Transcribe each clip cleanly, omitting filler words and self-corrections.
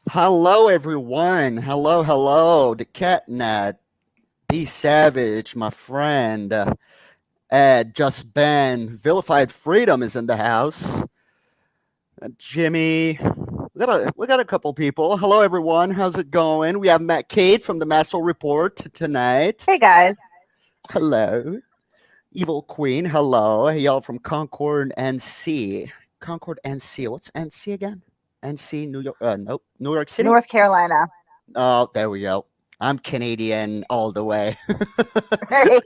Hello, everyone. Hello, hello. The Catnat, B Savage, my friend, Ed, Just Ben, Vilified Freedom is in the house. Jimmy, we got a couple people. Hello, everyone. How's it going? We have Matt Cade from the Masshole Report tonight. Hey guys. Hello, Evil Queen. Hello, hey y'all from Concord, NC. Concord, NC. What's NC again? NC, New York. Nope, New York City. North Carolina. Oh, there we go. I'm Canadian all the way. Right.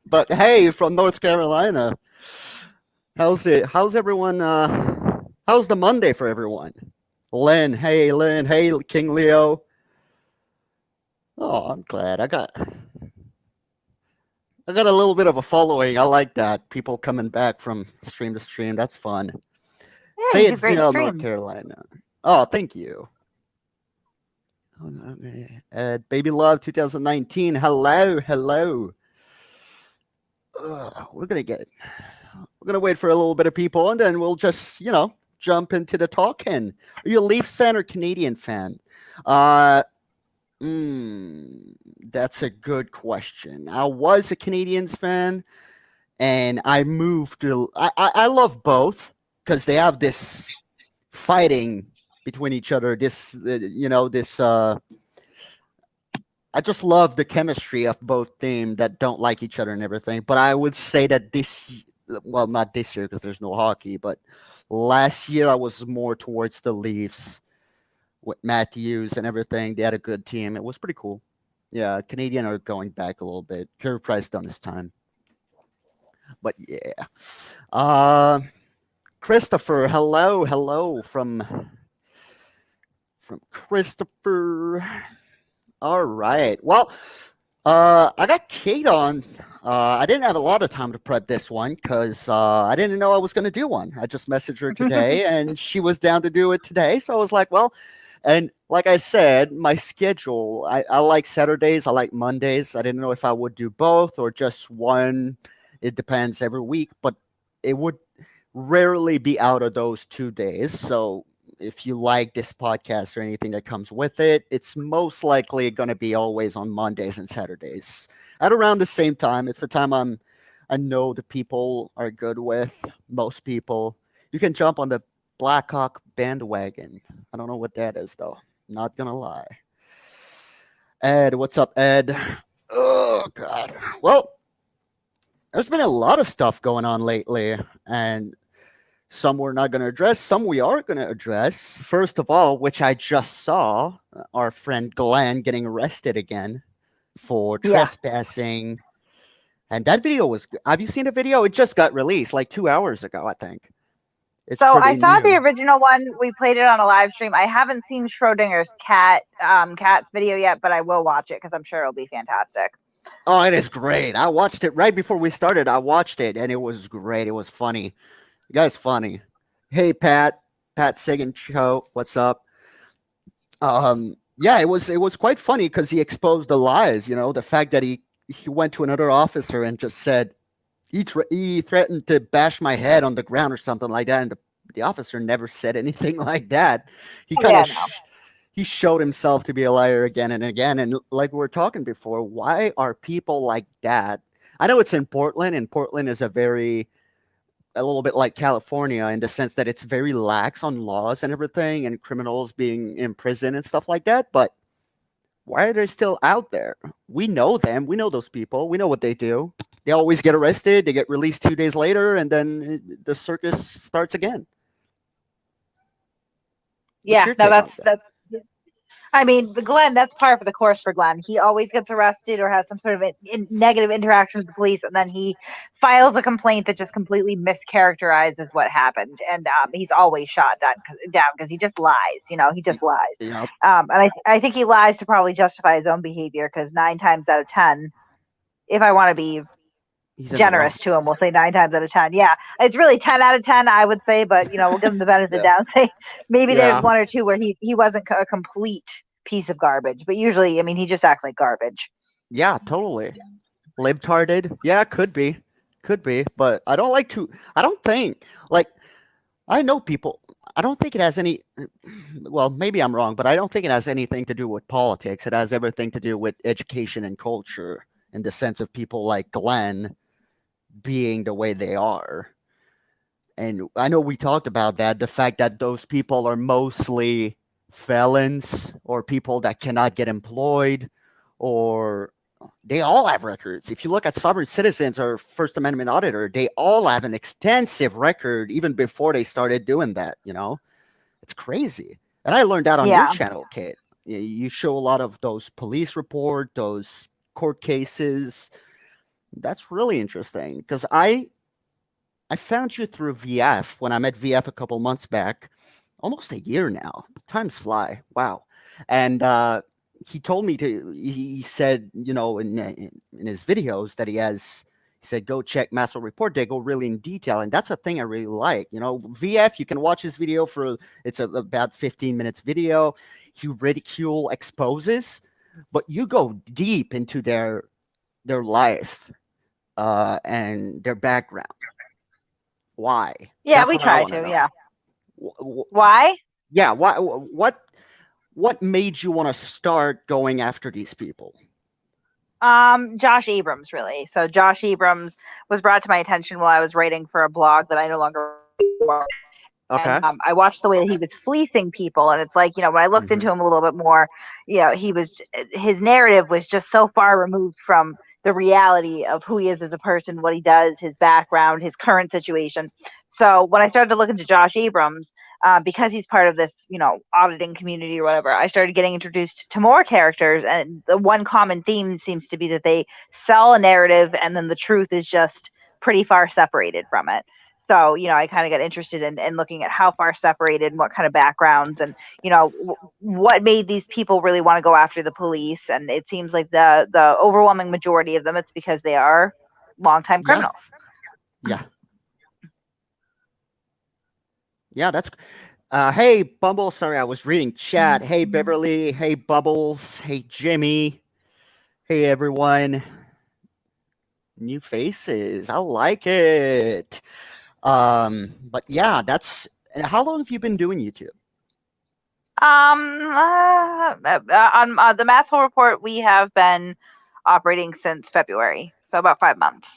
But hey, from North Carolina. How's it? How's everyone? How's the Monday for everyone? Lynn, hey Lynn, hey King Leo. Oh, I'm glad. I got a little bit of a following. I like that. People coming back from stream to stream. That's fun. Yeah, you do great Fayetteville, North streams. Carolina. Oh, thank you. Baby Love 2019. Hello, hello. We're gonna wait for a little bit of people, and then we'll just jump into the talking. Are you a Leafs fan or Canadian fan? Uh, that's a good question. I was a Canadians fan, and I moved to. I love both because they have this fighting between each other. This. I just love the chemistry of both teams that don't like each other and everything. But I would say that well, not this year because there's no hockey, but last year I was more towards the Leafs with Matthews and everything. They had a good team. It was pretty cool. Yeah, Canadian are going back a little bit. Carey Price done his time. But yeah. Uh, Christopher, hello, hello from Christopher. All right. Well, I got Kate on. I didn't have a lot of time to prep this one because I didn't know I was going to do one. I just messaged her today, and she was down to do it today. So I was like, well, and like I said, my schedule, I like Saturdays, I like Mondays. I didn't know if I would do both or just one. It depends every week, but it would rarely be out of those 2 days. So if you like this podcast or anything that comes with it, it's most likely going to be always on Mondays and Saturdays at around the same time. It's the time I know the people are good with. Most people, you can jump on the Blackhawk bandwagon. I don't know what that is though. Not gonna lie. Ed, what's up, Ed? Oh God. Well, there's been a lot of stuff going on lately, and some we're not going to address, some we are going to address. First of all, which I just saw, our friend Glenn getting arrested again for Yeah. trespassing. And that video was. Have you seen the video? It just got released like 2 hours ago, I think. It's So I pretty saw the new. original one. We played it on a live stream. I haven't seen Schrodinger's cat's video yet, but I will watch it because I'm sure it'll be fantastic. Oh, it is great. I watched it right before we started. I watched it and it was great. It was funny. The guy's funny. Hey, Pat Sagan Show, what's up? Yeah, it was quite funny because he exposed the lies. The fact that he went to another officer and just said he threatened to bash my head on the ground or something like that, and the officer never said anything like that. He Oh, kind yeah, of no. he showed himself to be a liar again and again. And like we were talking before, why are people like that? I know it's in Portland, and Portland is a little bit like California in the sense that it's very lax on laws and everything, and criminals being in prison and stuff like that. But why are they still out there? We know them. We know those people. We know what they do. They always get arrested. They get released 2 days later, and then the circus starts again. What's Yeah, your no, take on that? I mean, Glenn, that's par for the course for Glenn. He always gets arrested or has some sort of negative interaction with the police, and then he files a complaint that just completely mischaracterizes what happened. And he's always shot down because he just lies. He just lies. Yeah, And I think he lies to probably justify his own behavior because 9 times out of 10, if I want to be he's in the wrong. generous to him, we'll say 9 times out of 10. Yeah, it's really 10 out of 10, I would say, but we'll give him the benefit of the Yeah, doubt. Say maybe there's yeah, one or two where he wasn't a complete piece of garbage, but usually, I mean, he just acts like garbage. yeah, totally. Libtarded. Yeah, could be, but I don't like to. I don't think like I know people. I don't think it has any. Well, maybe I'm wrong, but I don't think it has anything to do with politics. It has everything to do with education and culture, in the sense of people like Glenn being the way they are. And I know we talked about that, the fact that those people are mostly felons or people that cannot get employed, or they all have records. If you look at sovereign citizens or First Amendment auditor, they all have an extensive record even before they started doing that, you know? It's crazy. And I learned that on your Yeah. channel, Kate. You show a lot of those police report, those court cases. That's really interesting because I found you through VF when I met VF a couple months back, almost a year now. Times fly. Wow. And he told me to. He said, you know, in his videos that he has. He said, go check Masshole Report. They go really in detail, and that's a thing I really like. You know, VF. You can watch his video for about 15 minutes video. He ridicule exposes, but you go deep into their life and their background. Why? Yeah, That's we what I try want to to. know. Yeah. Wh- Why? Yeah, why? What made you want to start going after these people? Josh Abrams, really. So Josh Abrams was brought to my attention while I was writing for a blog that I no longer write for. And Okay. I watched the way that he was fleecing people, and it's like, when I looked Hmm. into him a little bit more, his narrative was just so far removed from the reality of who he is as a person, what he does, his background, his current situation. So when I started to look into Josh Abrams, because he's part of this, auditing community or whatever, I started getting introduced to more characters, and the one common theme seems to be that they sell a narrative, and then the truth is just pretty far separated from it. So, I kind of got interested in looking at how far separated and what kind of backgrounds and, what made these people really want to go after the police. And it seems like the overwhelming majority of them, it's because they are longtime Yeah. criminals. Yeah. Yeah. That's. Hey, Bumble. Sorry, I was reading chat. Hey, Beverly. Hey, Bubbles. Hey, Jimmy. Hey, everyone. New faces. I like it. But yeah, that's. And how long have you been doing YouTube? On the Masshole Report, we have been operating since February, so about 5 months.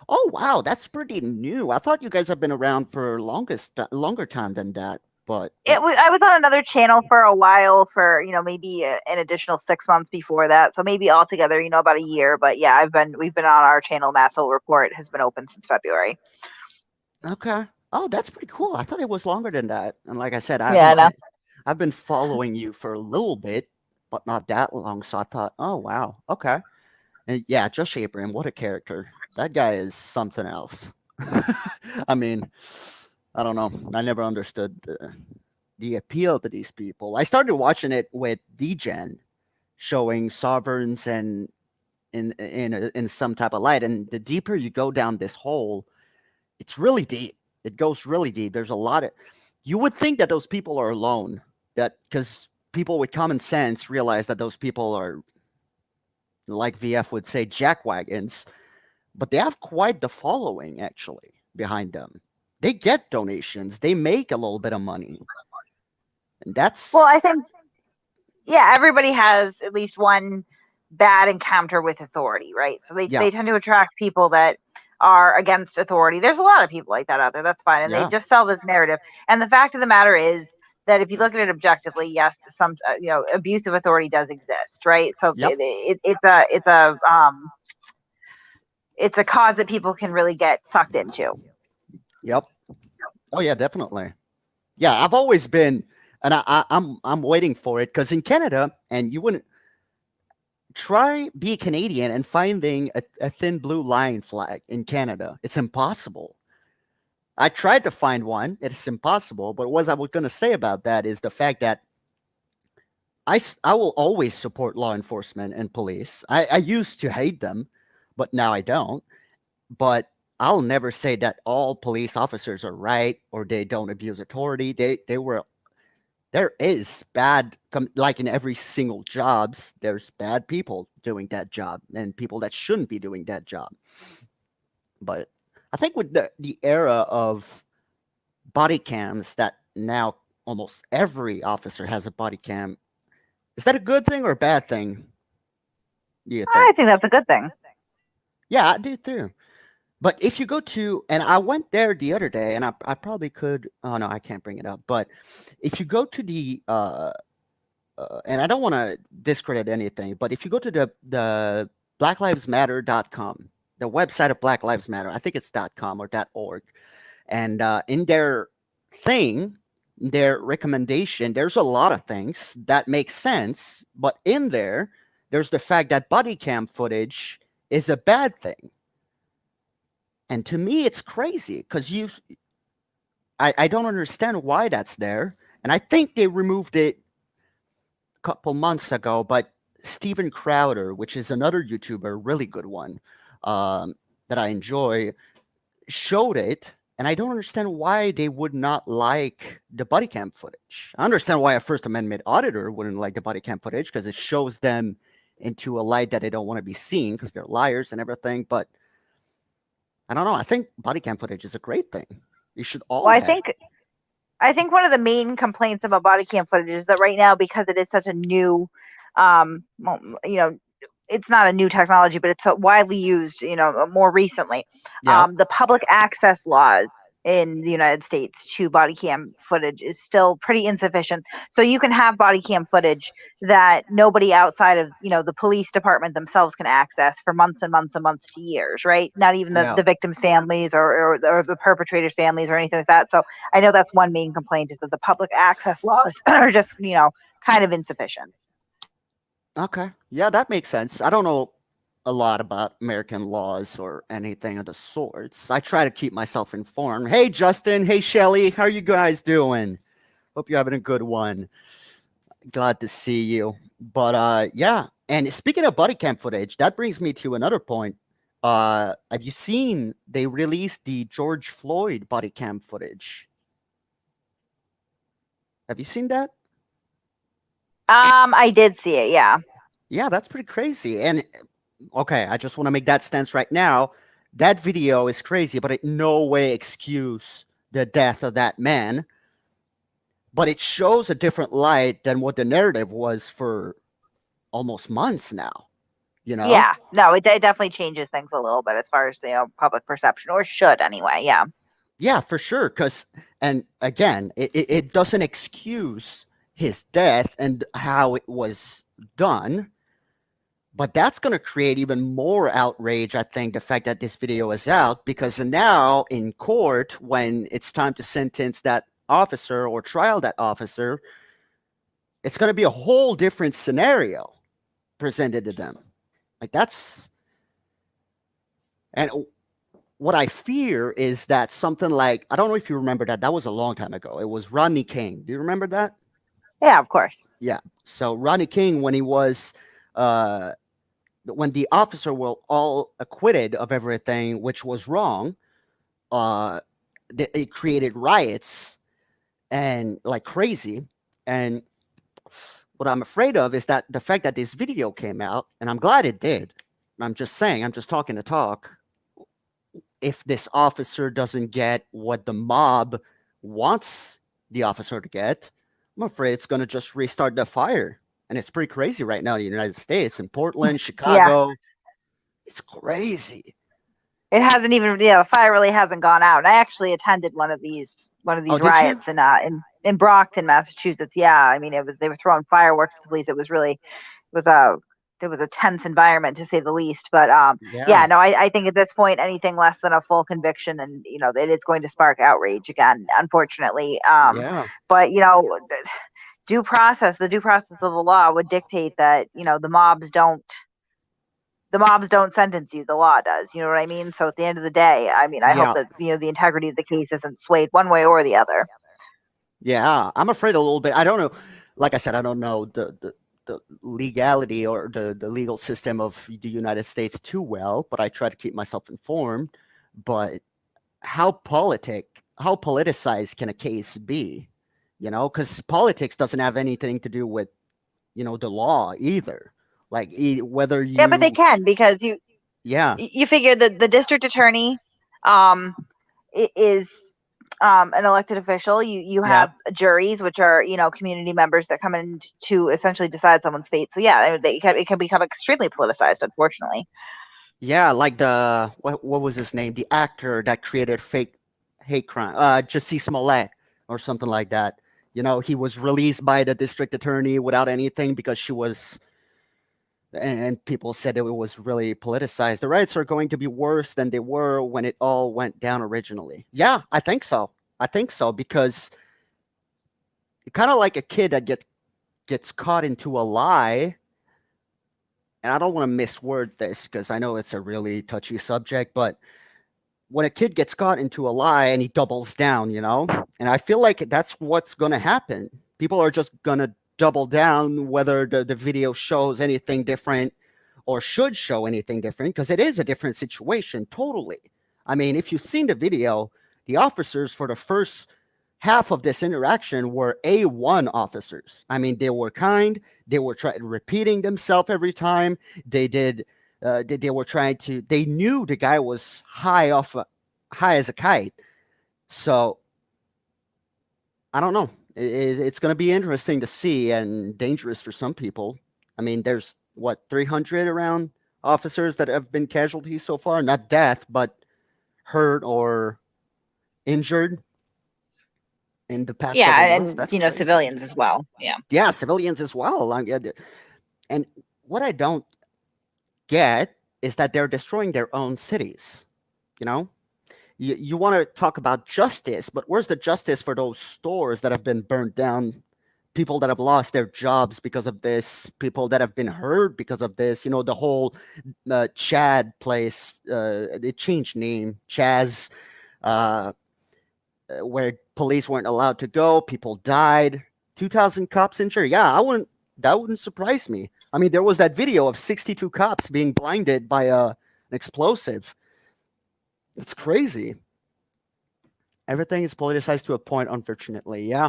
Oh wow, that's pretty new. I thought you guys have been around for longer time than that. But I was on another channel for a while for maybe an additional 6 months before that, so maybe altogether about a year. But yeah, we've been on our channel. Masshole Report has been open since February. okay. Oh, that's pretty cool. I thought it was longer than that. And like I said, Yeah, I know. I've been following you for a little bit, but not that long. So I thought, oh wow, okay. And yeah, Josh Abraham, what a character. That guy is something else. I mean, I don't know. I never understood the appeal to these people. I started watching it with DGen, showing sovereigns and in some type of light. And the deeper you go down this hole, it's really deep. It goes really deep. There's a lot of. You would think that those people are alone, that because people with common sense realize that those people are, like VF would say, jackwagons, but they have quite the following actually behind them. They get donations. They make a little bit of money, and Well, that's I think yeah, everybody has at least one bad encounter with authority, right? So they, yeah, they tend to attract people that are against authority. There's a lot of people like that out there. That's fine. And they yeah, just sell this narrative. And the fact of the matter is that if you look at it objectively, yes, some abuse of authority does exist, right? So yep, it's a cause that people can really get sucked into. yep. Oh yeah, definitely. Yeah, I've always been, and I'm waiting for it because in Canada, and you wouldn't try be a Canadian and finding a thin blue line flag in Canada. It's impossible. I tried to find one. It's impossible. But what I was going to say about that is the fact that I will always support law enforcement and police. I used to hate them, but now I don't. But I'll never say that all police officers are right or they don't abuse authority. They were there is bad like in every single jobs there's bad people doing that job and people that shouldn't be doing that job. But I think with the era of body cams that now almost every officer has a body cam. Is that a good thing or a bad thing? Do you I think? think that's a good thing. Yeah, I do too. But if you go to, and I went there the other day, and I probably could. Oh no, I can't bring it up. But if you go to the, and I don't want to discredit anything, but if you go to the blacklivesmatter.com, the website of Black Lives Matter, I think it's .com or .org, and in their thing, their recommendation, there's a lot of things that make sense, but in there, there's the fact that body cam footage is a bad thing. And to me, it's crazy because I don't understand why that's there. And I think they removed it a couple months ago, but Steven Crowder, which is another YouTuber, really good one, that I enjoy, showed it. And I don't understand why they would not like the body cam footage. I understand why a First Amendment auditor wouldn't like the body cam footage because it shows them into a light that they don't want to be seen because they're liars and everything. But I don't know. I think body cam footage is a great thing. You should all Well, have. I think one of the main complaints about body cam footage is that right now, because it is such a new, you know, it's not a new technology, but it's widely used, more recently. Yeah. The public access laws in the United States to body cam footage is still pretty insufficient. So you can have body cam footage that nobody outside of, the police department themselves can access for months and months and months to years, right? Not even Yeah. the victims' families or the perpetrators' families or anything like that. So I know that's one main complaint, is that the public access laws are just, kind of insufficient. Okay. Yeah, that makes sense. I don't know a lot about American laws or anything of the sorts. I try to keep myself informed. Hey, Justin. Hey, Shelly. How are you guys doing? Hope you're having a good one. Glad to see you. But yeah. And speaking of body cam footage, that brings me to another point. Have you seen they released the George Floyd body cam footage? Have you seen that? I did see it, yeah. Yeah, that's pretty crazy. And okay, I just want to make that stance right now. That video is crazy, but it no way excuse the death of that man. But it shows a different light than what the narrative was for almost months now. You know? Yeah, no, it definitely changes things a little bit as far as public perception, or should anyway. Yeah, Yeah, for sure. Because, and again, it doesn't excuse his death and how it was done. But that's going to create even more outrage, I think, the fact that this video is out, because now in court, when it's time to sentence that officer or trial that officer, it's going to be a whole different scenario presented to them. Like that's, and what I fear is that something like, I don't know if you remember that. That was a long time ago. It was Rodney King. Do you remember that? yeah, of course. Yeah. So Rodney King, when he was, when the officer were all acquitted of everything, which was wrong, it created riots and like crazy. And what I'm afraid of is that the fact that this video came out, and I'm glad it did. I'm just saying, I'm just talking to talk. If this officer doesn't get what the mob wants the officer to get, I'm afraid it's going to just restart the fire. And it's pretty crazy right now in the United States, in Portland, Yeah, Chicago. It's crazy. it hasn't even. Yeah, the fire really hasn't gone out. And I actually attended one of Oh, these did you? riots in Brockton, Massachusetts. Yeah, I mean, they were throwing fireworks at the police. It was really it was a it was a tense environment, to say the least. But Yeah. yeah, no, I think at this point, anything less than a full conviction, and it is going to spark outrage again, unfortunately. Yeah. But the due process of the law would dictate that the mobs don't sentence you, the law does. You know what I mean? So at the end of the day, I mean, I hope Yeah. that the integrity of the case isn't swayed one way or the other. Yeah. I'm afraid a little bit. I don't know. Like I said, I don't know the legality or the legal system of the United States too well, but I try to keep myself informed. But how politicized can a case be? Because politics doesn't have anything to do with the law either. Like whether Yeah, but they you, can, because yeah, you figure that the district attorney um is an elected official. You Yeah. have juries, which are community members that come in to essentially decide someone's fate. So yeah, it can become extremely politicized, unfortunately. Yeah, like the what was his name? The actor that created fake hate crime, Jussie Smollett or something like that. He was released by the district attorney without anything because she was, and people said it was really politicized. The riots are going to be worse than they were when it all went down originally. Yeah, I think so. I think so because kind of like a kid that gets caught into a lie. And I don't want to misword this because I know it's a really touchy subject, but when a kid gets caught into a lie and he doubles down, and I feel like that's what's going to happen. People are just going to double down whether the video shows anything different or should show anything different because it is a different situation, totally. I mean, if you've seen the video, the officers for the first half of this interaction were A1 officers. I mean, they were kind. They were repeating themselves every time. They did. They were trying to. They knew the guy was high as a kite. So I don't know. It's going to be interesting to see and dangerous for some people. I mean, there's what 300 around officers that have been casualties so far. Not death, but hurt or injured in the past Yeah, couple months. and That's crazy. civilians as well. Yeah. Yeah, civilians as well. And what I don't get is that they're destroying their own cities. You know, you want to talk about justice, but where's the justice for those stores that have been burned down? People that have lost their jobs because of this, people that have been hurt because of this. The whole Chad place, it changed name, Chaz, uh, where police weren't allowed to go. People died. 2,000 cops injured. Yeah, that wouldn't surprise me. I mean, there was that video of 62 cops being blinded by an explosive. It's crazy. Everything is politicized to a point, unfortunately. Yeah.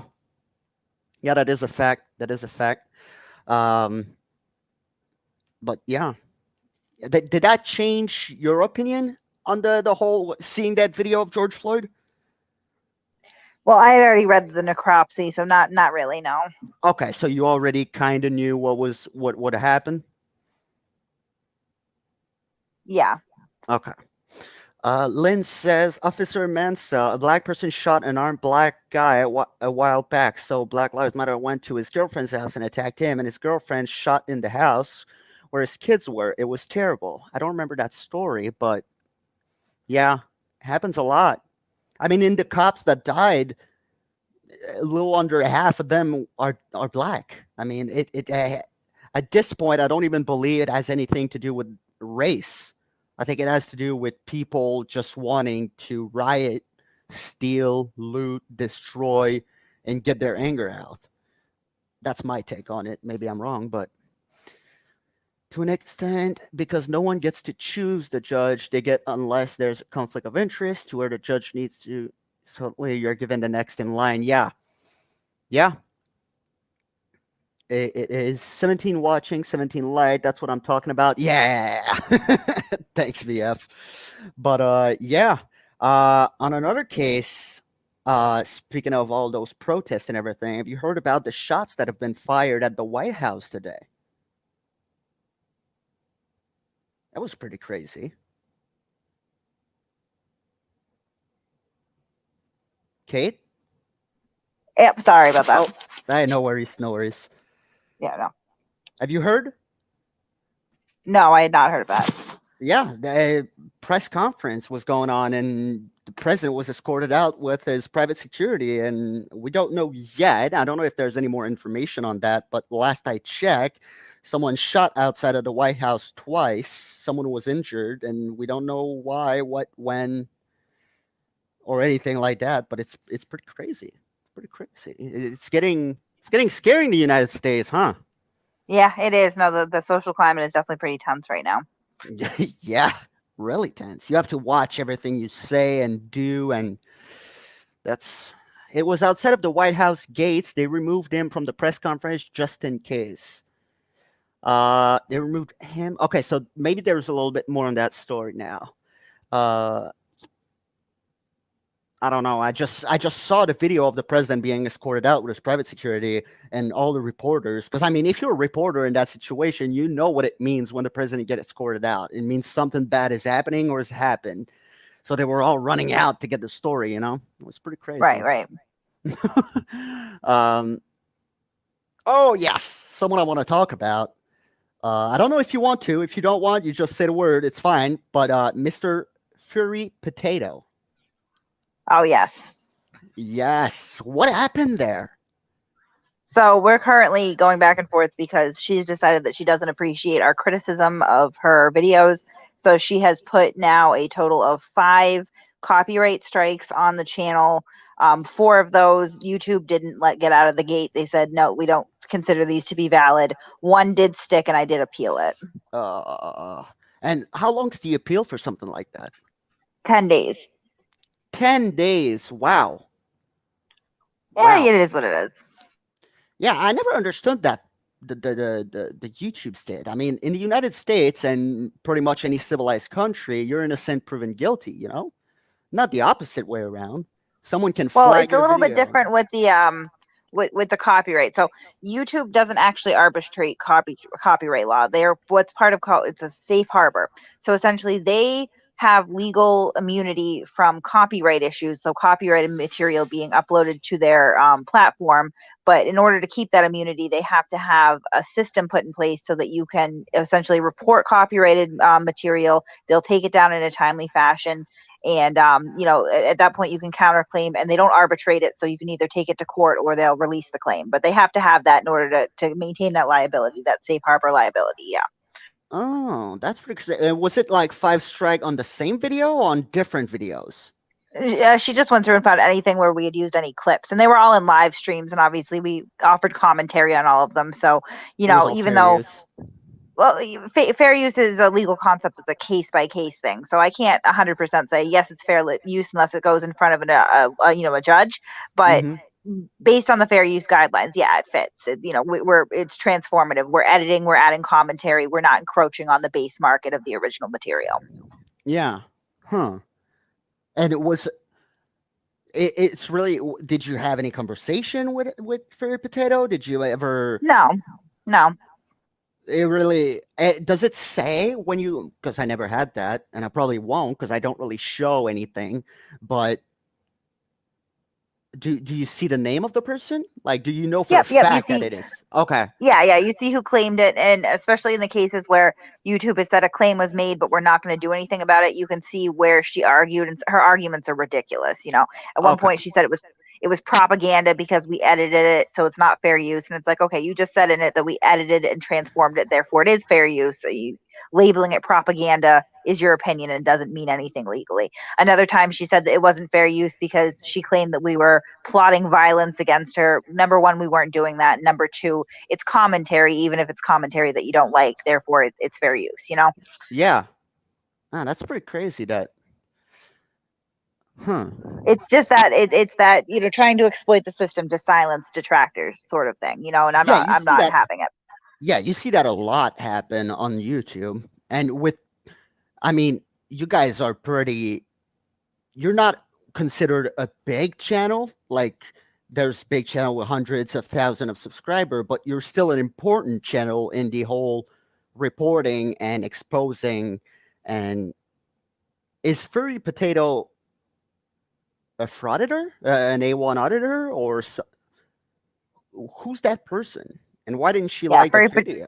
Yeah, that is a fact. That is a fact. Um, but yeah. Did that change your opinion on the whole seeing that video of George Floyd? Well, I had already read the necropsy, so not really. No. Okay, so you already kind of knew what would happen. Yeah. Okay. Lynn says Officer Mansa, a black person shot an armed black guy a while back. So Black Lives Matter went to his girlfriend's house and attacked him, and his girlfriend shot in the house where his kids were. It was terrible. I don't remember that story, but yeah, happens a lot. I mean, in the cops that died, a little under half of them are black. I mean, at this point, I don't even believe it has anything to do with race. I think it has to do with people just wanting to riot, steal, loot, destroy, and get their anger out. That's my take on it. Maybe I'm wrong, but to an extent, because no one gets to choose the judge, they get unless there's a conflict of interest to where the judge needs to. So you're given the next in line. Yeah, yeah. It is 17 watching, 17 like. That's what I'm talking about. Yeah. Thanks, VF. But yeah. On another case, speaking of all those protests and everything, have you heard about the shots that have been fired at the White House today? That was pretty crazy. Kate? Yep. Sorry about that. Oh, no worries, no worries. Yeah. No. Have you heard? No, I had not heard of that. Yeah, the press conference was going on, and the president was escorted out with his private security. And we don't know yet. I don't know if there's any more information on that. But last I checked, someone shot outside of the White House twice. Someone was injured, and we don't know why, what, when, or anything like that. But it's pretty crazy. It's pretty crazy. It's getting scary in the United States, huh? Yeah, it is. No, the social climate is definitely pretty tense right now. Yeah, really tense. You have to watch everything you say and do, and it was outside of the White House gates. They removed him from the press conference just in case. They removed him. Okay, so maybe there's a little bit more on that story now. I don't know. I just saw the video of the president being escorted out with his private security and all the reporters. Because I mean, if you're a reporter in that situation, you know what it means when the president gets escorted out. It means something bad is happening or has happened. So they were all running out to get the story. It was pretty Right, crazy. right. um. Oh yes, someone I want to talk about. I don't know if you want to. If you don't want, you just say the word. It's fine. But Mr. Furry Potato. Oh, yes. Yes. What happened there? So we're currently going back and forth because she's decided that she doesn't appreciate our criticism of her videos. So she has put now a total of 5 copyright strikes on the channel. 4 of those YouTube didn't let get out of the gate. They said, no, we don't consider these to be valid. 1 did stick, and I did appeal it. Uh, and how long's the appeal for something like that? 10 days. 10 days. Wow. Yeah, Wow. it is what it is. Yeah, I never understood that the YouTubes did. I mean, in the United States and pretty much any civilized country, you're innocent proven guilty, Not the opposite way around. Someone can Well, flag it's a your little bit video. different with the with the copyright. So YouTube doesn't actually arbitrate copyright law. They're what's part of it's a safe harbor. So essentially, they have legal immunity from copyright issues. So copyrighted material being uploaded to their platform. But in order to keep that immunity, they have to have a system put in place so that you can essentially report copyrighted material. They'll take it down in a timely fashion, and at that point you can counterclaim, and they don't arbitrate it, so you can either take it to court or they'll release the claim, but they have to have that in order to maintain that liability, that safe harbor liability. Yeah. Oh, that's pretty crazy. Was it like 5 strike on the same video or on different videos? She just went through and found anything where we had used any clips, and they were all in live streams, and obviously we offered commentary on all of them. So It was all even fair though, use. well, fair use is a legal concept. It's a case by case thing. So I can't 100% say yes, it's fair use unless it goes in front of a judge. But Mm-hmm. based on the fair use guidelines, yeah, it fits. It's transformative. We're editing, we're adding commentary, we're not encroaching on the base market of the original material. Yeah. Huh. And it's really. Did you have any conversation with Fairy Potato? Did you ever? No, no. It really does it say when you, because I never had that, and I probably won't because I don't really show anything. But do you see the name of the person? Like, do you know for a Yep, you fact that see. it is? Okay. Yeah, you see who claimed it, and especially in the cases where YouTube has said a claim was made, but we're not going to do anything about it. You can see where she argued, and her arguments are ridiculous. At one Okay. point she said it was propaganda because we edited it, so it's not fair use. And it's like, okay, you just said in it that we edited and transformed it, therefore it is fair use. So labeling it propaganda is your opinion and doesn't mean anything legally. Another time she said that it wasn't fair use because she claimed that we were plotting violence against her. Number one, we weren't doing that. Number two, it's commentary, even if it's commentary that you don't like, therefore it's fair use. Yeah. Ah, that's pretty crazy. That. Huh. It's just that it's that trying to exploit the system to silence detractors, sort of thing. And i'm Yeah, not you i'm see not that. having it. Yeah, you see that a lot happen on YouTube, and I mean, you guys are pretty. You're not considered a big channel. Like, there's big channel with hundreds of thousands of subscriber, but you're still an important channel in the whole reporting and exposing. And is Furry Potato a frauditor, an A1 auditor, or who's that person? And why didn't she Yeah, like the video?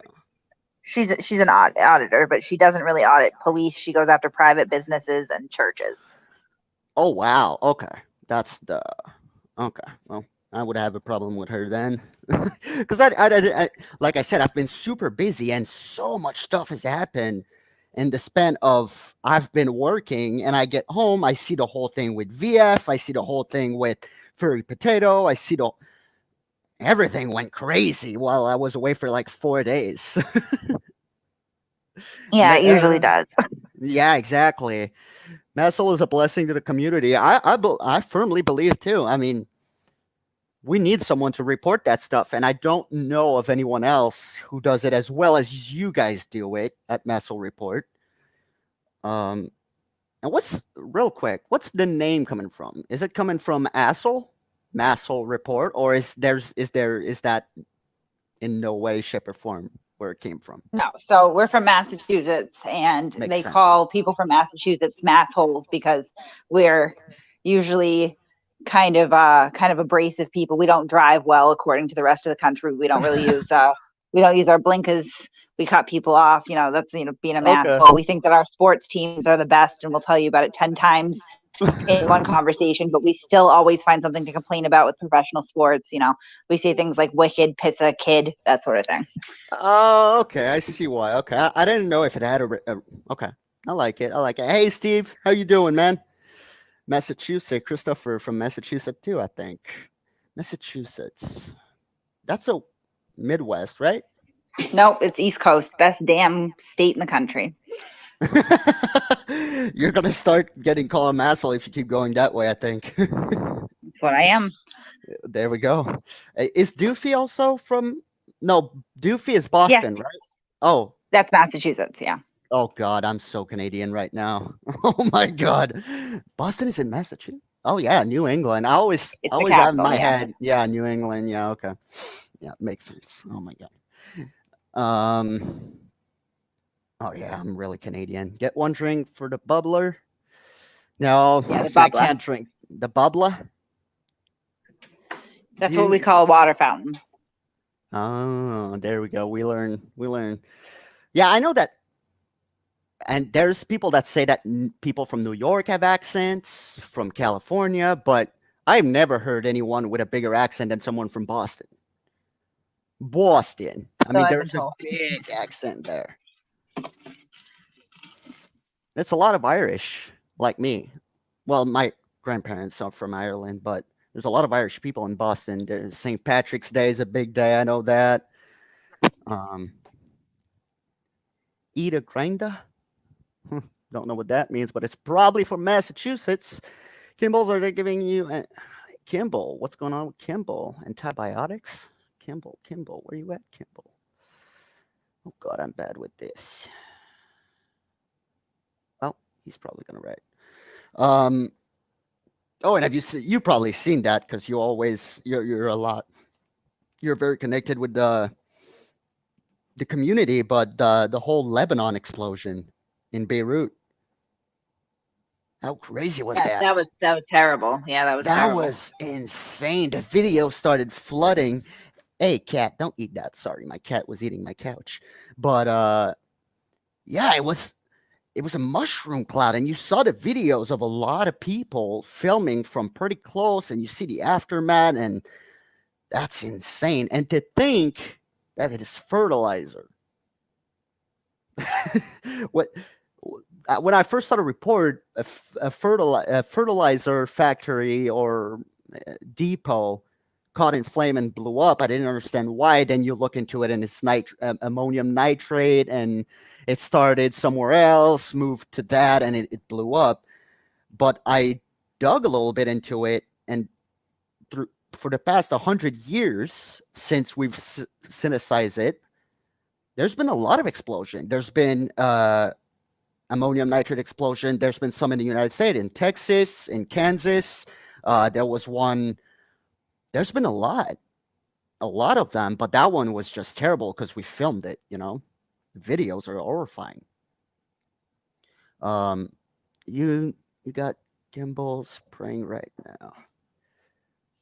she's an auditor, but she doesn't really audit police. She goes after private businesses and churches. Oh wow. Okay, that's the okay. Well, I would have a problem with her then, because like I said, I've been super busy and so much stuff has happened in the span of I've been working, and I get home, I see the whole thing with VF, I see the whole thing with Furry Potato, I see the everything went crazy while I was away for like 4 days. Yeah, it usually does. Yeah, exactly. Masshole is a blessing to the community. I firmly believe too. I mean, we need someone to report that stuff, and I don't know of anyone else who does it as well as you guys do it at Masshole Report. Um, And what's real quick? What's the name coming from? Is it coming from Masshole Report, or is that in no way, shape, or form where it came from? No, so we're from Massachusetts, and Makes they sense. call people from Massachusetts massholes because we're usually kind of abrasive people. We don't drive well according to the rest of the country. We don't use our blinkers. We cut people off. That's being a Okay. masshole. We think that our sports teams are the best, and we'll tell you about it 10 times in one conversation, but we still always find something to complain about with professional sports. We say things like wicked, pizza, kid, that sort of thing. Oh, okay. I see why. Okay, I didn't know if it had a. Okay, I like it. I like it. Hey, Steve, how you doing, man? Massachusetts. Christopher from Massachusetts too, I think. Massachusetts. That's a Midwest, right? Nope, it's East Coast, best damn state in the country. You're gonna start getting called an asshole if you keep going that way, I think. That's what I am. There we go. Is Doofy also from? No, Doofy is Yes, Boston, right? Oh, that's Massachusetts. Yeah, oh God, I'm so Canadian right now. Oh my God, Boston is in Massachusetts. Oh yeah, New England. I always, it's the always have in capital. my Yeah. head. Yeah, New England. Yeah, okay. Yeah, makes sense. Oh my God. Um. Oh yeah, I'm really Canadian. Get one drink for the bubbler. No, Yeah, the I bubbler. can't drink the bubbler. Do That's what we you? call a water fountain. Oh, there we go. We learn. We learn. Yeah, I know that. And there's people that say that people from New York have accents, from California, but I've never heard anyone with a bigger accent than someone from Boston. Boston. I So mean, I've been there's a told. big accent there. It's a lot of Irish, like me. Well, my grandparents are from Ireland, but there's a lot of Irish people in Boston. There's St. Patrick's Day is a big day. I know that. Um, Eat a grinder. Don't know what that means, but it's probably from Massachusetts. Kimball's, are they giving you Kimball? What's going on with Kimball? Antibiotics? Kimball, where you at, Kimball? Oh God, I'm bad with this. Well, he's probably gonna write. Oh, and have you probably seen that because you're a lot. You're very connected with the community, but the whole Lebanon explosion in Beirut. How crazy was Yeah, that? that was terrible. Yeah, that was That terrible. was insane. The video started flooding. Hey, cat, don't eat that. Sorry, my cat was eating my couch. But yeah, it was a mushroom cloud, and you saw the videos of a lot of people filming from pretty close, and you see the aftermath, and that's insane. And to think that it is fertilizer. what when I first saw the report, a fertilizer factory or depot caught in flame and blew up. I didn't understand why. Then you look into it, and it's ammonium nitrate, and it started somewhere else, moved to that, and it blew up. But I dug a little bit into it, and for the past 100 years since we've synthesized it, there's been a lot of explosion. There's been ammonium nitrate explosion. There's been some in the United States, in Texas, in Kansas. There was one. There's been a lot of them, but that one was just terrible because we filmed it. The videos are horrifying. You got Gimbals praying right now.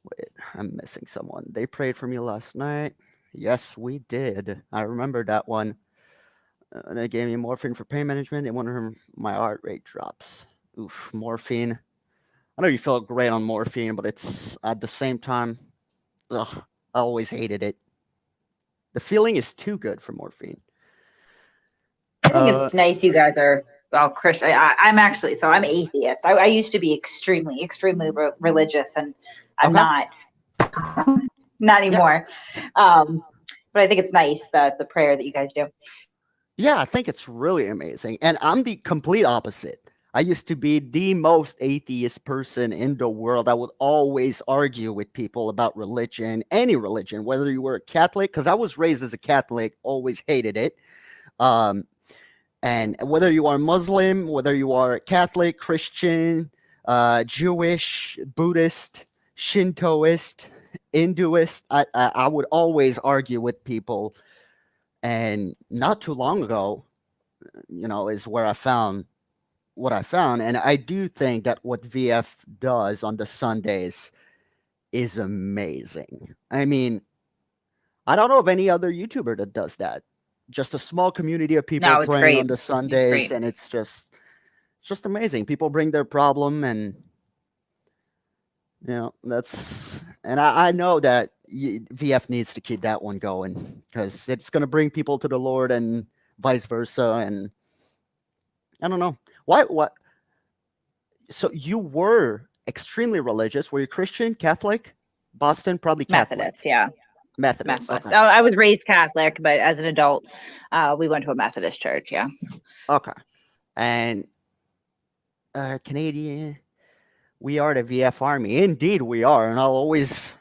Wait, I'm missing someone. They prayed for me last night. Yes, we did. I remember that one. They gave me morphine for pain management. They wanted my heart rate drops. Oof, morphine. I know you feel great on morphine, but it's at the same time, ugh, I always hated it. The feeling is too good for morphine. I think it's nice you guys are well Christian. I'm actually I'm atheist. I used to be extremely, extremely religious, and I'm Okay. not Yeah. anymore. But I think it's nice that the prayer that you guys do. Yeah, I think it's really amazing. And I'm the complete opposite. I used to be the most atheist person in the world. I would always argue with people about religion, any religion, whether you were a Catholic, because I was raised as a Catholic, always hated it. Um, And whether you are Muslim, whether you are Catholic, Christian, Jewish, Buddhist, Shintoist, Hinduist, I would always argue with people. And not too long ago, is where I found what I found. And I do think that what VF does on the Sundays is amazing. I mean, I don't know of any other YouTuber that does that. Just a small community of people No, it's praying on great. the It's Sundays, great. and it's just amazing. People bring their problem, and I know that VF needs to keep that one going because it's going to bring people to the Lord and vice versa. And I don't know why. What? So you were extremely religious. Were you Christian, Catholic? Boston, probably Methodist, Catholic. yeah. Methodist. Methodist. Okay. I was raised Catholic, but as an adult, we went to a Methodist church. Yeah. Okay. And Canadian, we are the VF Army. Indeed, we are, and I'll always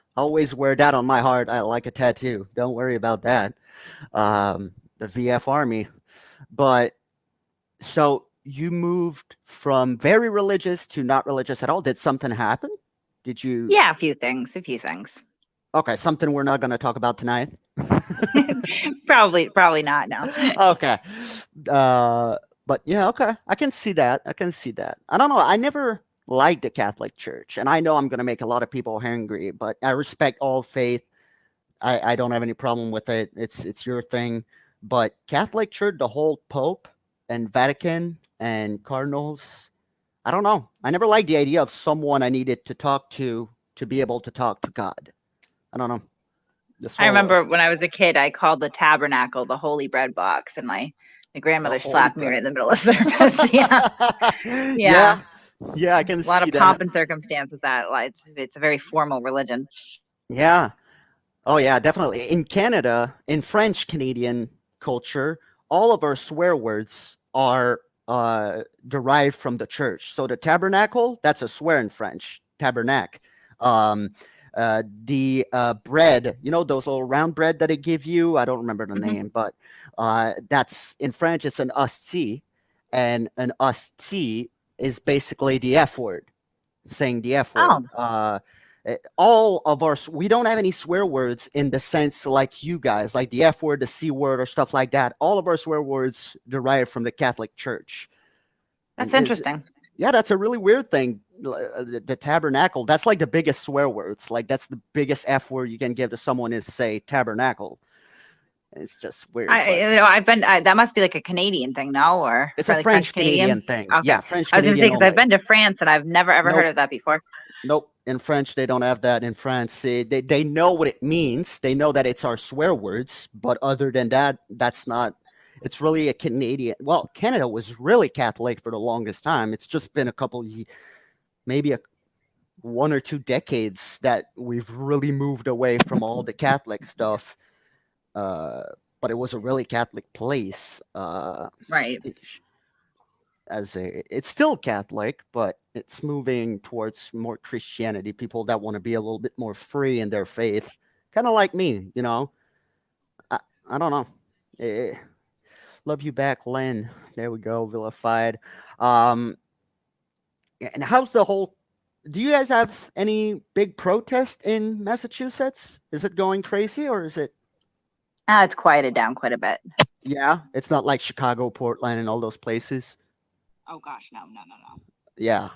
wear that on my heart. I like a tattoo. Don't worry about that. The VF Army. But so you moved from very religious to not religious at all. Did something happen? Did you? Yeah, a few things. Okay, something we're not going to talk about tonight. Probably not. No. Okay. But yeah, okay. I can see that. I don't know. I never liked the Catholic Church, and I know I'm going to make a lot of people angry, but I respect all faith. I don't have any problem with it. It's your thing. But Catholic Church, the whole Pope and Vatican and cardinals, I don't know. I never liked the idea of someone I needed to talk to be able to talk to God. I don't know. I remember when I was a kid, I called the tabernacle the holy bread box, and my grandmother slapped me right in the middle of service. Yeah. Yeah, I can see a lot of that. pomp and circumstance with that. Like, it's a very formal religion. Yeah. Oh yeah, definitely. In Canada, in French Canadian culture, all of our swear words are derived from the church. So the tabernacle, that's a swear in French, tabernacle. The bread, those little round bread that they give you. I don't remember the name, but that's in French. It's an hostie, and an hostie is basically the F word, saying the F word. All of we don't have any swear words in the sense like you guys, like the F word, the C word, or stuff like that. All of our swear words derive from the Catholic Church. That's interesting. Yeah, that's a really weird thing. The tabernacle, that's like the biggest swear words. Like that's the biggest F word you can give to someone is say tabernacle. It's just weird. I've been. That must be like a Canadian thing, no? Or it's a French Canadian thing. Okay. Yeah, French Canadian. I was going to say because I've been to France and I've never ever heard of that before. Nope. In French, they don't have that. In France, they know what it means. They know that it's our swear words, but other than that, that's not. It's really a Canadian. Well, Canada was really Catholic for the longest time. It's just been a couple, maybe 1 or 2 decades that we've really moved away from all the Catholic stuff. But it was a really Catholic place. Right. It's still Catholic, but it's moving towards more Christianity. People that want to be a little bit more free in their faith, kind of like me. I don't know. Love you back, Len. There we go, Vilified. And how's the whole? Do you guys have any big protest in Massachusetts? Is it going crazy or is it? It's quieted down quite a bit. Yeah, it's not like Chicago, Portland, and all those places. Oh gosh, no. Yeah,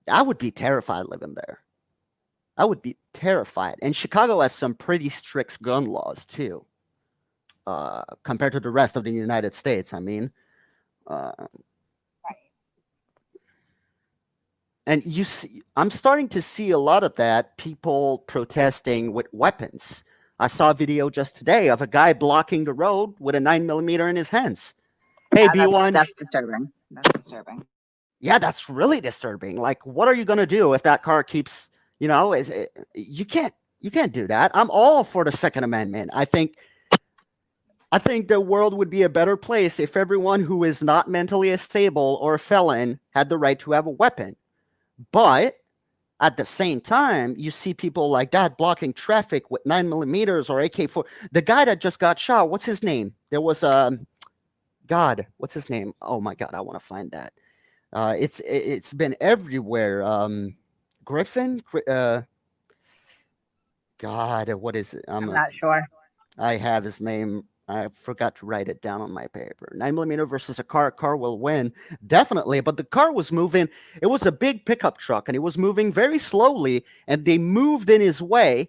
I would be terrified living there. I would be terrified. And Chicago has some pretty strict gun laws too. Compared to the rest of the United States, I mean. And you see, I'm starting to see a lot of that, people protesting with weapons. I saw a video just today of a guy blocking the road with a 9mm in his hands. Hey, B1. That's disturbing. Yeah, that's really disturbing. Like, what are you going to do if that car keeps, you can't do that. I'm all for the Second Amendment. I think the world would be a better place if everyone who is not mentally stable or a felon had the right to have a weapon. But at the same time, you see people like that blocking traffic with 9mm or AK-4. The guy that just got shot, what's his name? There was the God, what's his name? Oh my God, I want to find that. It's been everywhere. Griffin. God, what is it? I'm not sure. I have his name. I forgot to write it down on my paper. 9mm versus a car. Car will win. Definitely. But the car was moving. It was a big pickup truck and it was moving very slowly. And they moved in his way.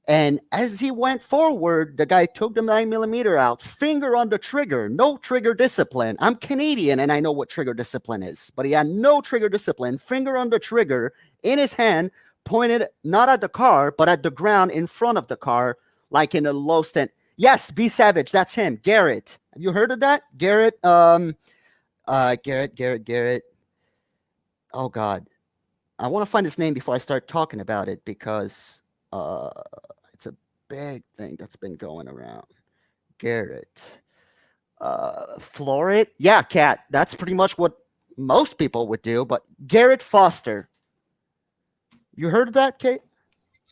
And as he went forward, the guy took the 9mm out, finger on the trigger, no trigger discipline. I'm Canadian and I know what trigger discipline is, but he had no trigger discipline, finger on the trigger in his hand, pointed not at the car, but at the ground in front of the car, like in a low stand. Yes, be savage. That's him. Garrett. Have you heard of that? Garrett. Garrett. Oh God. I want to find his name before I start talking about it because it's a big thing that's been going around. Garrett. Florid. Yeah, Cat. That's pretty much what most people would do, but Garrett Foster. You heard of that, Kate?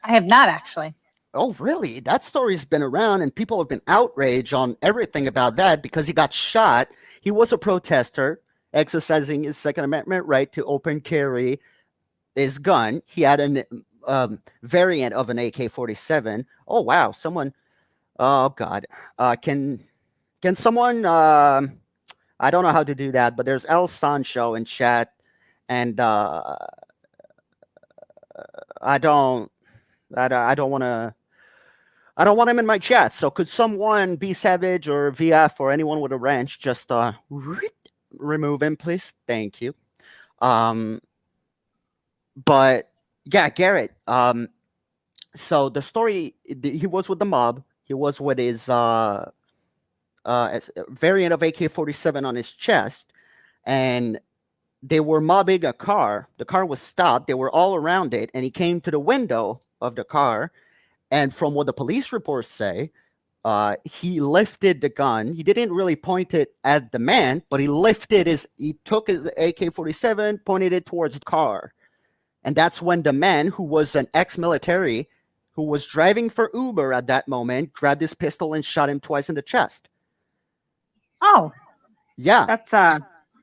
I have not actually. Oh, really? That story's been around, and people have been outraged on everything about that because he got shot. He was a protester exercising his Second Amendment right to open carry his gun. He had a variant of an AK-47. Oh, wow. Someone, oh, God. Can someone, I don't know how to do that, but there's El Sancho in chat, and I don't want to. I don't want him in my chat. So could someone, Be Savage or VF or anyone with a wrench, just remove him, please? Thank you. But yeah, Garrett. So the story, he was with the mob. He was with his variant of AK-47 on his chest, and they were mobbing a car. The car was stopped. They were all around it, and he came to the window of the car. And from what the police reports say, he lifted the gun. He didn't really point it at the man, but he took his AK-47, pointed it towards the car. And that's when the man, who was an ex-military, who was driving for Uber at that moment, grabbed his pistol and shot him twice in the chest. Oh. Yeah. That's,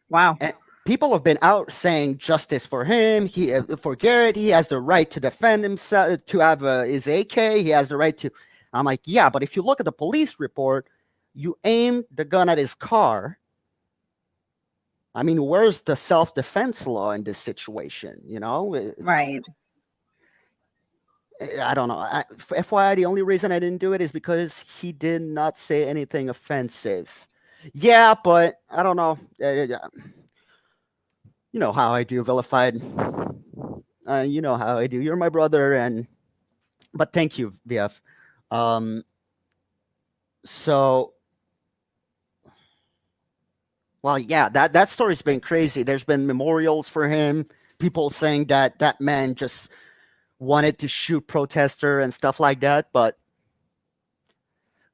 wow. And people have been out saying justice for him. For Garrett, he has the right to defend himself, to have his AK. He has the right to. I'm like, yeah, but if you look at the police report, you aimed the gun at his car. I mean, where's the self-defense law in this situation? You know, right? I don't know. FYI, the only reason I didn't do it is because he did not say anything offensive. Yeah, but I don't know. You know how I do, Vilified. You know how I do. You're my brother, but thank you, VF. So, well, yeah, that story's been crazy. There's been memorials for him. People saying that that man just wanted to shoot protester and stuff like that. But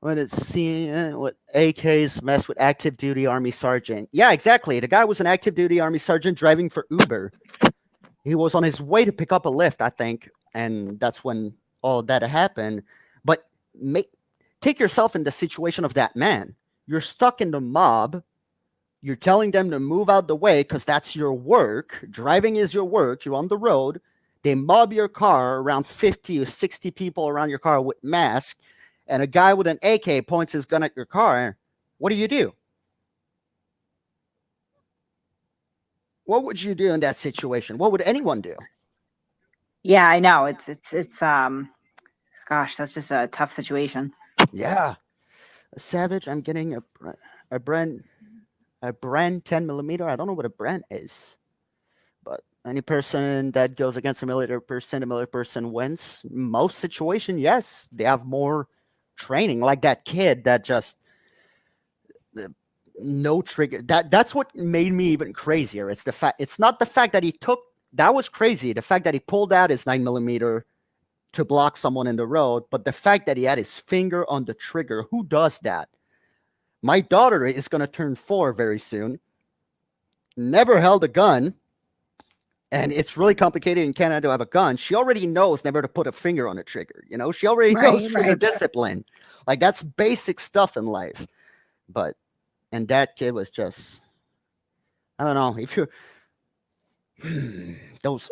when it's seen what AKs mess with active duty Army sergeant. Yeah, exactly. The guy was an active duty Army sergeant driving for Uber. He was on his way to pick up a lift, I think, and that's when all that happened. But take yourself in the situation of that man. You're stuck in the mob. You're telling them to move out the way because that's your work. Driving is your work. You're on the road. They mob your car, around 50 or 60 people around your car with masks, and a guy with an AK points his gun at your car. What do? What would you do in that situation? What would anyone do? Yeah, I know. It's gosh, that's just a tough situation. Yeah. Savage, I'm getting a Brent 10mm. I don't know what a Brent is. But any person that goes against a military person wins. Most situation, yes. They have more training, like that kid that just no trigger. That's what made me even crazier. It's not the fact that that was crazy. The fact that he pulled out his 9mm to block someone in the road, but the fact that he had his finger on the trigger. Who does that? My daughter is going to turn 4 very soon. Never held a gun. And it's really complicated in Canada to have a gun. She already knows never to put a finger on a trigger. You know, she already knows trigger discipline. Like, that's basic stuff in life. But and that kid was just, I don't know if you're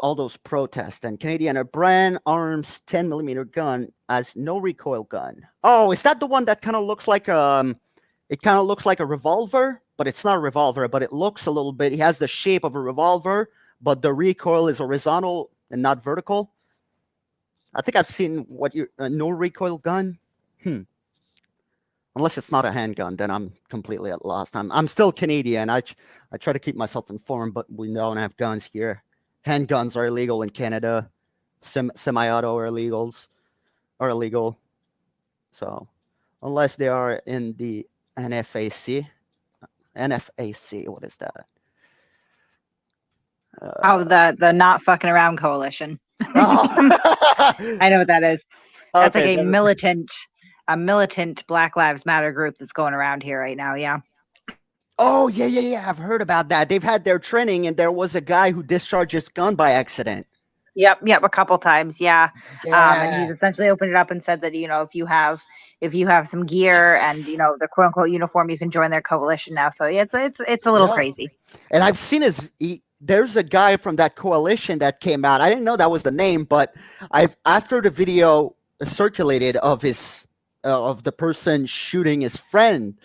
all those protests and Canadian brand arms 10 millimeter gun as no recoil gun. Oh, is that the one that kind of looks like it kind of looks like a revolver, but it's not a revolver, but it looks a little bit. It has the shape of a revolver, but the recoil is horizontal and not vertical. I think I've seen what you no recoil gun. Unless it's not a handgun, then I'm completely at lost. I'm still Canadian. I try to keep myself informed, but we don't have guns here. Handguns are illegal in Canada. Semi-auto are illegal. So unless they are in the NFAC, what is that? The not fucking around coalition. Oh. I know what that is. That's Okay, like a militant Black Lives Matter group that's going around here right now. Yeah. Oh, yeah. I've heard about that. They've had their training, and there was a guy who discharged his gun by accident. Yep, a couple times, yeah. Yeah. And he's essentially opened it up and said that if you have some gear and the quote unquote uniform, you can join their coalition now. So yeah, it's a little crazy. And I've seen there's a guy from that coalition that came out. I didn't know that was the name, but after the video circulated of the person shooting his friend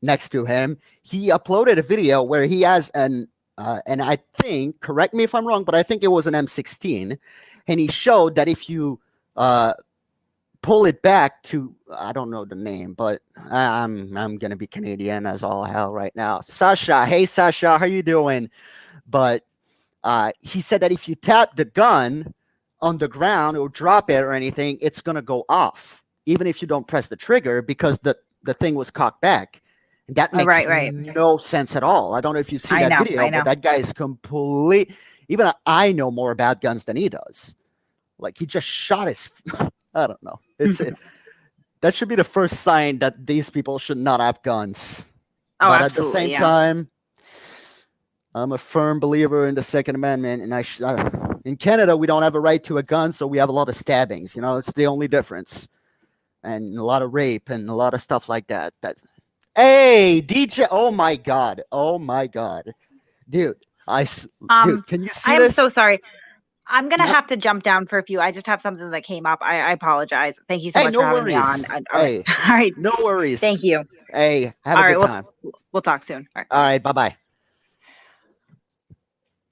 next to him, he uploaded a video where he has and I think, correct me if I'm wrong, but I think it was an M16, and he showed that if you pull it back to, I don't know the name, but I'm gonna be Canadian as all hell right now. Sasha, hey Sasha, how you doing? But he said that if you tap the gun on the ground or drop it or anything, it's gonna go off, even if you don't press the trigger, because the thing was cocked back. That makes no sense at all. I don't know if you've seen that video, but that guy is complete. Even I know more about guns than he does. Like, he just shot his. I don't know. That should be the first sign that these people should not have guns. But at the same time, I'm a firm believer in the Second Amendment, and in Canada we don't have a right to a gun, so we have a lot of stabbings. It's the only difference, and a lot of rape and a lot of stuff like that. Hey, DJ! Oh my god! Dude! Dude, can you see this? I'm so sorry. I'm gonna have to jump down for a few. I just have something that came up. I apologize. Thank you so much for having me on. All right. No worries. Thank you. Hey, have a good time. We'll talk soon. All right. Bye-bye.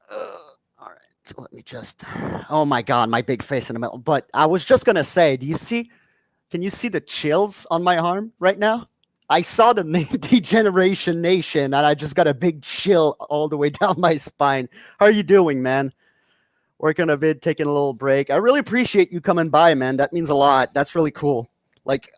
All right. So let me just. Oh my god, my big face in the middle. But I was just gonna say, can you see the chills on my arm right now? I saw the name Degeneration Nation, and I just got a big chill all the way down my spine. How are you doing, man? Working a vid, taking a little break. I really appreciate you coming by, man. That means a lot. That's really cool. Like,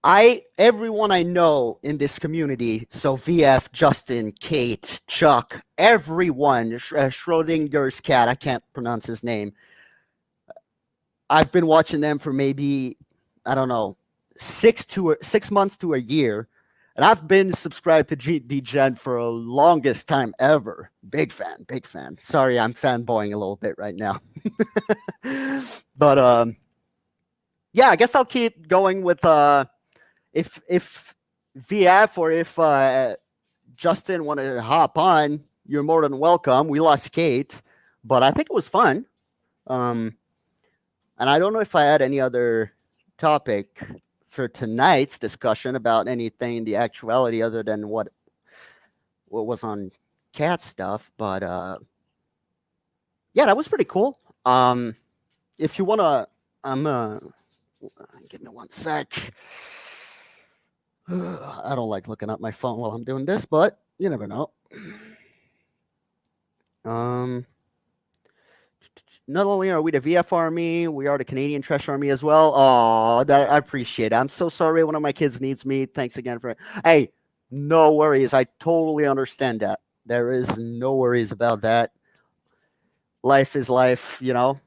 everyone I know in this community, so VF, Justin, Kate, Chuck, everyone, Schrodinger's cat, I can't pronounce his name. I've been watching them for maybe, I don't know, 6 months to a year, and I've been subscribed to DGen for the longest time ever. Big fan. Sorry, I'm fanboying a little bit right now. But yeah, I guess I'll keep going with if VF or if Justin wanted to hop on, you're more than welcome. We lost Kate, but I think it was fun. And I don't know if I had any other topic for tonight's discussion about anything in the actuality other than what was on cat stuff, but yeah, that was pretty cool. If you wanna, give me one sec. I don't like looking at my phone while I'm doing this, but you never know. Not only are we the VF Army, we are the Canadian Trash Army as well. Oh, that I appreciate it. I'm so sorry one of my kids needs me. Thanks again for it. Hey, no worries. I totally understand that. There is no worries about that. Life is life, I've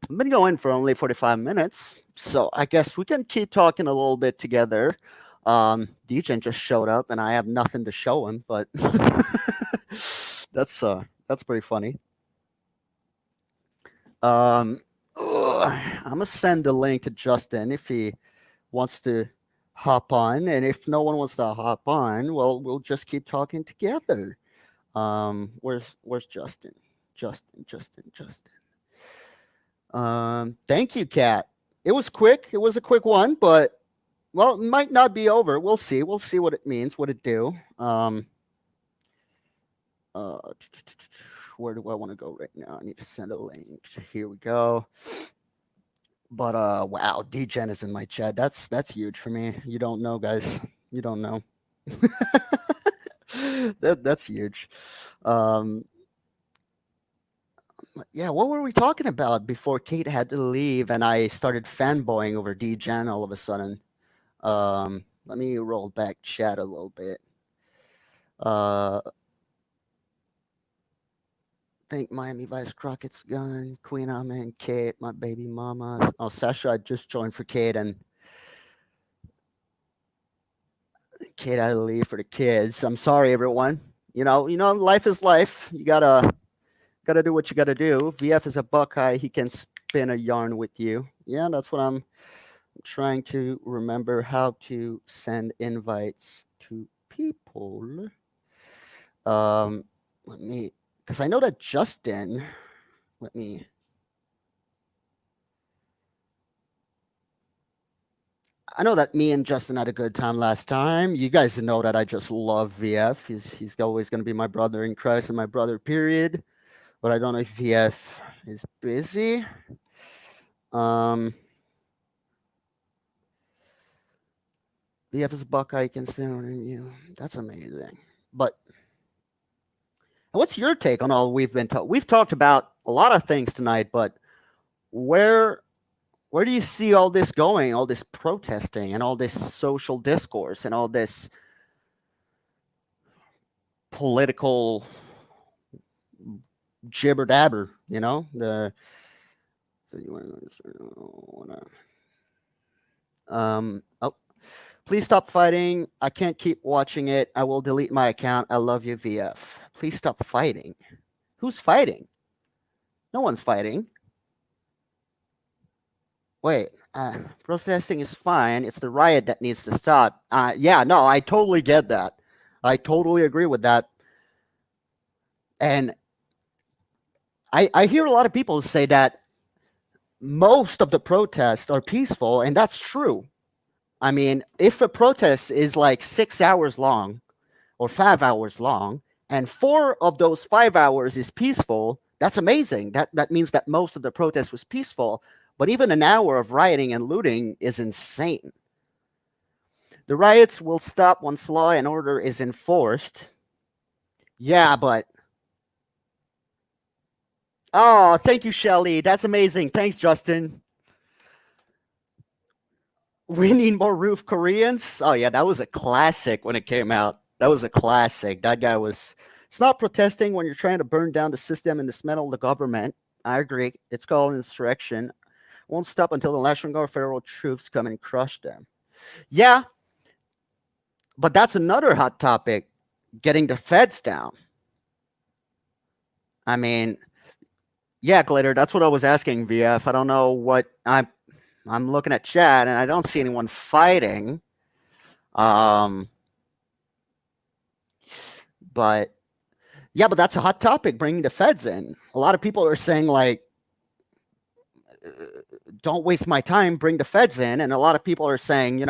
been going for only 45 minutes, so I guess we can keep talking a little bit together. DJ just showed up, and I have nothing to show him, but that's pretty funny. I'm gonna send the link to Justin if he wants to hop on, and if no one wants to hop on, well, we'll just keep talking together. Where's Justin? Justin. Thank you, Kat. It was quick. It was a quick one, but well, it might not be over. We'll see. We'll see what it means, what it do. Uh, where do I want to go right now? I need to send a link. Here we go. But wow, DGen is in my chat. That's huge for me. You don't know, guys. You don't know. That's huge. Yeah, what were we talking about before Kate had to leave and I started fanboying over DGen all of a sudden? Let me roll back chat a little bit. Think Miami Vice Crockett's gone. Queen Ama and Kate, my baby mama. Oh, Sasha, I just joined for Kate, and Kate had to leave for the kids. I'm sorry, everyone. You know, life is life. You gotta do what you gotta do. VF is a Buckeye. He can spin a yarn with you. Yeah, that's what I'm trying to remember, how to send invites to people. Let me, because I know that Justin, I know that me and Justin had a good time last time. You guys know that I just love VF. He's always going to be my brother in Christ and my brother, period. But I don't know if VF is busy. VF is a Buckeye, can spin on you. That's amazing. But what's your take on all we've been talking? We've talked about a lot of things tonight, but where do you see all this going, all this protesting and all this social discourse and all this political jibber dabber, please stop fighting. I can't keep watching it. I will delete my account. I love you, VF. Please stop fighting. Who's fighting? No one's fighting. Wait, protesting is fine. It's the riot that needs to stop. Yeah, no, I totally get that. I totally agree with that. And I hear a lot of people say that most of the protests are peaceful, and that's true. I mean, if a protest is like 6 hours long or 5 hours long, and 4 of those 5 hours is peaceful, that's amazing. That means that most of the protest was peaceful. But even an hour of rioting and looting is insane. The riots will stop once law and order is enforced. Yeah, but... Oh, thank you, Shelly. That's amazing. Thanks, Justin. We need more roof Koreans? Oh, yeah, that was a classic when it came out. That was a classic. That guy was... It's not protesting when you're trying to burn down the system and dismantle the government. I agree. It's called insurrection. Won't stop until the National Guard federal troops come and crush them. Yeah, but that's another hot topic, getting the feds down. I mean, yeah, Glitter, that's what I was asking, VF. I don't know what I'm looking at chat, and I don't see anyone fighting. But yeah, but that's a hot topic, bringing the feds in. A lot of people are saying, like, don't waste my time, bring the feds in. And a lot of people are saying,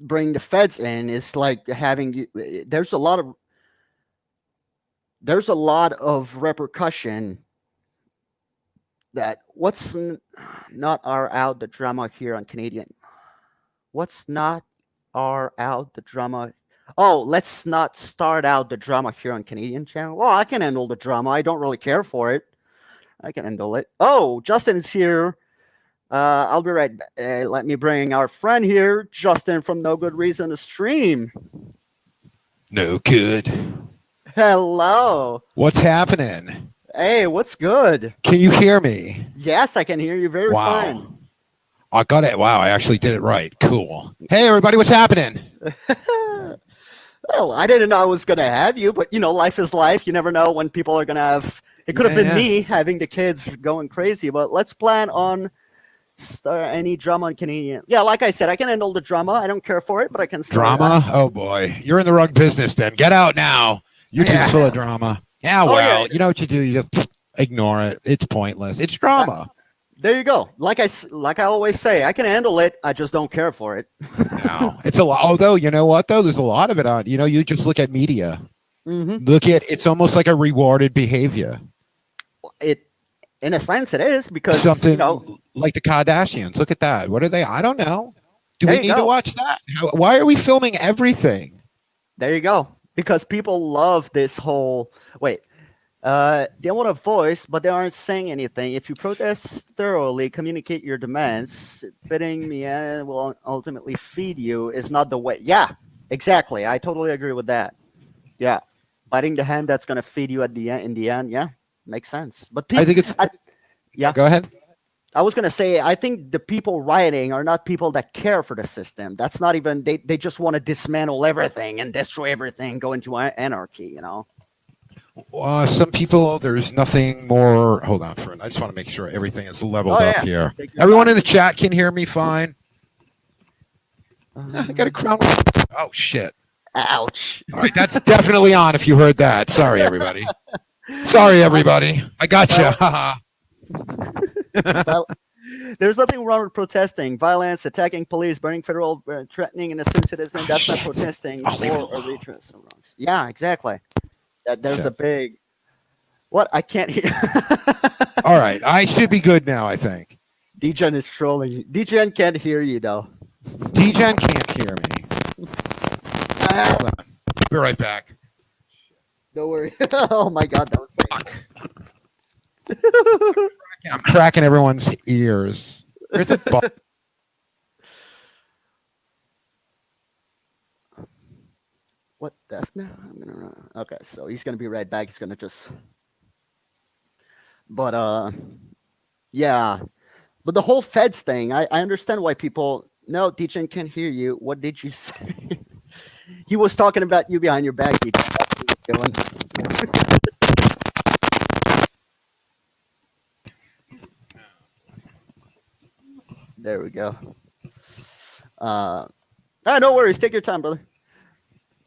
bring the feds in is like having, there's a lot of repercussion that what's not our out the drama here on Canadian. What's not our out the drama. Oh, let's not start out the drama here on Canadian channel. Well, I can handle the drama. I don't really care for it. I can handle it. Oh, Justin is here. I'll be right back. Let me bring our friend here, Justin from No Good Reason to Stream. No good. Hello. What's happening? Hey, what's good? Can you hear me? Yes, I can hear you very fine. I got it. Wow, I actually did it right. Cool. Hey, everybody, what's happening? Well, I didn't know I was going to have you, but, life is life. You never know when people are going to have... It could have been me having the kids going crazy, but let's plan on Start any drama on Canadian. Yeah, like I said, I can handle the drama. I don't care for it, but I can start Drama? Oh boy, you're in the wrong business. Then get out now. YouTube's full of drama. Yeah, Oh, well, yeah. you know what you do? You just ignore it. It's pointless. It's drama. There you go. Like I always say, I can handle it. I just don't care for it. No, it's a lot. Although, you know what, though? There's a lot of it on. You just look at media. Mm-hmm. Look at it's almost like a rewarded behavior. It, in a sense, it is because Something you know. like the Kardashians. Look at that. What are they? I don't know. Do There we you need to go. watch that? Why are we filming everything? There you go. Because people love this whole. Wait. They want a voice, but they aren't saying anything. If you protest thoroughly, communicate your demands, bidding me and will ultimately feed you is not the way. Yeah, exactly. I totally agree with that. Yeah, biting the hand that's gonna feed you at the end. In the end, yeah, makes sense. But I think it's. yeah. Go ahead. I was gonna say I think the people rioting are not people that care for the system. That's not even they just want to dismantle everything and destroy everything, go into anarchy. You know. Some people, there's nothing more. Hold on, friend. I just want to make sure everything is leveled Oh, up yeah. here. Take your Everyone time. in the chat can hear me fine. I got a crown. Oh shit! Ouch. All right, that's definitely on. If you heard that, sorry everybody. Sorry everybody. I got you. Well, there's nothing wrong with protesting. Violence, attacking police, burning federal, threatening innocent citizens. That's not Shit. protesting I'll leave it or a alone. redress of wrongs. Yeah, exactly. There's Shit. a big. What? I can't hear. All right, I should be good now. I think. DGen is trolling you. DGen can't hear you though. DGen can't hear me. Hold on. Be right back. Don't worry. Oh my god, that was great. I'm cracking everyone's ears. There's a bug. What death now? I'm gonna run. Okay, so he's gonna be right back. He's gonna just. But yeah. But the whole feds thing, I understand why people. No, DGen can't hear you. What did you say? He was talking about you behind your back, DGen. That's what he was doing. There we go. No worries. Take your time, brother.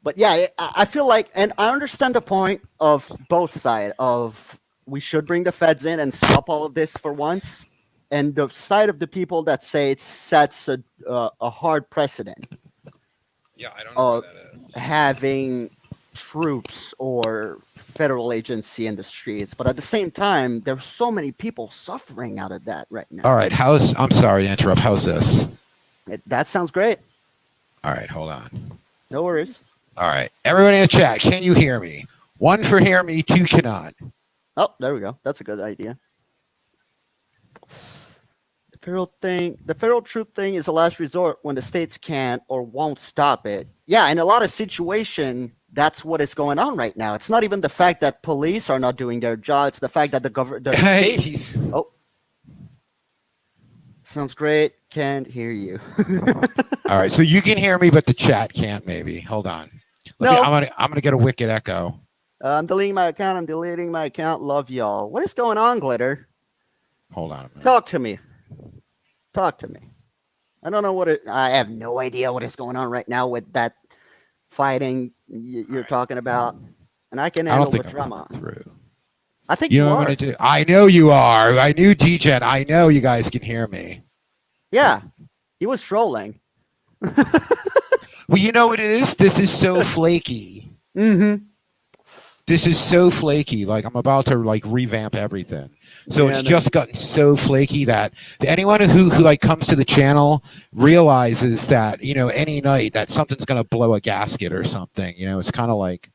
But yeah, I feel like, and I understand the point of both sides of we should bring the feds in and stop all of this for once, and the side of the people that say it sets a hard precedent Yeah, I don't of having troops or federal agency in the streets. But at the same time, there's so many people suffering out of that right now. All right, I'm sorry to interrupt. How's this? That sounds great. All right, hold on. No worries. All right, everyone in the chat, can you hear me? 1 for hear me, 2 cannot. Oh, there we go. That's a good idea. The federal troop thing is a last resort when the states can't or won't stop it. Yeah, in a lot of situations, that's what is going on right now. It's not even the fact that police are not doing their job. It's the fact that the Hey, state. Oh, sounds great. Can't hear you. all right, so you can hear me, but the chat can't. Maybe. Hold on. No. I'm gonna get a wicked echo. I'm deleting my account. I'm deleting my account. Love y'all. What is going on, Glitter? Hold on a minute. Talk to me. Talk to me. I don't know I have no idea what is going on right now with that fighting you're talking about, and I can I don't handle think the I'm drama. coming through. I think You you know what I'm are. gonna do? I know you are. I knew DGen. I know you guys can hear me. Yeah, he was trolling. Well, you know what it is? This is so flaky. Mm-hmm. This is so flaky. Like I'm about to like revamp everything. So Yeah, it's no. just gotten so flaky that anyone who like comes to the channel realizes that, any night that something's gonna blow a gasket or something. It's kind of like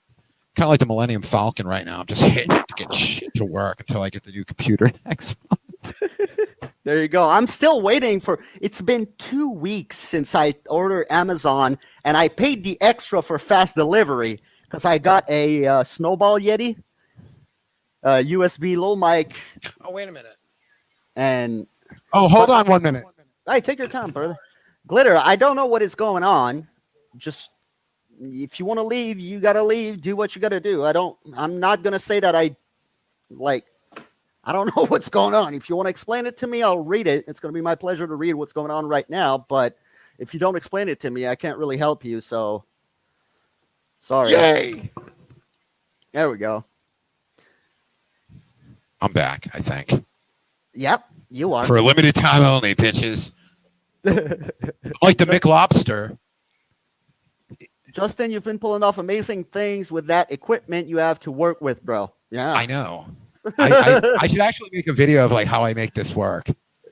the Millennium Falcon right now. I'm just hitting to get shit to work until I get the new computer next month. There you go. I'm still waiting for. It's been 2 weeks since I ordered Amazon, and I paid the extra for fast delivery because I got a Snowball Yeti, USB little mic, Oh, wait a minute. and Oh, hold on 1 minute. hey, take your time, brother. Glitter, I don't know what is going on. Just if you want to leave, you gotta leave. Do what you gotta do. I'm not gonna say that I don't know what's going on. If you want to explain it to me, I'll read it. It's going to be my pleasure to read what's going on right now. But if you don't explain it to me, I can't really help you. So sorry. Yay! There we go. I'm back, I think. Yep, you are. For a limited time only, bitches. Like the McLobster. Justin, you've been pulling off amazing things with that equipment you have to work with, bro. Yeah. I know. I should actually make a video of like how I make this work.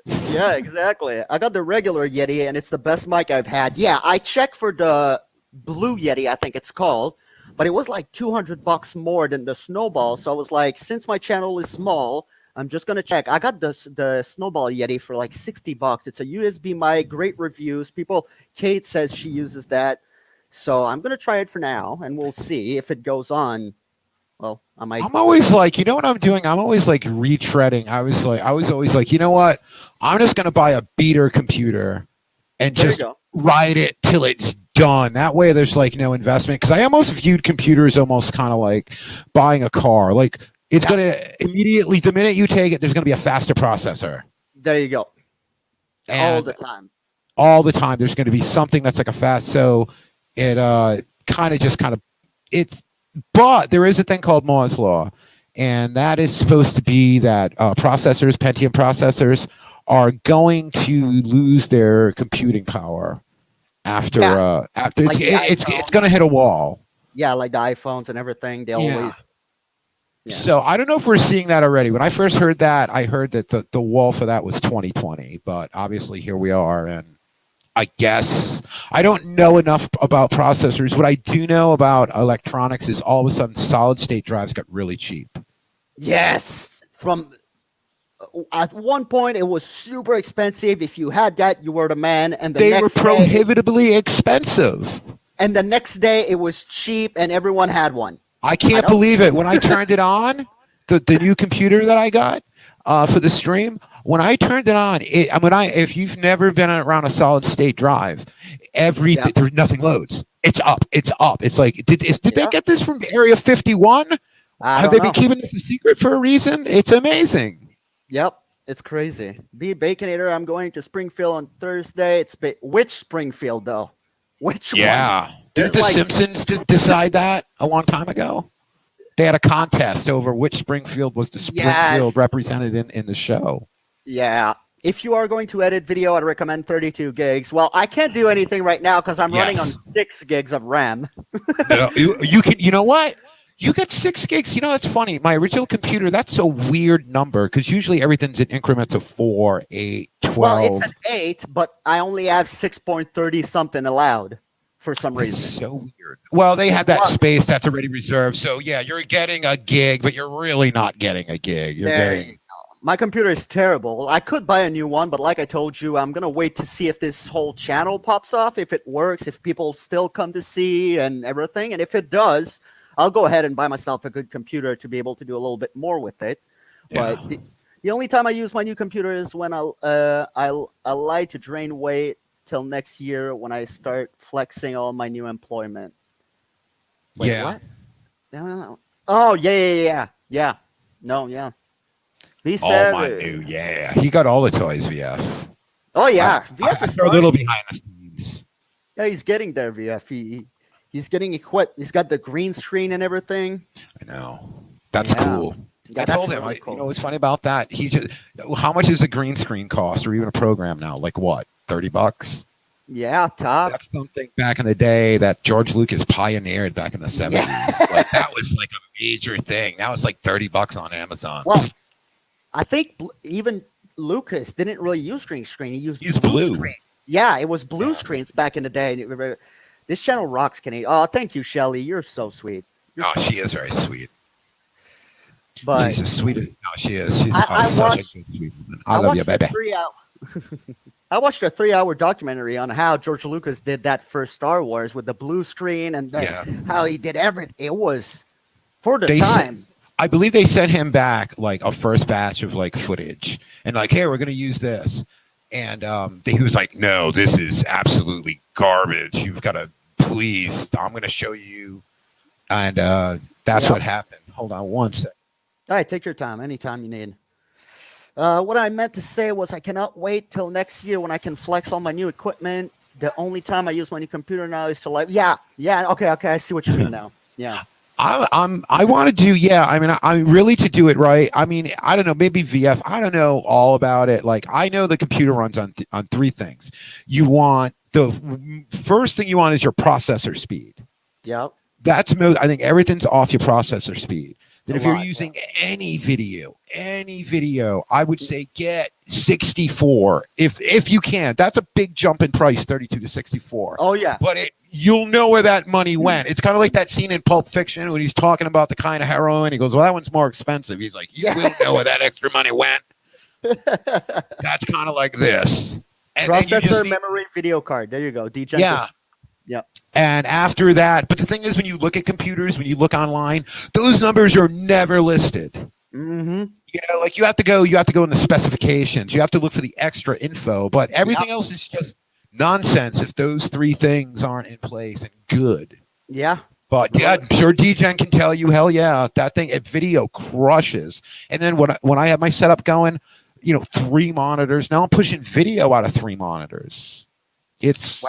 Yeah, exactly. I got the regular Yeti, and it's the best mic I've had. Yeah, I checked for the Blue Yeti, I think it's called, but it was like $200 more than the Snowball. So I was like, since my channel is small, I'm just gonna check. I got the Snowball Yeti for like $60. It's a USB mic, great reviews. Kate says she uses that, so I'm gonna try it for now, and we'll see if it goes on. Well, I'm always like, you know what I'm doing? I'm always like retreading. I was always like, you know what? I'm just gonna buy a beater computer and just ride it till it's done. That way, there's like no investment. Because I almost viewed computers almost kind of like buying a car. Like it's gonna immediately, the minute you take it, there's gonna be a faster processor. There you go. And all the time. All the time, there's gonna be something that's like a fast. So it it's. But there is a thing called Moore's Law, and that is supposed to be that Pentium processors, are going to lose their computing power after Like it's going to hit a wall. Yeah, like the iPhones and everything. They always. Yeah. So I don't know if we're seeing that already. When I first heard that, I heard that the wall for that was 2020, but obviously here we are, and I guess I don't know enough about processors. What I do know about electronics is all of a sudden solid state drives got really cheap. Yes. At one point, it was super expensive. If you had that, you were the man. And they were prohibitively expensive. And the next day, it was cheap, and everyone had one. I can't believe it. When I turned it on, the new computer that I got for the stream, when I turned it on, if you've never been around a solid state drive, there's nothing loads. It's up. It's like, did they get this from Area 51? Have they been keeping this a secret for a reason? It's amazing. Yep, it's crazy. Be Baconator, I'm going to Springfield on Thursday. Which Springfield though? Which one? Yeah. Didn't the Simpsons decide that a long time ago? They had a contest over which Springfield was the Springfield represented in the show. Yeah. If you are going to edit video, I'd recommend 32 gigs. Well, I can't do anything right now because I'm running on 6 gigs of RAM. No, you can. You know what? You get 6 gigs. You know, it's funny. My original computer, that's a weird number because usually everything's in increments of 4, 8, 12. Well, it's an 8, but I only have 6.30 something allowed for some reason. It's so weird. Well, they have that space that's already reserved. So, yeah, you're getting a gig, but you're really not getting a gig. My computer is terrible. I could buy a new one, but like I told you, I'm going to wait to see if this whole channel pops off, if it works, if people still come to see and everything. And if it does, I'll go ahead and buy myself a good computer to be able to do a little bit more with it. Yeah. But the only time I use my new computer is when I'll lie to drain weight till next year when I start flexing all my new employment. Wait, what? No. Oh, yeah. No, yeah. My new, he got all the toys, VF. Oh yeah, VF is a little behind the scenes. Yeah, he's getting there, VF. He's getting equipped. He's got the green screen and everything. I know. That's cool. Yeah, I told him. Really cool. You know what's funny about that? How much does a green screen cost, or even a program now? Like what? $30? Yeah, top. That's something back in the day that George Lucas pioneered back in the 70s. Yeah. Like that was like a major thing. Now it's like $30 on Amazon. Well, I think even Lucas didn't really use green screen. He used blue screen. Yeah, it was blue screens back in the day. This channel rocks, Kenny. Oh, thank you, Shelly. You're so sweet. She is very sweet. But she's a sweet. No, she is. She's such a good sweet woman. I love you, baby. I watched a 3-hour documentary on how George Lucas did that first Star Wars with the blue screen and how he did everything. It was for the time. I believe they sent him back like a first batch of like footage and like, hey, we're going to use this. And he was like, no, this is absolutely garbage. You've got to please. I'm going to show you. And that's what happened. Hold on one sec. All right, take your time. Anytime you need. What I meant to say was I cannot wait till next year when I can flex all my new equipment. The only time I use my new computer now is to like, yeah, okay, I see what you mean now. Yeah. I want to do, yeah. I mean, I really to do it right. I mean, I don't know, maybe VF. I don't know all about it. Like, I know the computer runs on three things. You want the first thing you want is your processor speed. Yep. That's most. I think everything's off your processor speed. Then A if you're lot, using any video, I would say get 64 if you can. That's a big jump in price, 32 to 64. Oh yeah. But you'll know where that money went. It's kind of like that scene in Pulp Fiction when he's talking about the kind of heroin. He goes, "Well, that one's more expensive." He's like, "You will know where that extra money went." That's kind of like this. And Processor, memory, video card. There you go. DJ. Yeah. Yep. And after that, but the thing is, when you look at computers, when you look online, those numbers are never listed. Mm-hmm. You know, like you have to go in the specifications. You have to look for the extra info, but everything else is just nonsense if those three things aren't in place and good. Yeah. But yeah, I'm sure DGen can tell you, hell yeah, that thing at video crushes. And then when I have my setup going, 3 monitors. Now I'm pushing video out of 3 monitors. It's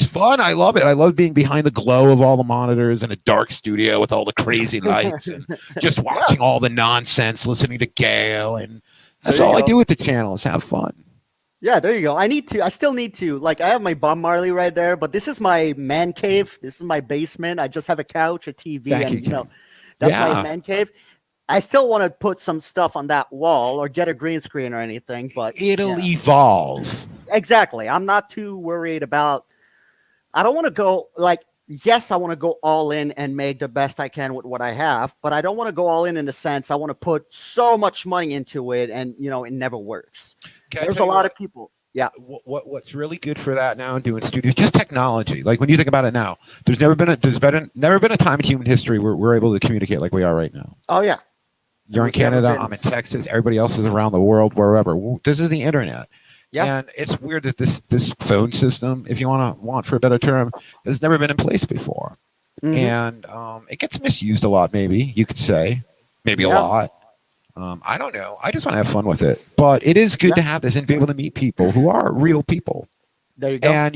fun. I love it. I love being behind the glow of all the monitors in a dark studio with all the crazy lights and just watching all the nonsense, listening to Gail, and that's all I do with the channel is have fun. Yeah, there you go. I still need to, like, I have my Bob Marley right there, but this is my man cave. This is my basement. I just have a couch, a TV, that's my man cave. I still want to put some stuff on that wall or get a green screen or anything, but it'll evolve. Exactly. I'm not too worried about, I don't want to go yes, I want to go all in and make the best I can with what I have, but I don't want to go all in the sense I want to put so much money into it and, it never works. There's a lot of people. Yeah. What's really good for that now in doing studios, just technology. Like when you think about it now, there's never been a time in human history where we're able to communicate like we are right now. Oh yeah. You're in Canada, I'm in Texas, everybody else is around the world, wherever. This is the internet. Yeah. And it's weird that this phone system, if you want for a better term, has never been in place before. Mm-hmm. And it gets misused a lot, maybe, you could say. Maybe a lot. I don't know. I just want to have fun with it. But it is good to have this and be able to meet people who are real people. There you go. And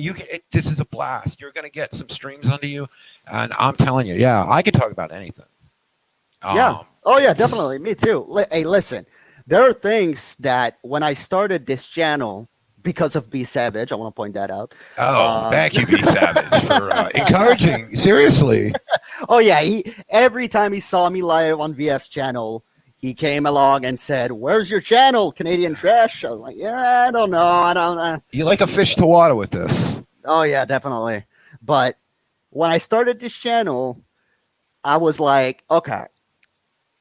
this is a blast. You're going to get some streams under you. And I'm telling you, I could talk about anything. Yeah. Oh, yeah, definitely. Me too. Hey, listen, there are things that when I started this channel, because of B Savage, I want to point that out. Oh, thank you, B Savage, for encouraging. Seriously. Oh, yeah. Every time he saw me live on VF's channel, he came along and said, "Where's your channel, Canadian Trash?" I was like, "Yeah, I don't know. You like a fish to water with this. Oh, yeah, definitely. But when I started this channel, I was like, okay,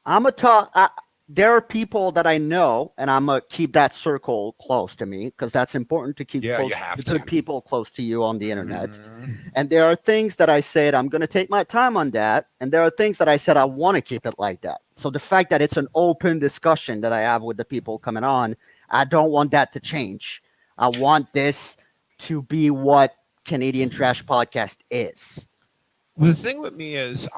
I'm going to talk. There are people that I know, and I'm going to keep that circle close to me because that's important to keep good people close to you on the internet. Mm-hmm. And there are things that I said, I'm going to take my time on that. And there are things that I said, I want to keep it like that. So the fact that it's an open discussion that I have with the people coming on, I don't want that to change. I want this to be what Canadian Trash Podcast is. Well, the thing with me is,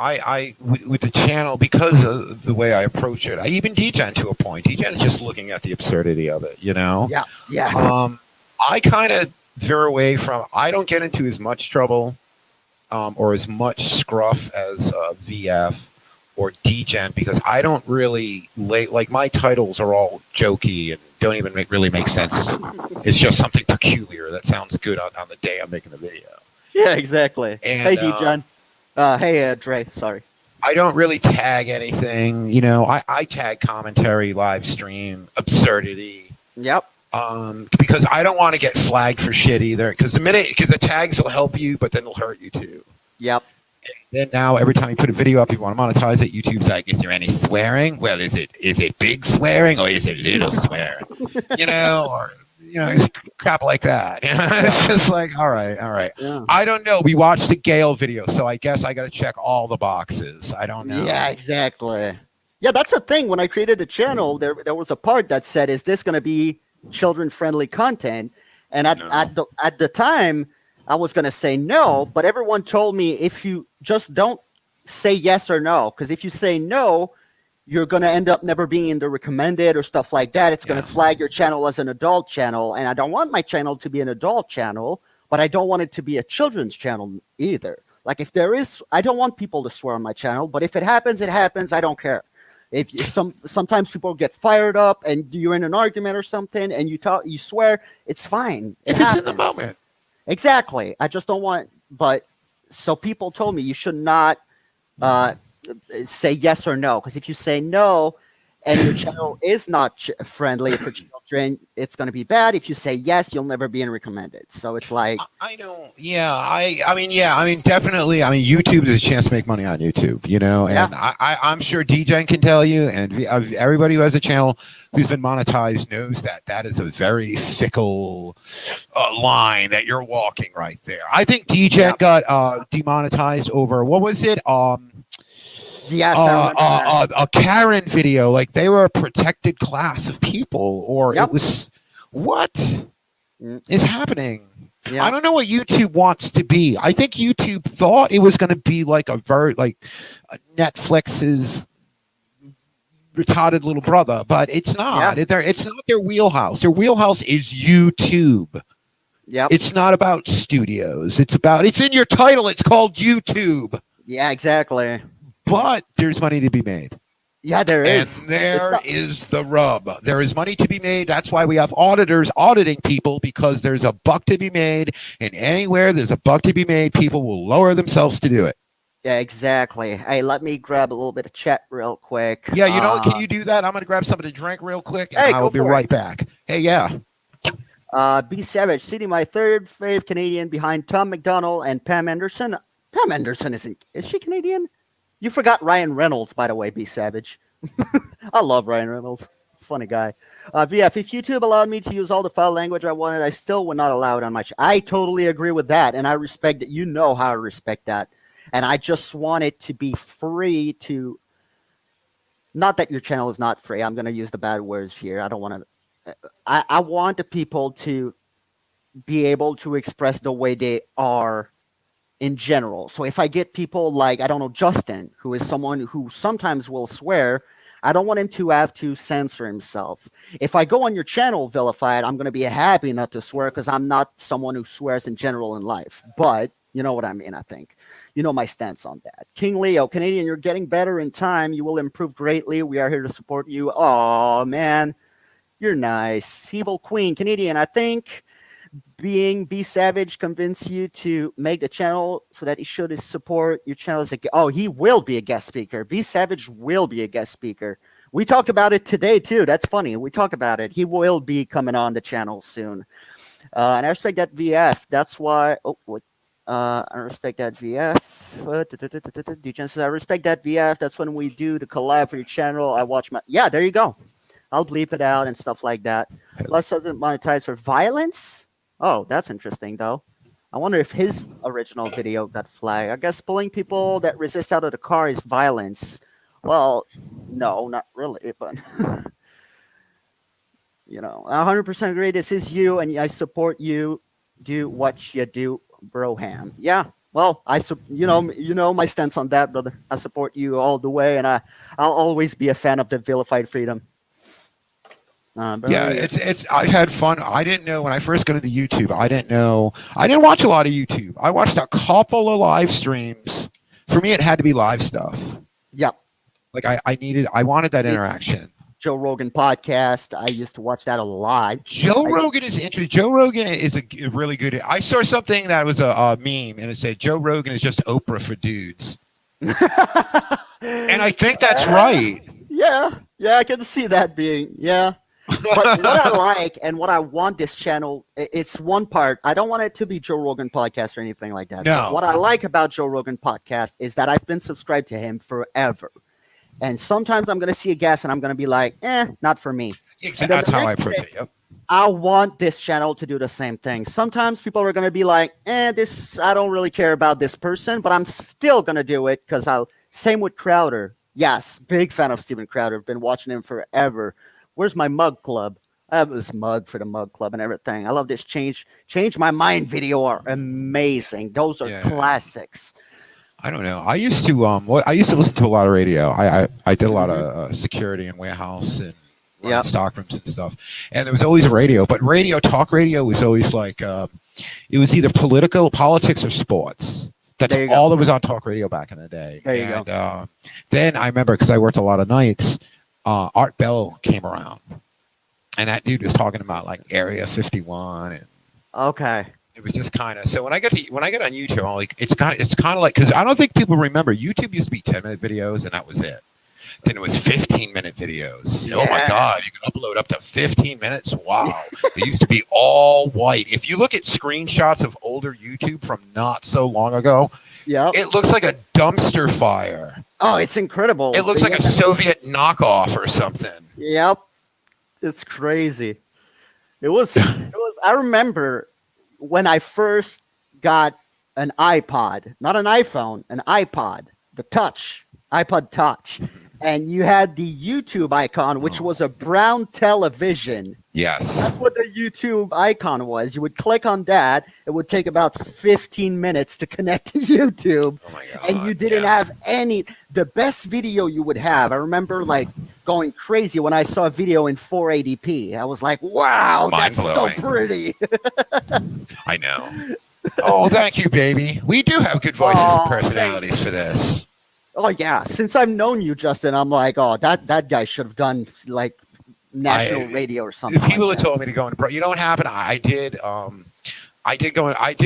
with the channel, because of the way I approach it, I even DGen to a point. DGen is just looking at the absurdity of it, Yeah. I kind of veer away from. I don't get into as much trouble, or as much scruff as VF or DGen because I don't really like my titles are all jokey and don't even really make sense. It's just something peculiar that sounds good on the day I'm making the video. Yeah, exactly. And, hey, DGen. Hey, Dre, sorry. I don't really tag anything. I tag commentary, live stream, absurdity. Yep. Because I don't want to get flagged for shit either. Because the tags will help you, but then they'll hurt you too. Yep. And then now, every time you put a video up, you want to monetize it. YouTube's like, is there any swearing? Well, is it big swearing or is it little swearing? Or crap like that. It's just like, all right. Yeah. I don't know. We watched the Gale video, so I guess I got to check all the boxes. I don't know. Yeah, exactly. Yeah, that's the thing. When I created the channel, there was a part that said, "Is this going to be children-friendly content?" And at the time, I was going to say no, but everyone told me if you just don't say yes or no, because if you say no, you're going to end up never being in the recommended or stuff like that. It's going to flag your channel as an adult channel. And I don't want my channel to be an adult channel, but I don't want it to be a children's channel either. Like if there is, I don't want people to swear on my channel, but if it happens, it happens. I don't care. If sometimes people get fired up and you're in an argument or something and you swear, it's fine. If it's in the moment. Exactly. I just don't want, so people told me you should not say yes or no, because if you say no and your channel is not friendly for children, it's going to be bad. If you say yes, you'll never be in recommended. So it's like, I know. Yeah. I mean, definitely. I mean, YouTube is a chance to make money on YouTube, you know, and I'm sure DJen can tell you, and everybody who has a channel who's been monetized knows that is a very fickle line that you're walking right there. I think DJen got demonetized over, what was it? Yes, a Karen video, like they were a protected class of people, or it was, what is happening? Yeah. I don't know what YouTube wants to be. I think YouTube thought it was going to be like Netflix's retarded little brother, but it's not. It's not their wheelhouse. Their wheelhouse is YouTube. Yep. It's not about studios. It's in your title. It's called YouTube. Yeah, exactly. But there's money to be made. Yeah, there is. And there is the rub. There is money to be made. That's why we have auditors auditing people, because there's a buck to be made. And anywhere there's a buck to be made, people will lower themselves to do it. Yeah, exactly. Hey, let me grab a little bit of chat real quick. Yeah, you know, can you do that? I'm going to grab something to drink real quick, and I will be right back. Hey, yeah. B Savage, sitting my third fave Canadian behind Tom McDonald and Pam Anderson. Pam Anderson is she Canadian? You forgot Ryan Reynolds, by the way, B Savage. I love Ryan Reynolds. Funny guy. VF, if YouTube allowed me to use all the foul language I wanted, I still would not allow it on my channel. I totally agree with that, and I respect that. You know how I respect that. And I just want it to be free to... Not that your channel is not free. I'm going to use the bad words here. I don't want to... I want the people to be able to express the way they are in general. So if I get people like, I don't know, Justin, who is someone who sometimes will swear, I don't want him to have to censor himself. If I go on your channel, Vilified, I'm going to be happy not to swear, because I'm not someone who swears in general in life. But you know what I mean, I think. You know my stance on that. King Leo, Canadian, you're getting better in time. You will improve greatly. We are here to support you. Oh, man. You're nice. Evil Queen, Canadian, I think being B Savage convince you to make the channel so that he should support your channel as he will be a guest speaker. B Savage will be a guest speaker. We talked about it today too. That's funny. We talk about it. He will be coming on the channel soon. And I respect that VF. That's why I respect that VF. DJen says I respect that VF. That's when we do the collab for your channel. I watch there you go. I'll bleep it out and stuff like that. Les doesn't monetize for violence. Oh, that's interesting, though. I wonder if his original video got flagged. I guess pulling people that resist out of the car is violence. Well, no, not really, but... you know, I 100% agree. This is you, and I support you. Do what you do, Broham. Yeah, well, you know my stance on that, brother. I support you all the way, and I'll always be a fan of the vilified freedom. I had fun. I didn't know when I first got into YouTube. I didn't watch a lot of YouTube. I watched a couple of live streams. For me, it had to be live stuff. Yep. Like I wanted that interaction. Joe Rogan podcast. I used to watch that a lot. Joe Rogan is interesting. Joe Rogan is a really good. I saw something that was a meme, and it said Joe Rogan is just Oprah for dudes. And I think that's right. Yeah, I can see that being. Yeah. But what I like and what I want this channel, it's one part. I don't want it to be Joe Rogan podcast or anything like that. No. But what I like about Joe Rogan podcast is that I've been subscribed to him forever. And sometimes I'm going to see a guest and I'm going to be like, not for me. Exactly. That's how I approach it. Yep. I want this channel to do the same thing. Sometimes people are going to be like, I don't really care about this person, but I'm still going to do it because same with Crowder. Yes, big fan of Steven Crowder. Been watching him forever. Where's my mug club? I have this mug for the mug club and everything. I love this change my mind video are amazing. Those are classics. I don't know. I used to I used to listen to a lot of radio. I did a lot of security and warehouse and Yep. stock rooms and stuff. And there was always radio, but talk radio was always like it was either politics or sports. That's There you go. all that was on talk radio back in the day. There you go. Then I remember because I worked a lot of nights, Art Bell came around, and that dude was talking about like Area 51 and Okay. it was just kind of so when I got on YouTube, I'm like it's kind of like because I don't think people remember YouTube used to be 10-minute videos and that was it. Then it was 15-minute videos. Yeah. Oh my God, you can upload up to 15 minutes. Wow. It used to be all white. If you look at screenshots of older YouTube from not so long ago, Yep. it looks like a dumpster fire. Oh, it's incredible. It looks like a Soviet knockoff or something. Yep. It's crazy. It was I remember when I first got an iPod, not an iPhone, an iPod, the touch, iPod touch. And you had the YouTube icon, which was a brown television. Yes. That's what the YouTube icon was. You would click on that. It would take about 15 minutes to connect to YouTube. Oh my God. And you didn't have the best video you would have. I remember like going crazy when I saw a video in 480p. I was like, wow, that's so Mind-blowing. pretty. I know. Oh, thank you, baby. We do have good voices and personalities for this. Oh yeah. Since I've known you, Justin, I'm like, oh, that guy should have done like national radio or something. People like have told me to go into you don't happen. I did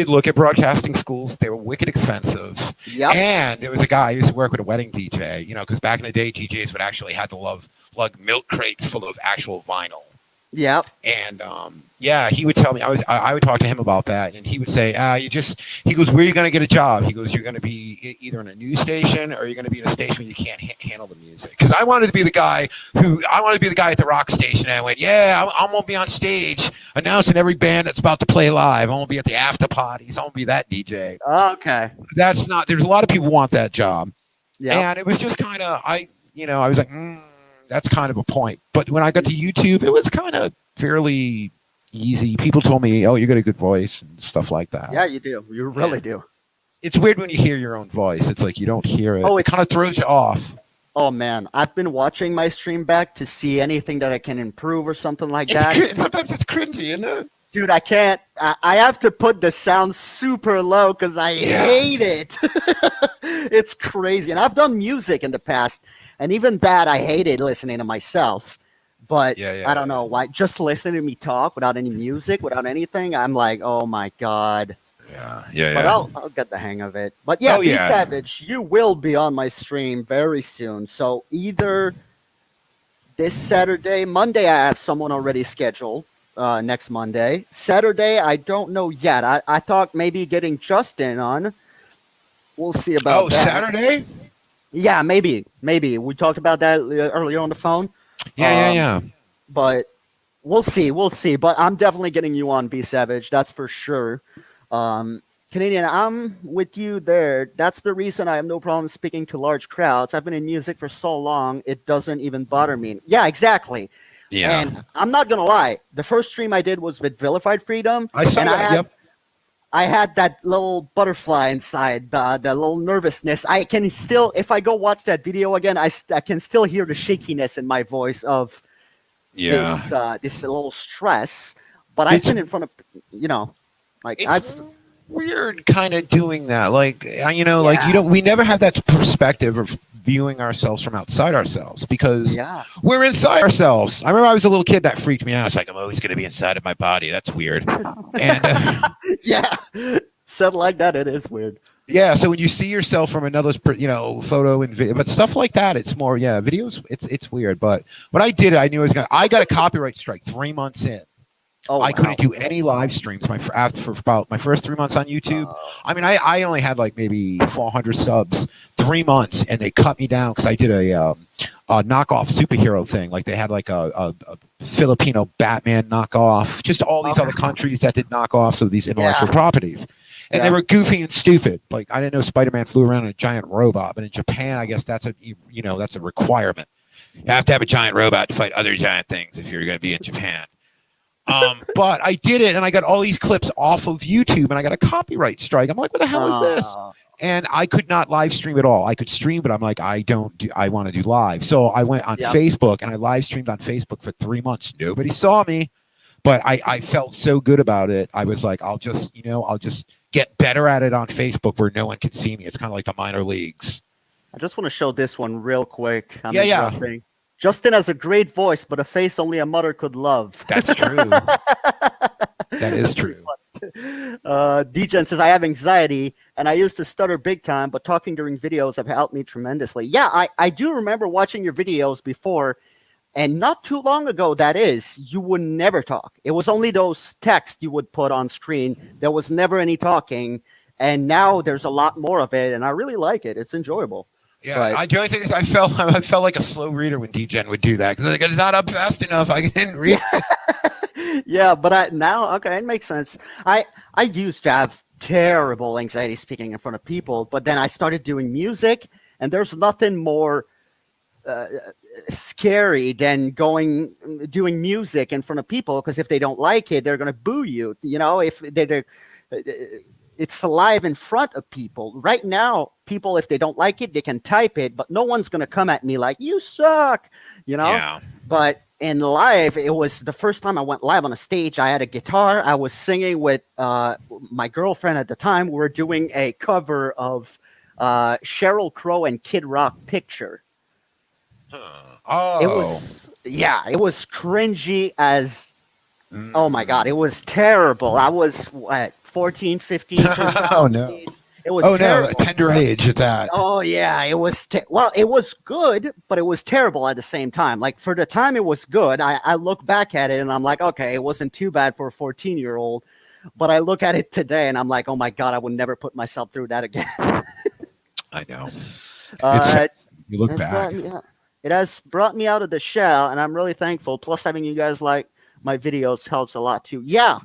look at broadcasting schools. They were wicked expensive. Yep. And there was a guy who used to work with a wedding DJ, because back in the day, DJs would actually had to lug milk crates full of actual vinyl. Yep. And he would tell me I would talk to him about that, and he would say, he goes, where are you going to get a job? He goes, you're going to be either in a news station or you're going to be in a station where you can't handle the music. Because I wanted to be the guy at the rock station. And I went, I'm going to be on stage announcing every band that's about to play live. I'm going to be at the after parties. I'm going to be that DJ. Okay. There's a lot of people want that job. Yeah. And it was just kind of, I was like, that's kind of a point. But when I got to YouTube, it was kind of fairly easy. People told me, oh, you got a good voice and stuff like that. Yeah, you do. You really do. It's weird when you hear your own voice. It's like you don't hear it. Oh, it kind of throws you off. Oh, man. I've been watching my stream back to see anything that I can improve or something like that. Sometimes it's cringy, isn't it? Dude, I can't. I have to put the sound super low because I hate it. It's crazy. And I've done music in the past, and even that I hated listening to myself. But I don't know why. Just listening to me talk without any music, without anything, I'm like, oh my God. Yeah. But I'll get the hang of it. But yeah, B Savage, you will be on my stream very soon. So either this Saturday, Monday, I have someone already scheduled. Next Monday. Saturday, I don't know yet. I thought maybe getting Justin on. We'll see about that. Saturday? Yeah, maybe. We talked about that earlier on the phone. Yeah. But we'll see. But I'm definitely getting you on, B Savage. That's for sure. Canadian, I'm with you there. That's the reason I have no problem speaking to large crowds. I've been in music for so long, it doesn't even bother me. Yeah, exactly. Yeah. And I'm not gonna lie. The first stream I did was with Vilified Freedom. I saw that. I had that little butterfly inside, the little nervousness. I can still, if I go watch that video again, I can still hear the shakiness in my voice of this little stress. But I've been in front of, It's weird kind of doing that. We never have that perspective of viewing ourselves from outside ourselves because we're inside ourselves. I remember I was a little kid that freaked me out. It's like, I'm always going to be inside of my body. That's weird. And said like that, it is weird. Yeah, so when you see yourself from another's, photo and video, but stuff like that, it's more, videos, it's weird. But when I did it, I knew I got a copyright strike 3 months in. Oh, I couldn't do any live streams for about my first 3 months on YouTube. I only had like maybe 400 subs, 3 months, and they cut me down because I did a knockoff superhero thing. Like they had like a Filipino Batman knockoff, just all these other countries that did knockoffs of these intellectual properties. And they were goofy and stupid. Like I didn't know Spider-Man flew around in a giant robot, but in Japan, I guess that's a requirement. You have to have a giant robot to fight other giant things if you're going to be in Japan. But I did it, and I got all these clips off of YouTube, and I got a copyright strike. I'm like, what the hell is this? And I could not live stream at all. I could stream, but I'm like, I want to do live. So I went on Facebook, and I live streamed on Facebook for 3 months. Nobody saw me, but I felt so good about it. I was like, I'll just get better at it on Facebook where no one can see me. It's kind of like the minor leagues. I just want to show this one real quick. Yeah. Justin has a great voice, but a face only a mother could love. That's true. That is true. DGen says, I have anxiety, and I used to stutter big time, but talking during videos have helped me tremendously. Yeah, I do remember watching your videos before, and not too long ago, that is, you would never talk. It was only those texts you would put on screen. There was never any talking, and now there's a lot more of it, and I really like it. It's enjoyable. Yeah, the only thing is I felt like a slow reader when DGen would do that, because like, it's not up fast enough. I didn't read it. Yeah, but now, okay, it makes sense. I used to have terrible anxiety speaking in front of people, but then I started doing music, and there's nothing more scary than doing music in front of people, because if they don't like it, they're going to boo you. You know, if they're it's live in front of people. Right now, people, if they don't like it, they can type it, but no one's going to come at me like, you suck, you know? Yeah. But in live, it was the first time I went live on a stage. I had a guitar. I was singing with my girlfriend at the time. We were doing a cover of Sheryl Crow and Kid Rock Picture. Oh. It was cringy as, oh my God, it was terrible. I was, 14, 15 years old. Oh, no. It was terrible. No, tender age at that. Oh, yeah. It was, it was good, but it was terrible at the same time. Like, for the time it was good, I look back at it and I'm like, okay, it wasn't too bad for a 14-year-old. But I look at it today and I'm like, oh my God, I would never put myself through that again. I know. You look back. It has brought me out of the shell, and I'm really thankful. Plus, having you guys like my videos helps a lot too. Yeah.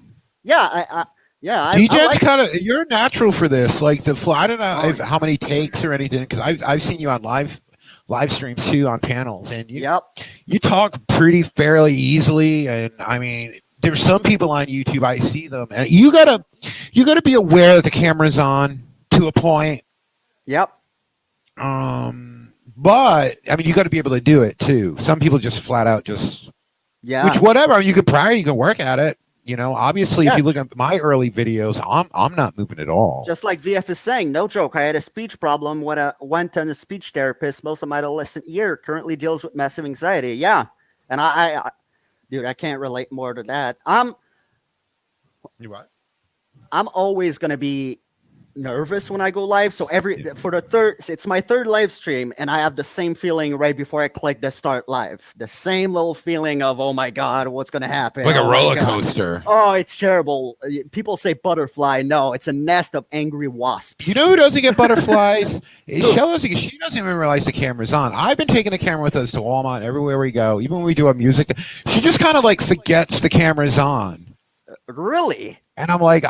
DGen's kind of, you're natural for this. Like I don't know how many takes or anything, because I've seen you on live streams too, on panels, and you talk pretty fairly easily. And I mean, there's some people on YouTube, I see them, and you gotta be aware that the camera's on to a point. Yep. But I mean, you got to be able to do it too. Some people just flat out which whatever. I mean, you could practice, you can work at it. You know, obviously, if you look at my early videos, I'm not moving at all. Just like VF is saying, no joke. I had a speech problem when I went to a speech therapist. Most of my adolescent year, currently deals with massive anxiety. Yeah, and dude, I can't relate more to that. You what? I'm always gonna be nervous when I go live. So it's my third live stream, and I have the same feeling right before I click the start live. The same little feeling of, oh my God, what's gonna happen? Like a roller coaster. Oh, it's terrible. People say butterfly. No, it's a nest of angry wasps. You know who doesn't get butterflies? She doesn't even realize the camera's on. I've been taking the camera with us to Walmart everywhere we go, even when we do our music. She just kind of like forgets the camera's on. Really? And I'm like,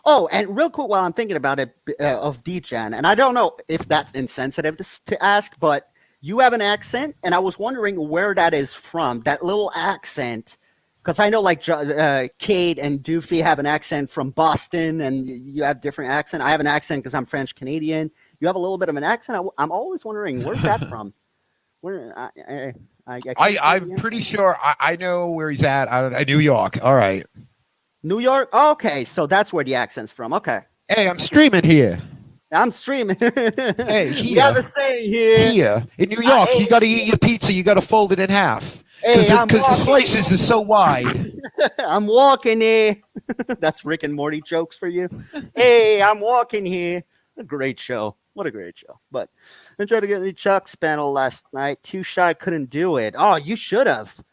Oh, and real quick, while I'm thinking about it, of DGen, and I don't know if that's insensitive to ask, but you have an accent, and I was wondering where that is from, that little accent, because I know like Kate and Doofy have an accent from Boston, and you have different accent. I have an accent because I'm French Canadian. You have a little bit of an accent. I'm always wondering, where's that from? I'm pretty sure I know where he's at. New York. All right. New York? Okay, so that's where the accent's from. Okay. Hey, I'm streaming here. I'm streaming. Hey, here. You gotta say here. Here. In New York, you gotta eat your pizza, you gotta fold it in half. Because the slices are so wide. I'm walking here. That's Rick and Morty jokes for you. Hey, I'm walking here. A great show. What a great show. But I tried to get the Chuck's panel last night. Too shy, couldn't do it. Oh, you should have.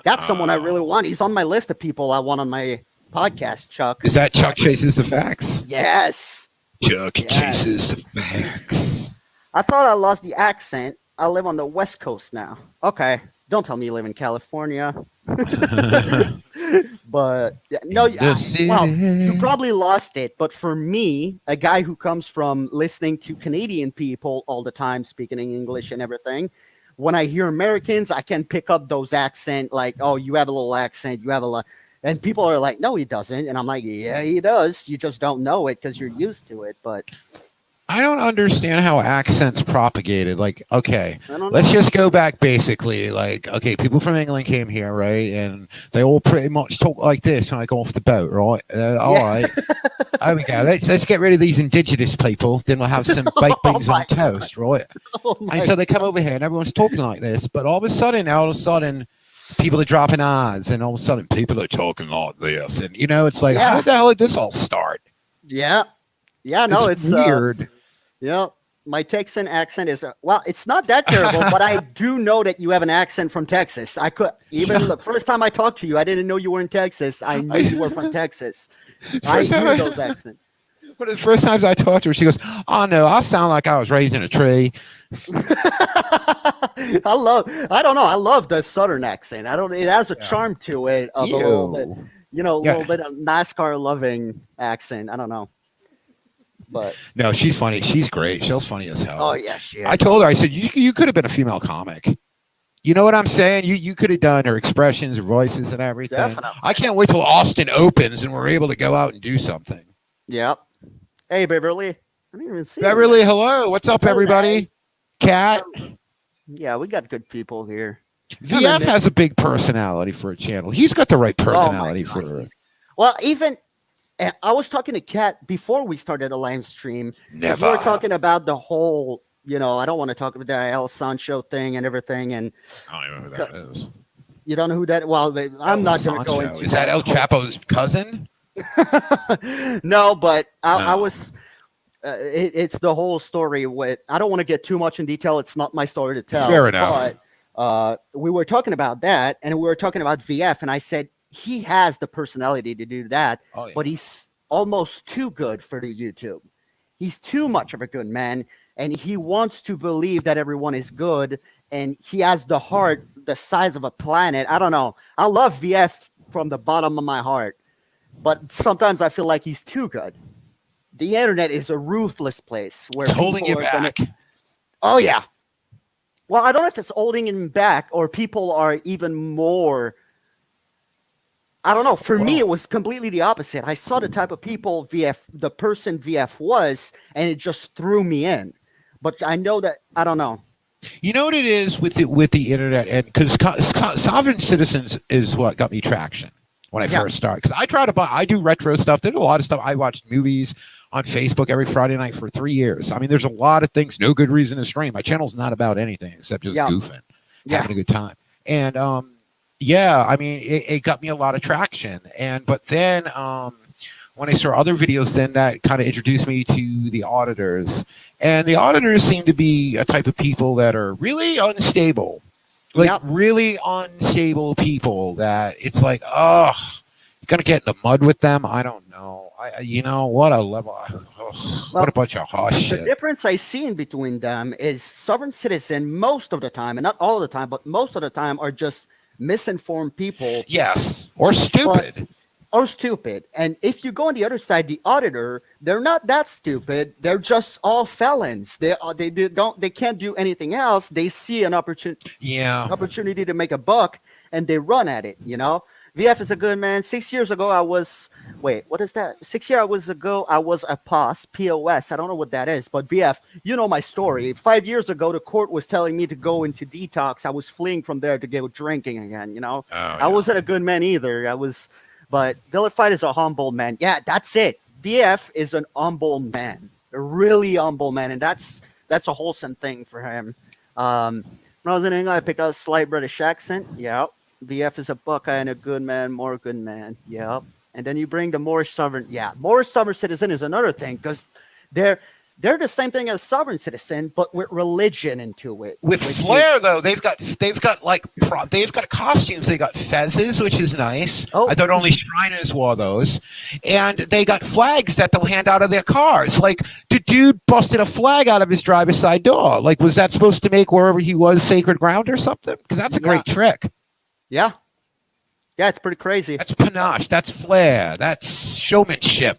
That's someone I really want. He's on my list of people I want on my podcast, Chuck. Is that Chuck Chases the Facts? Yes. Chuck Chases the Facts. I thought I lost the accent. I live on the West Coast now. Okay. Don't tell me you live in California. But no, well, you probably lost it. But for me, a guy who comes from listening to Canadian people all the time, speaking in English and everything, when I hear Americans, I can pick up those accent, like, oh, you have a little accent, you have a lot. And people are like, no, he doesn't. And I'm like, yeah, he does. You just don't know it because you're used to it. But I don't understand how accents propagated. Like, okay, I don't let's know. just go back basically. Like, okay, people from England came here, right? And they all pretty much talk like this when I go off the boat, right? All Yeah. right. There we go. Let's get rid of these indigenous people. Then we'll have some baked beans my on toast, right? Oh my And so they come over here and everyone's talking like this. But all of a sudden, people are dropping R's and all of a sudden people are talking like this. And, you know, it's like, Yeah. how the hell did this all start? Yeah. Yeah, no, it's weird. Yeah, my Texan accent is well, it's not that terrible, but I do know that you have an accent from Texas. I could even the first time I talked to you, I didn't know you were in Texas. I knew you were from Texas. I First time hear I- those accents. But the first times I talked to her, she goes, "Oh no, I sound like I was raised in a tree." I don't know. I love the Southern accent. I don't. It has a charm to it of a little bit, Ew. a Yeah. little bit of NASCAR loving accent. I don't know, but No, she's funny. She's great. She's funny as hell. oh yeah, she is. I told her, I said, you could have been a female comic. You know what I'm saying? You could have done her expressions, her voices, and everything. Definitely. I can't wait till Austin opens and we're able to go out and do something. Yep. Hey, Beverly. I didn't even see you. Beverly, hello. What's up, Hello, everybody? Cat. Yeah, we got good people here. VF has a big personality for a channel. He's got the right Oh my personality God, for he's- Well, even I was talking to Kat before we started the live stream. Never. We were talking about the whole, I don't want to talk about the El Sancho thing and everything. And I don't even know who that is. you don't know who that? Well, I'm not going to go Sancho. into Is that El Chapo's cousin? No, but I No. was. It's the whole story. With I don't want to get too much in detail. It's not my story to tell. Fair enough. But we were talking about that, and we were talking about VF, and I said he has the personality to do that, Oh, yeah. but he's almost too good for the YouTube. He's too much of a good man, and he wants to believe that everyone is good, and he has the heart the size of a planet. I don't know. I love VF from the bottom of my heart, but sometimes I feel like he's too good. The internet is a ruthless place where It's holding you people are back. Oh yeah. Well, I don't know if it's holding him back or people are even more. I don't know. For me, it was completely the opposite. I saw the type of people the person VF was, and it just threw me in. But I know that I don't know. You know what it is with the internet, and because sovereign citizens is what got me traction when I Yeah. first started. Because I do retro stuff. There's a lot of stuff. I watched movies on Facebook every Friday night for 3 years. I mean, there's a lot of things. No good reason to stream. My channel's not about anything except just Yeah. goofing, Yeah. having a good time. And yeah, I mean, it got me a lot of traction. But then when I saw other videos, then that kind of introduced me to the auditors. And the auditors seem to be a type of people that are really unstable. Like Yep. really unstable people that it's like, oh, you're going to get in the mud with them? I don't know. What a level. What a bunch of harsh The shit. difference I see in between them is sovereign citizen most of the time, and not all the time, but most of the time are just misinformed people Yes. Or stupid. or stupid. And if you go on the other side, the auditor, they're not that stupid. They're just all felons. They can't do anything else. They see an opportunity to make a buck, and they run at it. VF is a good man. 6 years ago, what is that? 6 years ago, I was a POS. I don't know what that is, but VF, you know my story. 5 years ago, the court was telling me to go into detox. I was fleeing from there to go drinking again. I wasn't a good man either. But Vilified is a humble man. Yeah, that's it. VF is an humble man, a really humble man, and that's a wholesome thing for him. When I was in England, I picked up a slight British accent. Yeah. VF is a Buckeye and a good man, more good man. Yep. And then you bring the Moorish sovereign. Yeah, Moorish sovereign citizen is another thing because they're the same thing as sovereign citizen, but with religion into it. With flair, though, they've got costumes. They got fezzes, which is nice. Oh. I thought only Shriners wore those, and they got flags that they'll hand out of their cars. Like the dude busted a flag out of his driver's side door. Like, was that supposed to make wherever he was sacred ground or something? Because that's a great trick. Yeah. Yeah, it's pretty crazy. That's panache. That's flair. That's showmanship.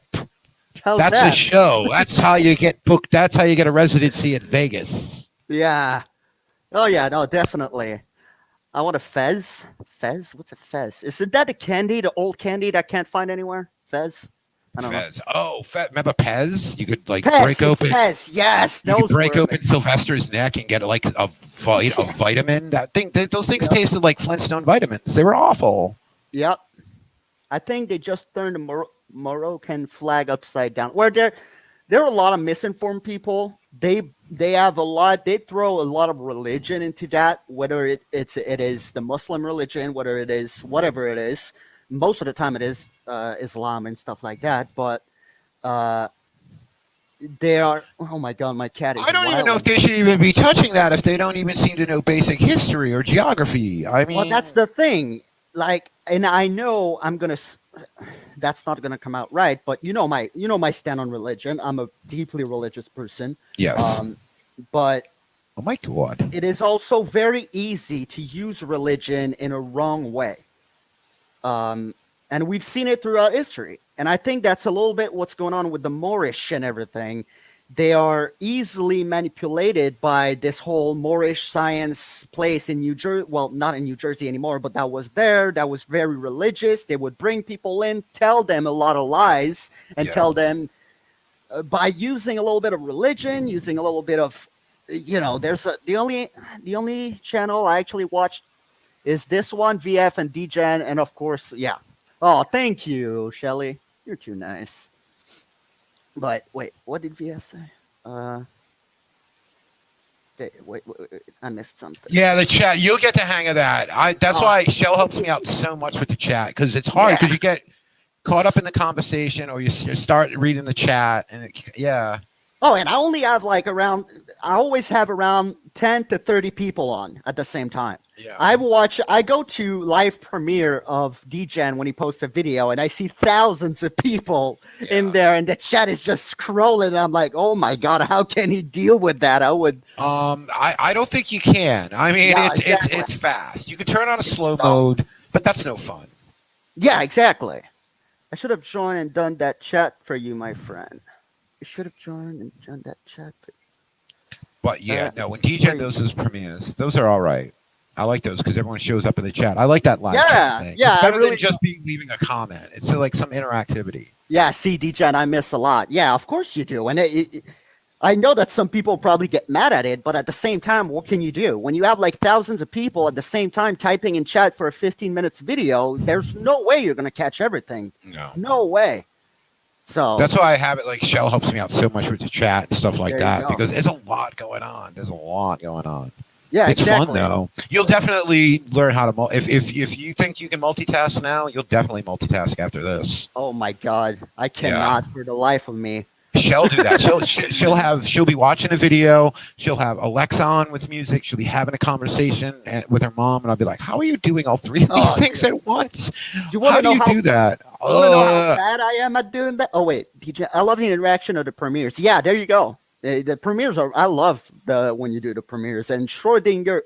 How's That's that? a show. That's how you get booked. That's how you get a residency at Vegas. Yeah. Oh yeah, no, definitely. I want a Fez. Fez? What's a Fez? Isn't that the candy, the old candy that can't find anywhere? Fez? I don't know. Fez. Oh, Remember Pez? You could like Pez, break it's open. Pez. Yes, You could those break were open Sylvester's neck and get like a vitamin. Those things Yep. tasted like Flintstone vitamins. They were awful. Yep. I think they just turned the Moroccan flag upside down. Where there are a lot of misinformed people. They have a lot. They throw a lot of religion into that. Whether it is the Muslim religion, whether it is whatever it is. Most of the time, it is Islam and stuff like that. But they are. Oh my God, my cat is. I don't even know if wilding. they should even be touching that if they don't even seem to know basic history or geography. I mean, Well, that's the thing. Like, and I know that's not gonna come out right, but you know my stand on religion. I'm a deeply religious person. yes. But Oh my God. it is also very easy to use religion in a wrong way. And we've seen it throughout history. And I think that's a little bit what's going on with the Moorish and everything. They are easily manipulated by this whole Moorish science place in New Jersey. Well, not in New Jersey anymore, but that was there. That was very religious. They would bring people in, tell them a lot of lies, and Yeah. tell them by using a little bit of religion, using a little bit of, there's the only channel I actually watched is this one, VF and DGen, and of course, yeah. Oh, thank you, Shelly. You're too nice. But wait, what did VF say? Wait, I missed something. Yeah, the chat. You'll get the hang of that. That's Oh. why Shell helps me out so much with the chat because it's hard because Yeah. you get caught up in the conversation or you start reading the chat and yeah. Oh, and I only have I always have around 10 to 30 people on at the same time. Yeah. I go to live premiere of DGen when he posts a video and I see thousands of people in there and the chat is just scrolling. And I'm like, oh my God, how can he deal with that? I don't think you can. I mean, Yeah, it's fast. You can turn on a slow mode, but that's no fun. Yeah, exactly. I should have joined and done that chat for you, my friend. I should have joined and done that chat for you. But yeah, no, when DJ does those premieres, those are all right. I like those because everyone shows up in the chat. I like that live chat thing. Yeah, it's better really than just leaving a comment. It's like some interactivity. Yeah, see, DGen, I miss a lot. Yeah, of course you do. And I know that some people probably get mad at it, but at the same time, what can you do? When you have thousands of people at the same time typing in chat for a 15 minutes video, there's no way you're going to catch everything. No way. So that's why I have it. Like Shell helps me out so much with the chat and stuff like that because there's a lot going on. Yeah, it's exactly. fun though. You'll definitely learn how to if you think you can multitask now, you'll definitely multitask after this. Oh my God, I cannot for the life of me. She'll do that. She'll be watching a video. She'll have Alexa on with music. She'll be having a conversation with her mom, and I'll be like, "How are you doing all three of these things at once? How do you do that?" You want to know how bad I am at doing that? Oh wait, DJ, I love the interaction of the premieres. Yeah, there you go. The premieres I love when you do the premieres. And Schrodinger,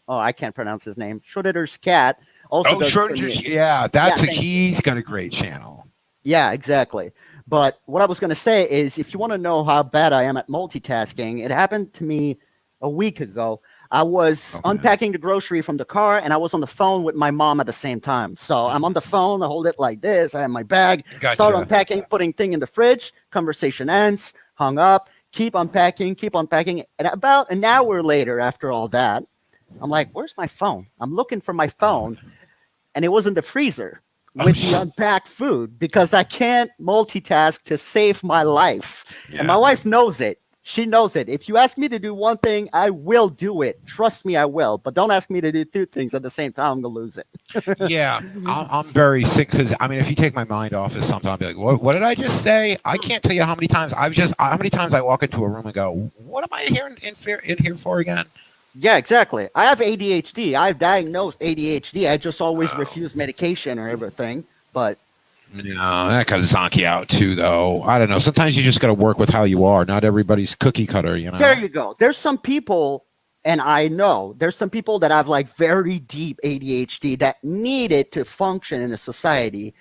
I can't pronounce his name. Schrodinger's cat also does premieres. Yeah, he's got a great channel. Yeah, exactly. But what I was going to say is, if you want to know how bad I am at multitasking, it happened to me a week ago. I was unpacking the grocery from the car, and I was on the phone with my mom at the same time. So I'm on the phone, I hold it like this, I have my bag, start unpacking, putting thing in the fridge, conversation ends, hung up, keep unpacking, and about an hour later, after all that, I'm like, where's my phone? I'm looking for my phone, and it was in the freezer with the unpacked food because I can't multitask to save my life. Yeah. And my wife knows it. She knows it. If you ask me to do one thing, I will do it. Trust me, I will. But don't ask me to do two things at the same time. I'm going to lose it. Yeah, I'm very sick because, I mean, if you take my mind off of something, I'll be like, what did I just say? I can't tell you how many times I walk into a room and go, what am I here in here for again? Yeah, exactly. I have ADHD. I've diagnosed ADHD. I just always refuse medication or everything. But that kind of zonk you out too, though. I don't know. Sometimes you just got to work with how you are. Not everybody's cookie cutter, you know. There you go. There's some people, and I know there's some people that have very deep ADHD that need it to function in a society.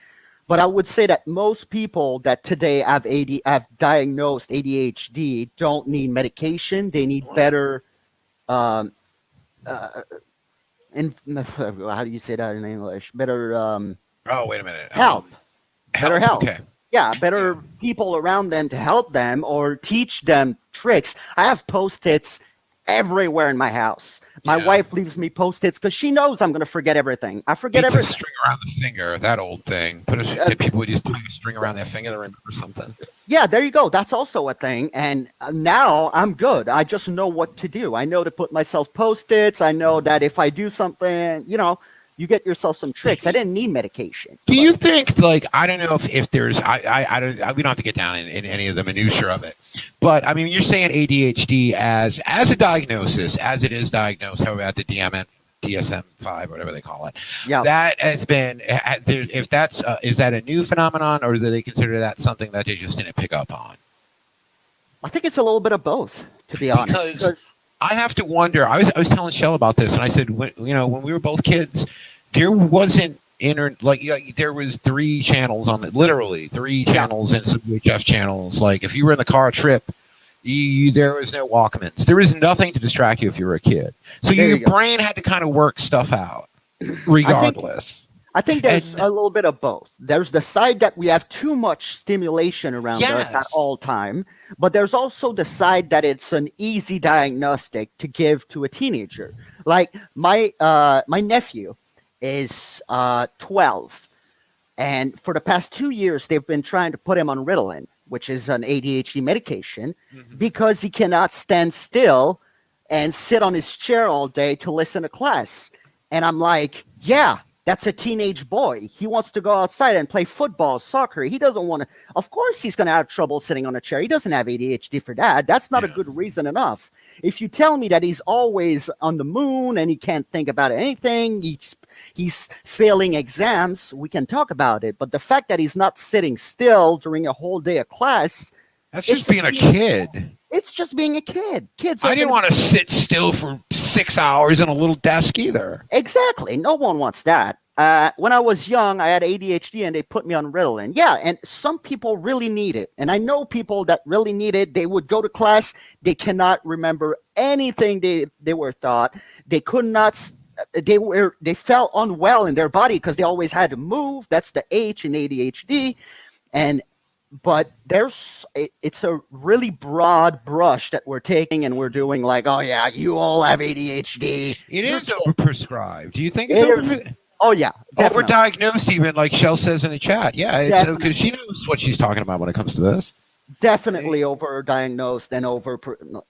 But I would say that most people that today have diagnosed ADHD don't need medication. They need better um, uh, how do you say that in English? Better Oh, wait a minute. help. Better help. Okay. Yeah, better Yeah. people around them to help them or teach them tricks. I have post-its everywhere in my house. My Yeah. wife leaves me post-its because she knows I'm going to forget everything. I forget Put a everything. string around the finger, that old thing. People would just tie a string around their finger to remember something. Yeah, there you go. That's also a thing. And now I'm good. I just know what to do. I know to put myself post-its. I know that if I do something, you get yourself some tricks. I didn't need medication. Do you think, like, I don't know if there's, I don't, we don't have to get down in any of the minutia of it, but I mean, you're saying ADHD as a diagnosis, as it is diagnosed, however, at the DSM-5, whatever they call it. Yeah. That has been, if that's, is that a new phenomenon, or do they consider that something that they just didn't pick up on? I think it's a little bit of both, to be honest. Because I have to wonder. I was telling Shell about this, and I said, when we were both kids, there wasn't there was 3 channels on it, literally 3 channels and some VHF channels. Like if you were in the car trip, there was no Walkmans. There was nothing to distract you if you were a kid. So your brain had to kind of work stuff out, regardless. I think there's a little bit of both. There's the side that we have too much stimulation around us at all time, but there's also the side that it's an easy diagnostic to give to a teenager. Like my nephew is 12, and for the past 2 years they've been trying to put him on Ritalin, which is an ADHD medication, because he cannot stand still and sit on his chair all day to listen to class. And I'm like, yeah. That's a teenage boy. He wants to go outside and play football, soccer. He doesn't want to. Of course, he's going to have trouble sitting on a chair. He doesn't have ADHD for that. That's not a good reason enough. If you tell me that he's always on the moon and he can't think about anything, he's failing exams, we can talk about it. But the fact that he's not sitting still during a whole day of class, that's just being a kid. It's just being a kid. Kids. I didn't want to sit still for 6 hours in a little desk either. Exactly. No one wants that. When I was young, I had ADHD and they put me on Ritalin. Yeah, and some people really need it. And I know people that really need it. They would go to class. They cannot remember anything they were taught. They could not. They felt unwell in their body because they always had to move. That's the H in ADHD. But it's a really broad brush that we're taking, and we're doing like, oh yeah, you all have ADHD. It is overprescribed. Do you think it's Oh yeah, definitely. Overdiagnosed, even like Shell says in the chat. Yeah, it's because she knows what she's talking about when it comes to this. Definitely overdiagnosed and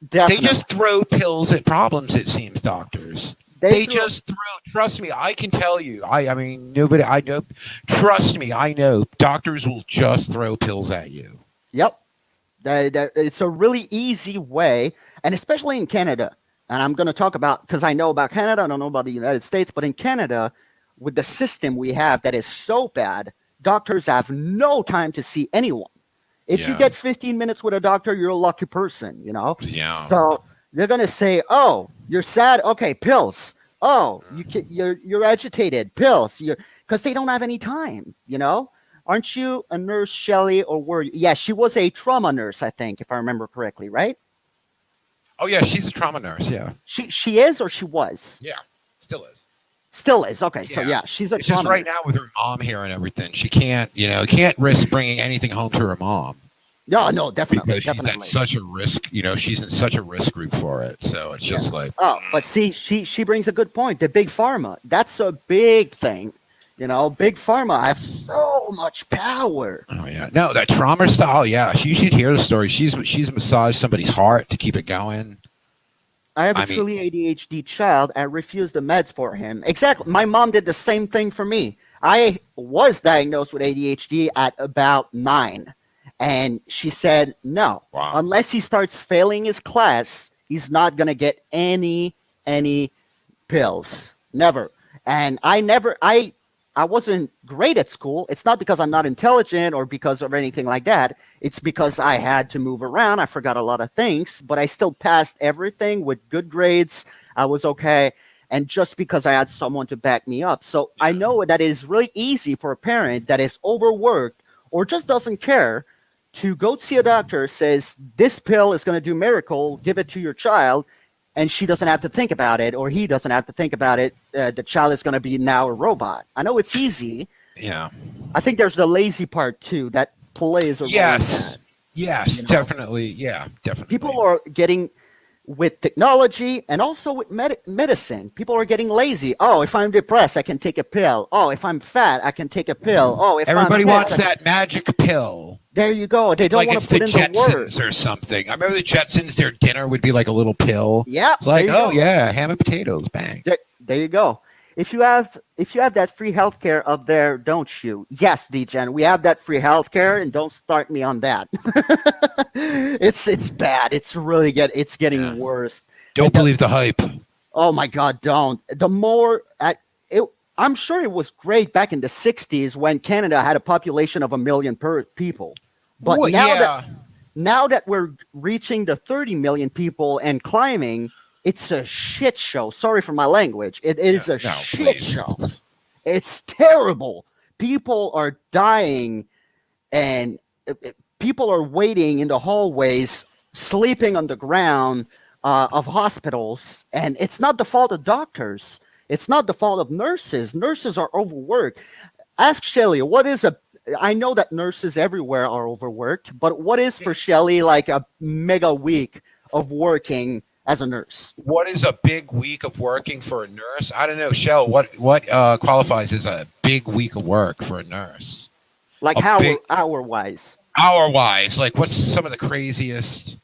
They just throw pills at problems. It seems doctors. They just throw. Trust me, I can tell you. I mean, nobody. I know. Trust me, I know. Doctors will just throw pills at you. Yep, it's a really easy way, and especially in Canada. And I'm going to talk about, because I know about Canada, I don't know about the United States, but in Canada, with the system we have that is so bad, doctors have no time to see anyone. If you get 15 minutes with a doctor, you're a lucky person, Yeah. So they're going to say, oh, you're sad? Okay, pills. Oh, you're agitated, pills. Because they don't have any time, Aren't you a nurse, Shelley, or were you? Yeah, she was a trauma nurse, I think, if I remember correctly, right? Oh yeah, she's a trauma nurse. Yeah, she is, or she was. Yeah, still is. Still is. Okay, so yeah, she's a trauma just right nurse. now with her mom here and everything. She can't risk bringing anything home to her mom. No, definitely, because she's at such a risk. She's in such a risk group for it. So it's just like. Oh, but see, she brings a good point. The big pharma. That's a big thing. Big pharma have so much power. Oh yeah, no, that trauma style. Yeah, you should hear the story. She's massaged somebody's heart to keep it going. I have a truly ADHD child. I refused the meds for him. Exactly. My mom did the same thing for me. I was diagnosed with ADHD at about 9, and she said no. Wow. Unless he starts failing his class, he's not gonna get any pills. Never. And I wasn't great at school. It's not because I'm not intelligent or because of anything like that. It's because I had to move around. I forgot a lot of things, but I still passed everything with good grades. I was okay. And just because I had someone to back me up. So I know that it is really easy for a parent that is overworked or just doesn't care to go see a doctor, says this pill is going to do miracle, give it to your child. and she doesn't have to think about it, or he doesn't have to think about it. The child is going to be now a robot. I know it's easy. Yeah. I think there's the lazy part too that plays a role in Yes. that. Yes. You know? Definitely. Yeah. Definitely. People are getting, with technology and also with medicine, people are getting lazy. Oh, if I'm depressed, I can take a pill. Oh, if I'm fat, I can take a pill. Oh, if Everybody I'm wants this, that magic pill. there you go. They don't Like want it's to put the in the work. Jetsons or something. I remember the Jetsons. Their dinner would be like a little pill. Yeah. It's like, there you oh go. yeah, ham and potatoes, bang. There you go. If you have that free healthcare up there, don't you? Yes, DGen, we have that free healthcare, and don't start me on that. It's bad. It's really getting worse. Don't believe the hype. Oh my God, don't. The more I'm sure it was great back in the 60s when Canada had a population of 1 million people. But Well, now that we're reaching the 30 million people and climbing, it's a shit show. Sorry for my language. It is a shit show. It's terrible. People are dying, and people are waiting in the hallways, sleeping on the ground of hospitals. And it's not the fault of doctors. It's not the fault of nurses. Nurses are overworked. Ask Shelly, I know that nurses everywhere are overworked, but what is for Shelly like a mega week of working as a nurse? What is a big week of working for a nurse? I don't know, Shell. What qualifies as a big week of work for a nurse? Like hour-wise? Hour-wise, like what's some of the craziest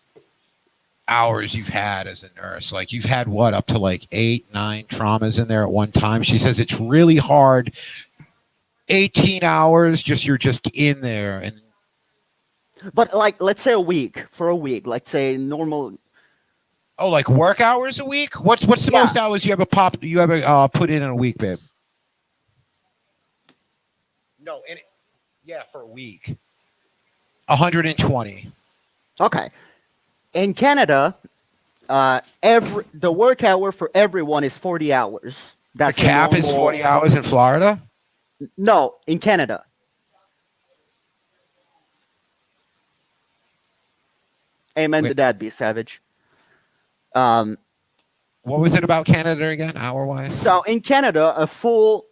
hours you've had as a nurse? Like you've had what, up to like 8, 9 traumas in there at one time? She says it's really hard. 18 hours, you're just in there, and but like let's say for a week, let's say normal. Oh, like work hours a week? What's the most hours you ever put in a week, babe? No, for a week. 120. Okay. In Canada, the work hour for everyone is 40 hours. That's the cap is 40 hours in Florida? No, in Canada. Amen to that, be savage. What was it about Canada again, hour-wise? So in Canada, a full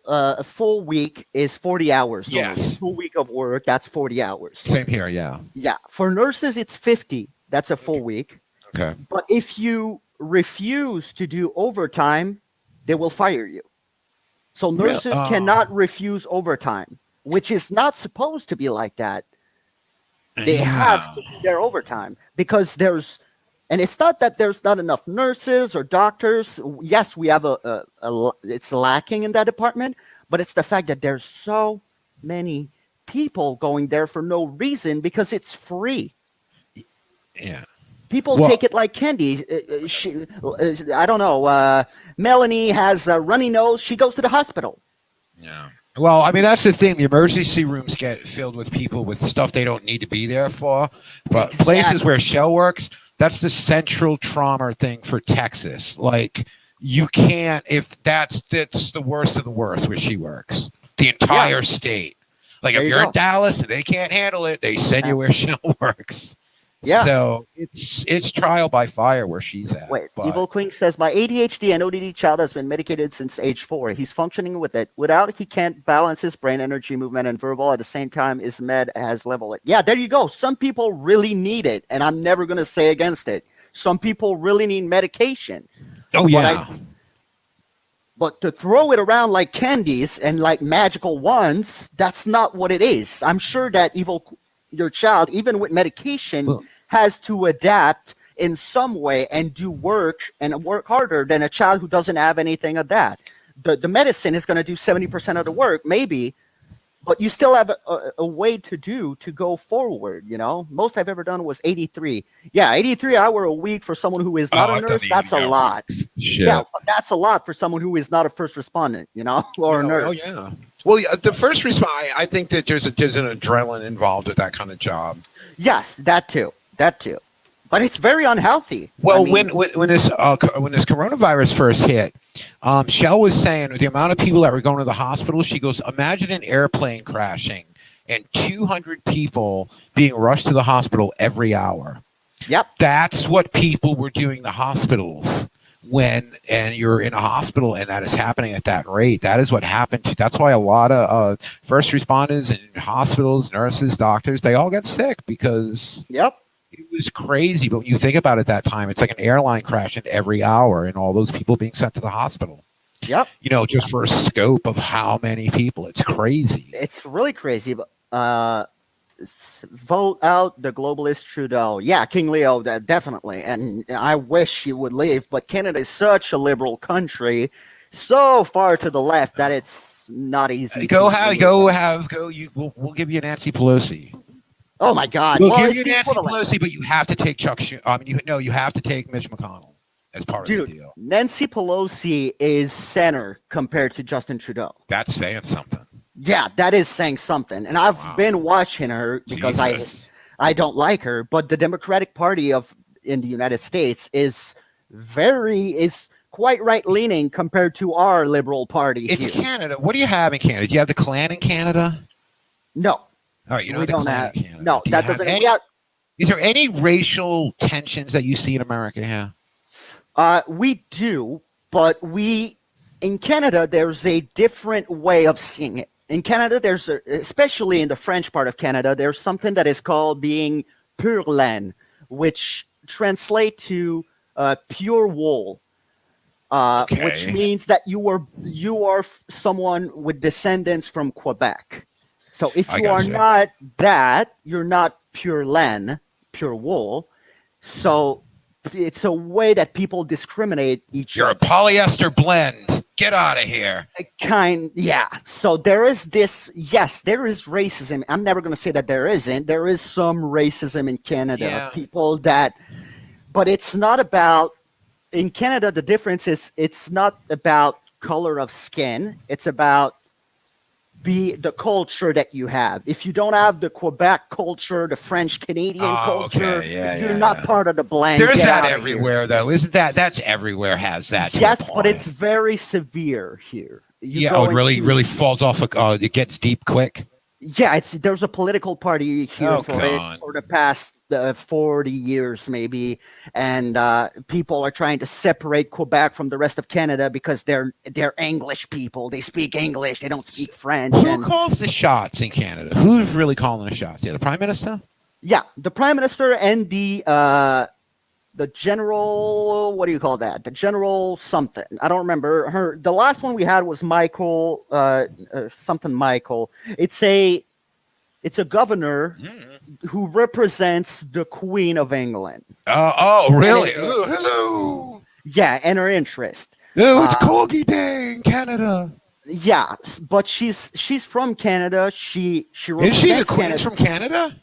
week is 40 hours. Yes. A full week of work, that's 40 hours. Same here, yeah. Yeah. For nurses, it's 50. That's a full week. Okay. But if you refuse to do overtime, they will fire you. So nurses cannot refuse overtime, which is not supposed to be like that. They have to do their overtime because and it's not that there's not enough nurses or doctors. Yes, we have it's lacking in that department, but it's the fact that there's so many people going there for no reason because it's free. Yeah. People take it like candy. I don't know. Melanie has a runny nose. She goes to the hospital. Yeah. Well, I mean, that's the thing. The emergency rooms get filled with people with stuff they don't need to be there for. But places where Shell works, that's the central trauma thing for Texas. Like, you can't, if that's the worst of the worst where she works. The entire state. Like, if you're in Dallas and they can't handle it, they send you where Shell works. Yeah. So it's trial by fire where she's at. Wait, Evil Queen says, my ADHD and ODD child has been medicated since age 4. He's functioning with it. Without it, he can't balance his brain energy, movement, and verbal. At the same time, his med has leveled it. Yeah, there you go. Some people really need it, and I'm never going to say against it. Some people really need medication. Oh, yeah. But to throw it around like candies and like magical wands, that's not what it is. I'm sure that your child, even with medication, has to adapt in some way and do work harder than a child who doesn't have anything of that. The medicine is going to do 70% of the work, maybe, but you still have a way to go forward, you know? Most I've ever done was 83. Yeah, 83 hour a week for someone who is not a nurse, that's a lot. Shit. Yeah, that's a lot for someone who is not a first respondent, you know, or a nurse. Oh, yeah. Well, the first responder, I think that there's an adrenaline involved with that kind of job. Yes, that too. But it's very unhealthy. Well, when this coronavirus first hit, Shell was saying the amount of people that were going to the hospital, she goes, imagine an airplane crashing and 200 people being rushed to the hospital every hour. Yep. That's what people were doing to hospitals. and you're in a hospital and that is happening at that rate. That is what happened to. That's why a lot of first responders and hospitals, nurses, doctors, they all got sick because Yep. it was crazy. But when you think about it, that time, it's like an airline crashing every hour, and all those people being sent to the hospital. Yep. Just for a scope of how many people. It's crazy. It's really crazy. But vote out the globalist Trudeau. Yeah, King Leo, definitely. And I wish he would leave. But Canada is such a liberal country, so far to the left that it's not easy. We'll give you Nancy Pelosi. Oh my God! We'll Well, give you it's the Nancy equivalent. Pelosi, but you have to take Chuck. You have to take Mitch McConnell as part of the Dude, deal. Nancy Pelosi is center compared to Justin Trudeau. That's saying something. Yeah, that is saying something. And I've Wow. been watching her because Jesus. I don't like her, but the Democratic Party in the United States is quite right leaning compared to our liberal party It's here. Canada. What do you have in Canada? Do you have the Klan in Canada? No, All right, you we have the don't Klan have. in Canada. No, Do you that have doesn't. any- Is there any racial tensions that you see in America here? We do, but in Canada, there's a different way of seeing it. In Canada, especially in the French part of Canada, there's something that is called being pur laine, which translate to pure wool, which Okay. means that you are someone with descendants from Quebec. So if I you are gotcha. not that, you're not pure laine, pure wool. So it's a way that people discriminate each You're a other. polyester blend. Get out of here. Yeah. So there is there is racism. I'm never going to say that there isn't. There is some racism in Canada. Yeah. But it's not about, in Canada, the difference is it's not about color of skin. It's about the culture that you have. If you don't have the Quebec culture, the French Canadian culture, okay. Yeah, you're yeah, not yeah. part of the blend. There's Get that out of here. everywhere, though, isn't that? That's everywhere. Has that? to a Yes, but point. it's very severe here. You Yeah. go Oh, it really, into- really falls off. It gets deep quick. Yeah, there's a political party here Oh, for it God. for the past 40 years, maybe, and people are trying to separate Quebec from the rest of Canada because they're English people. They speak English. They don't speak French. Who And calls the shots in Canada? Who's really calling the shots? Yeah, the Prime Minister. yeah, the Prime Minister and the general. What do you call that? The general something. I don't remember. The last one we had was Michael something. Michael. It's a governor who represents the Queen of England. Really? And Hello. Yeah, and her interest. Oh, it's Corgi Day in Canada. Yeah, but she's from Canada. She Is she the represents Queen's Canada. from Canada?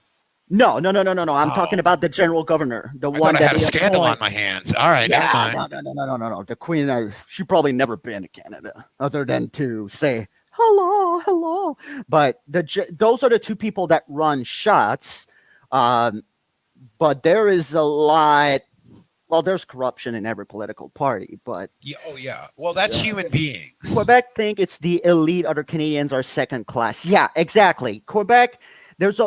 No. I'm Oh. talking about the general governor, the I one thought I that had a they scandal appoint. on my hands. All right, never Yeah, mind. no. The Queen, she probably never been to Canada, other than to say hello. But those are the two people that run shots. But there is a lot. Well, there's corruption in every political party, but Yeah, oh, yeah. Well, that's human beings. Quebec think it's the elite. Other Canadians are second class. Yeah, exactly. Quebec.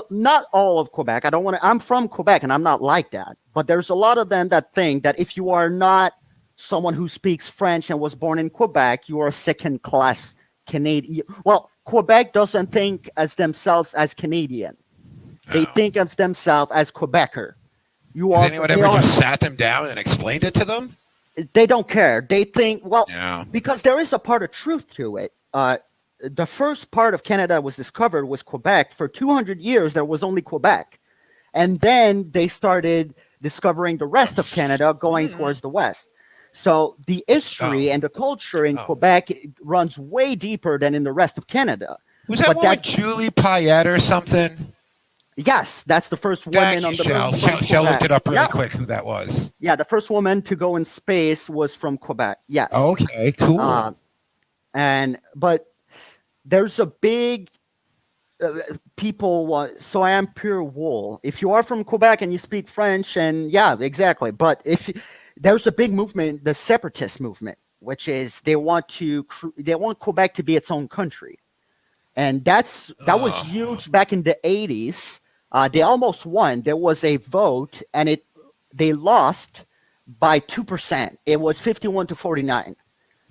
Not all of Quebec. I'm from Quebec and I'm not like that. But there's a lot of them that think that if you are not someone who speaks French and was born in Quebec, you are a second class Canadian. Well, Quebec doesn't think as themselves as Canadian. They think of themselves as Quebecer. Has anyone ever just sat them down and explained it to them? They don't care. They think, well, Yeah. because there is a part of truth to it. The first part of Canada that was discovered was Quebec. For 200 years, there was only Quebec. And then they started discovering the rest of Canada going towards the west. So the history and the culture in Quebec runs way deeper than in the rest of Canada. Was that one with Julie Payette or something? Yes, that's the first woman on the moon. Shell looked it up really quick who that was. Yeah, the first woman to go in space was from Quebec. Yes. Okay, cool. But there's a big so I am pure wool. If you are from Quebec and you speak French, and yeah, exactly. But there's a big movement, the separatist movement, which is they want Quebec to be its own country, and that was huge back in the 80s. They almost won. There was a vote, and they lost, by 2%. It was 51 to 49.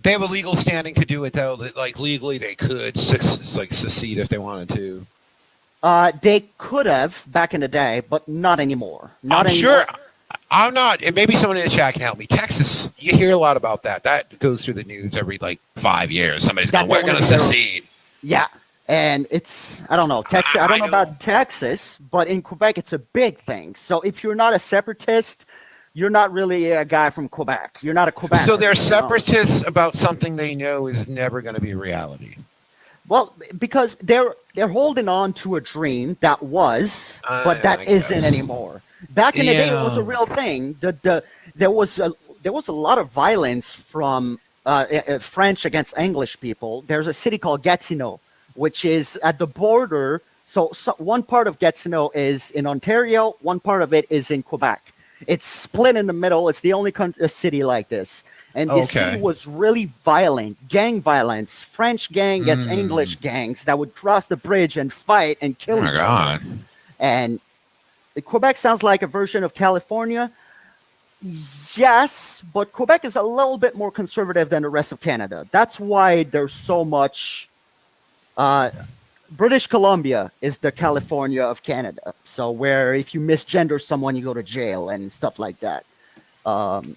They have a legal standing to do it, though. Like, legally, they could secede if they wanted to. They could have back in the day, but not anymore. Not I'm anymore. sure. I'm not. And maybe someone in the chat can help me. Texas, you hear a lot about that. That goes through the news every, 5 years. Somebody's going, we're going to secede. Yeah. And it's, I don't know, Texas. I don't know about Texas, but in Quebec, it's a big thing. So if you're not a separatist, you're not really a guy from Quebec. You're not a Quebec. So they're separatists about something they know is never going to be reality. Well, because they're holding on to a dream that was, but that isn't anymore. Back in the day, it was a real thing. There was a lot of violence from French against English people. There's a city called Gatineau, which is at the border. So one part of Gatineau is in Ontario, one part of it is in Quebec. It's split in the middle. It's the only city like this. And this city was really violent, gang violence, French gang against English gangs that would cross the bridge and fight and kill each other. God. And Quebec sounds like a version of California. Yes, but Quebec is a little bit more conservative than the rest of Canada. That's why there's so much... British Columbia is the California of Canada. So where if you misgender someone, you go to jail and stuff like that.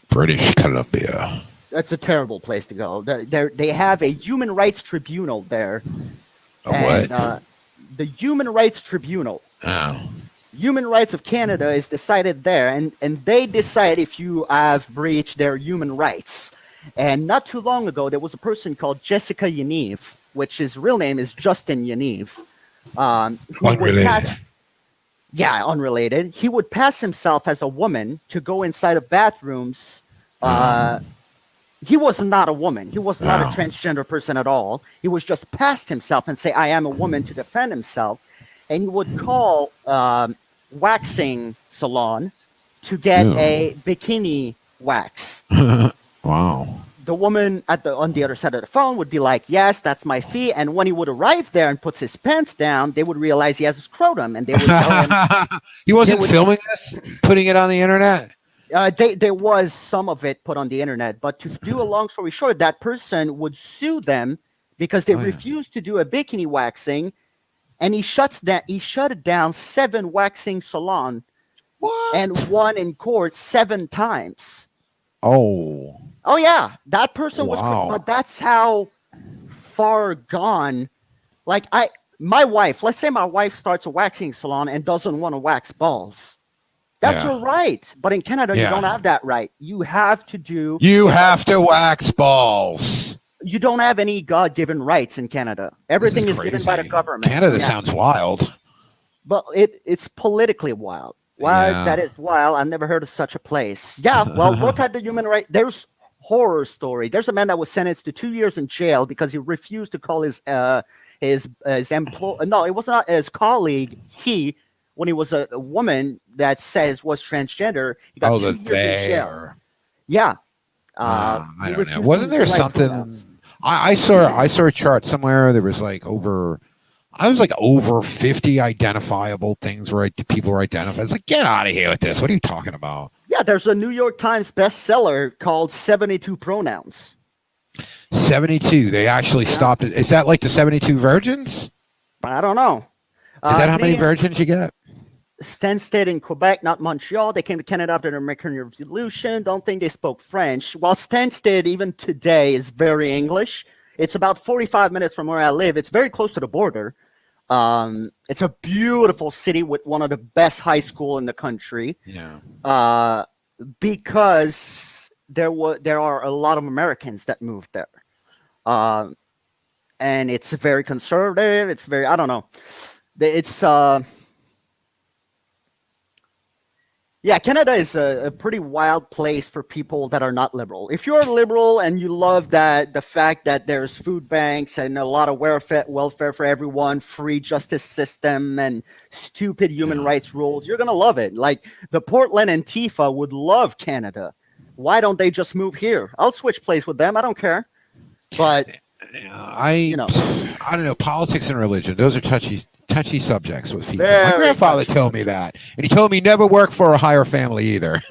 British Columbia. That's a terrible place to go. They have a human rights tribunal there. What? The Human Rights Tribunal. Oh. Human Rights of Canada is decided there, and they decide if you have breached their human rights. And not too long ago, there was a person called Jessica Yaniv, which his real name is Justin Yaniv. Unrelated. Unrelated. He would pass himself as a woman to go inside of bathrooms. He was not a woman. He was not a transgender person at all. He was just passed himself and say, I am a woman to defend himself. And he would call waxing salon to get a bikini wax. Wow. The woman on the other side of the phone would be like, yes, that's my fee. And when he would arrive there and puts his pants down, they would realize he has a scrotum. And they would tell him... He wasn't filming this? Putting it on the internet? There was some of it put on the internet. But to do a long story short, that person would sue them because they refused to do a bikini waxing. And he shut it down 7 waxing salon. What? And won in court 7 times. Oh yeah, that person was, but that's how far gone. Like my wife, let's say my wife starts a waxing salon and doesn't want to wax balls. That's her right. But in Canada, you don't have that right. You have to wax balls. You don't have any God-given rights in Canada. Everything is given by the government. Canada sounds wild. But it's politically wild. That is wild. I've never heard of such a place. Yeah, well, look at the human rights. There's horror story. There's a man that was sentenced to 2 years in jail because he refused to call his employee. No, it was not his colleague. When he was a woman that says was transgender, he got 2 years in jail. Yeah. I don't know. Wasn't there something? I saw a chart somewhere. There was over 50 identifiable things where people were identified. It's like, get out of here with this. What are you talking about? Yeah, there's a New York Times bestseller called 72 Pronouns. 72. They actually stopped it. Is that like the 72 virgins? I don't know. Is that how many virgins you get? Stansted in Quebec, not Montreal. They came to Canada after the American Revolution. Don't think they spoke French. While Stansted, even today, is very English. It's about 45 minutes from where I live. It's very close to the border. It's a beautiful city with one of the best high school in the country. Yeah. Because there are a lot of Americans that moved there. And it's very conservative. It's very, I don't know. It's yeah, Canada is a pretty wild place for people that are not liberal. If you're liberal and you love the fact that there's food banks and a lot of welfare for everyone, free justice system, and stupid human rights rules, you're going to love it. Like the Portland Antifa would love Canada. Why don't they just move here? I'll switch place with them. I don't care. But I don't know. Politics and religion, those are touchy touchy subjects with people. Very My grandfather touchy. told me that, and he told me never work for a higher family either.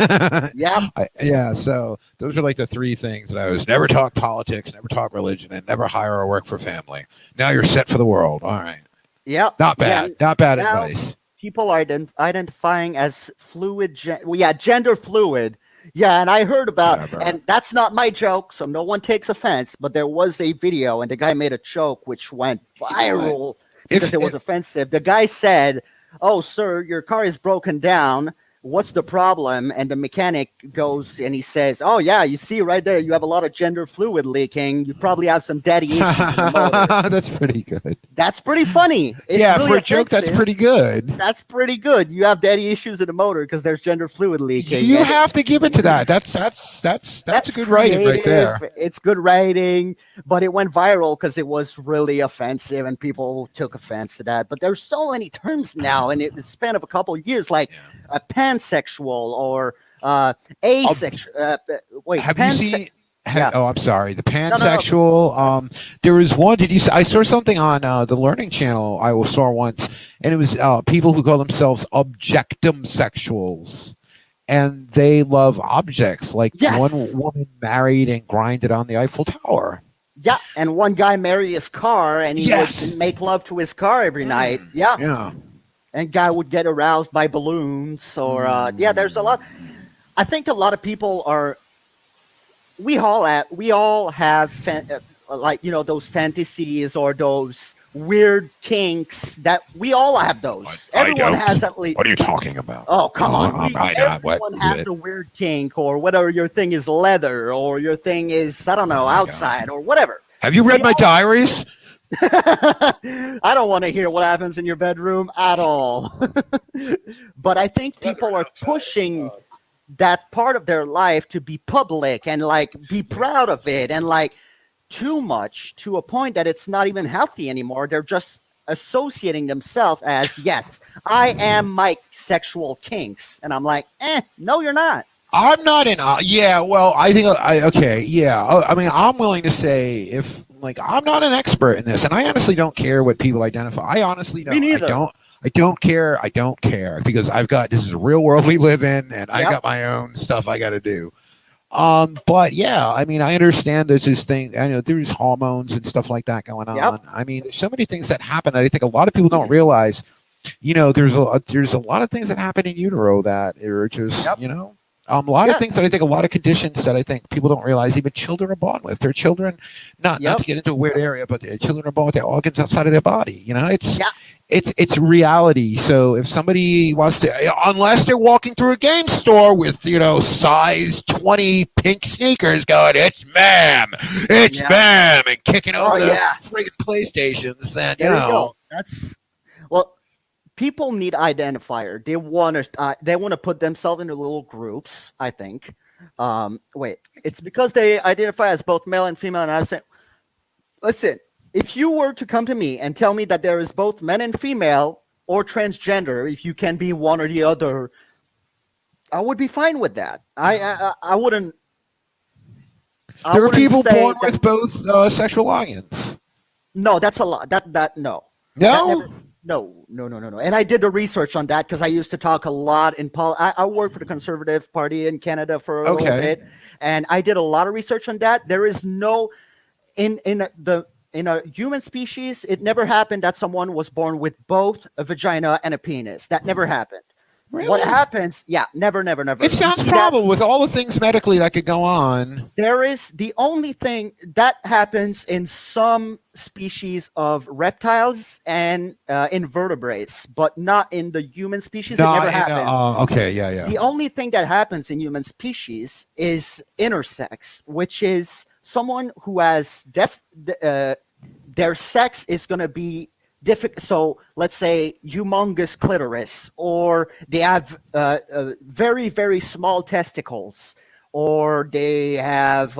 Yep. Yeah, so those are like the three things that I was: never talk politics, never talk religion, and never hire or work for family. Now you're set for the world. All right, Yep. not Yeah. bad, not bad Now advice. people are identifying as fluid. Well, yeah, gender fluid. Yeah, and I heard about, Whatever. and that's not my joke, so no one takes offense. But there was a video, and the guy made a joke which went viral because If it was offensive. The guy said, "Oh, sir, your car is broken down. What's the problem?" And the mechanic goes and he says, "Oh yeah, you see right there, you have a lot of gender fluid leaking. You probably have some daddy issues in the motor." that's pretty good. That's pretty funny. It's Yeah, really for a joke, that's offensive. pretty good. That's pretty good. You have daddy issues in the motor because there's gender fluid leaking. You And have to give it to that. That's a good writing right there. creative. It's good writing, but it went viral because it was really offensive and people took offense to that. But there's so many terms now in the span of a couple of years, like a pansexual or asexual. Wait, Have you seen? Yeah. Oh, I'm sorry. The no. pansexual. There was one. Did you? I saw something on the Learning Channel. I saw once, and it was people who call themselves objectum sexuals, and they love objects. Like Yes. one woman married and grinded on the Eiffel Tower. Yeah, and one guy married his car and he Yes. would make love to his car every night. Yeah. Yeah. And guy would get aroused by balloons or yeah, there's a lot. I think a lot of people are. We all have like those fantasies or those weird kinks that we all have those. I Everyone don't. has at least. What are you talking about? Oh come on! I know. Everyone has a weird kink, or whether your thing is leather or your thing is I don't know outside or whatever. Have you read We my all- diaries? I don't want to hear what happens in your bedroom at all. But I think people are pushing that part of their life to be public and like be proud of it and like too much to a point that it's not even healthy anymore. They're just associating themselves as, yes, I am my sexual kinks. And I'm like, no, you're not. I'm not in. Yeah, well, I think okay. Yeah, I mean, I'm willing to say if like I'm not an expert in this, and I honestly don't care what people identify. I honestly don't. Me neither. I don't care. I don't care because this is a real world we live in, and I Yep. got my own stuff I got to do. But yeah, I mean, I understand there's this thing. I know there's hormones and stuff like that going on. Yep. I mean, there's so many things that happen that I think a lot of people don't realize. There's a lot of things that happen in utero that are just Yep. a lot Yeah. of things that I think a lot of conditions that I think people don't realize even children are born with. Their children, not Yep. to get into a weird area, but their children are born with their organs outside of their body. It's Yeah. it's reality. So if somebody wants to, unless they're walking through a game store with size 20 pink sneakers, going it's ma'am, and kicking over the friggin' PlayStations, then There you go. That's well. People need identifier. They want to put themselves into little groups. I think. Wait, it's because they identify as both male and female. And I say, listen, if you were to come to me and tell me that there is both men and female or transgender, if you can be one or the other, I would be fine with that. I wouldn't. There are people born that, with both sexual organs. No, that's a lot. That no. No. No. And I did the research on that because I used to talk a lot in I worked for the Conservative Party in Canada for a little bit, and I did a lot of research on that. There is no in a human species, it never happened that someone was born with both a vagina and a penis. That never happened. Really? What happens? Yeah, never. It sounds probable with all the things medically that could go on. There is the only thing that happens in some species of reptiles and invertebrates, but not in the human species. It never happened. Okay, yeah. The only thing that happens in human species is intersex, which is someone who has their sex is going to be difficult. So let's say humongous clitoris, or they have very, very small testicles, or they have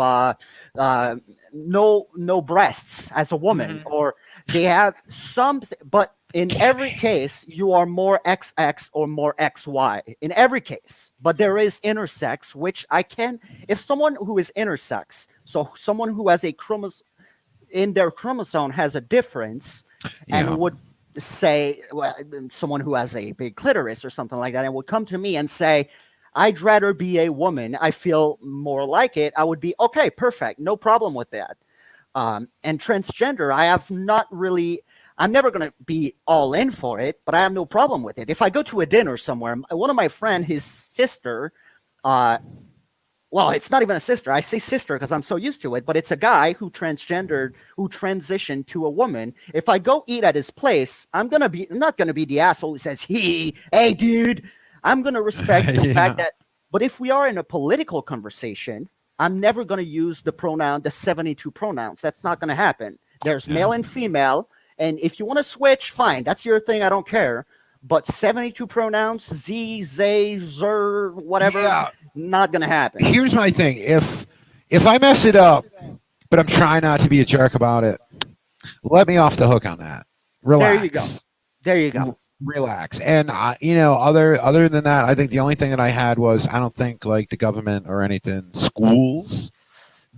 no breasts as a woman, or they have something. But in every case, you are more XX or more XY in every case. But there is intersex, which if someone who is intersex, so someone who has a chromosome in their chromosome has a difference and say, well, someone who has a big clitoris or something like that, and would come to me and say, I'd rather be a woman, I feel more like it, I would be okay, perfect, no problem with that. And transgender, I have not really, I'm never going to be all in for it, but I have no problem with it. If I go to a dinner somewhere, one of my friend, his sister, well, it's not even a sister. I say sister because I'm so used to it, but it's a guy who transgendered, who transitioned to a woman. If I go eat at his place, I'm not gonna be the asshole who says hey dude. I'm gonna respect the fact that. But if we are in a political conversation, I'm never gonna use the 72 pronouns. That's not gonna happen. There's male and female, and if you want to switch, fine. That's your thing. I don't care. But 72 pronouns, z, they, zer, whatever. Yeah. Not gonna happen. Here's my thing: if I mess it up, but I'm trying not to be a jerk about it, let me off the hook on that. Relax. There you go. There you go. Relax. And other than that, I think the only thing that I had was I don't think like the government or anything, schools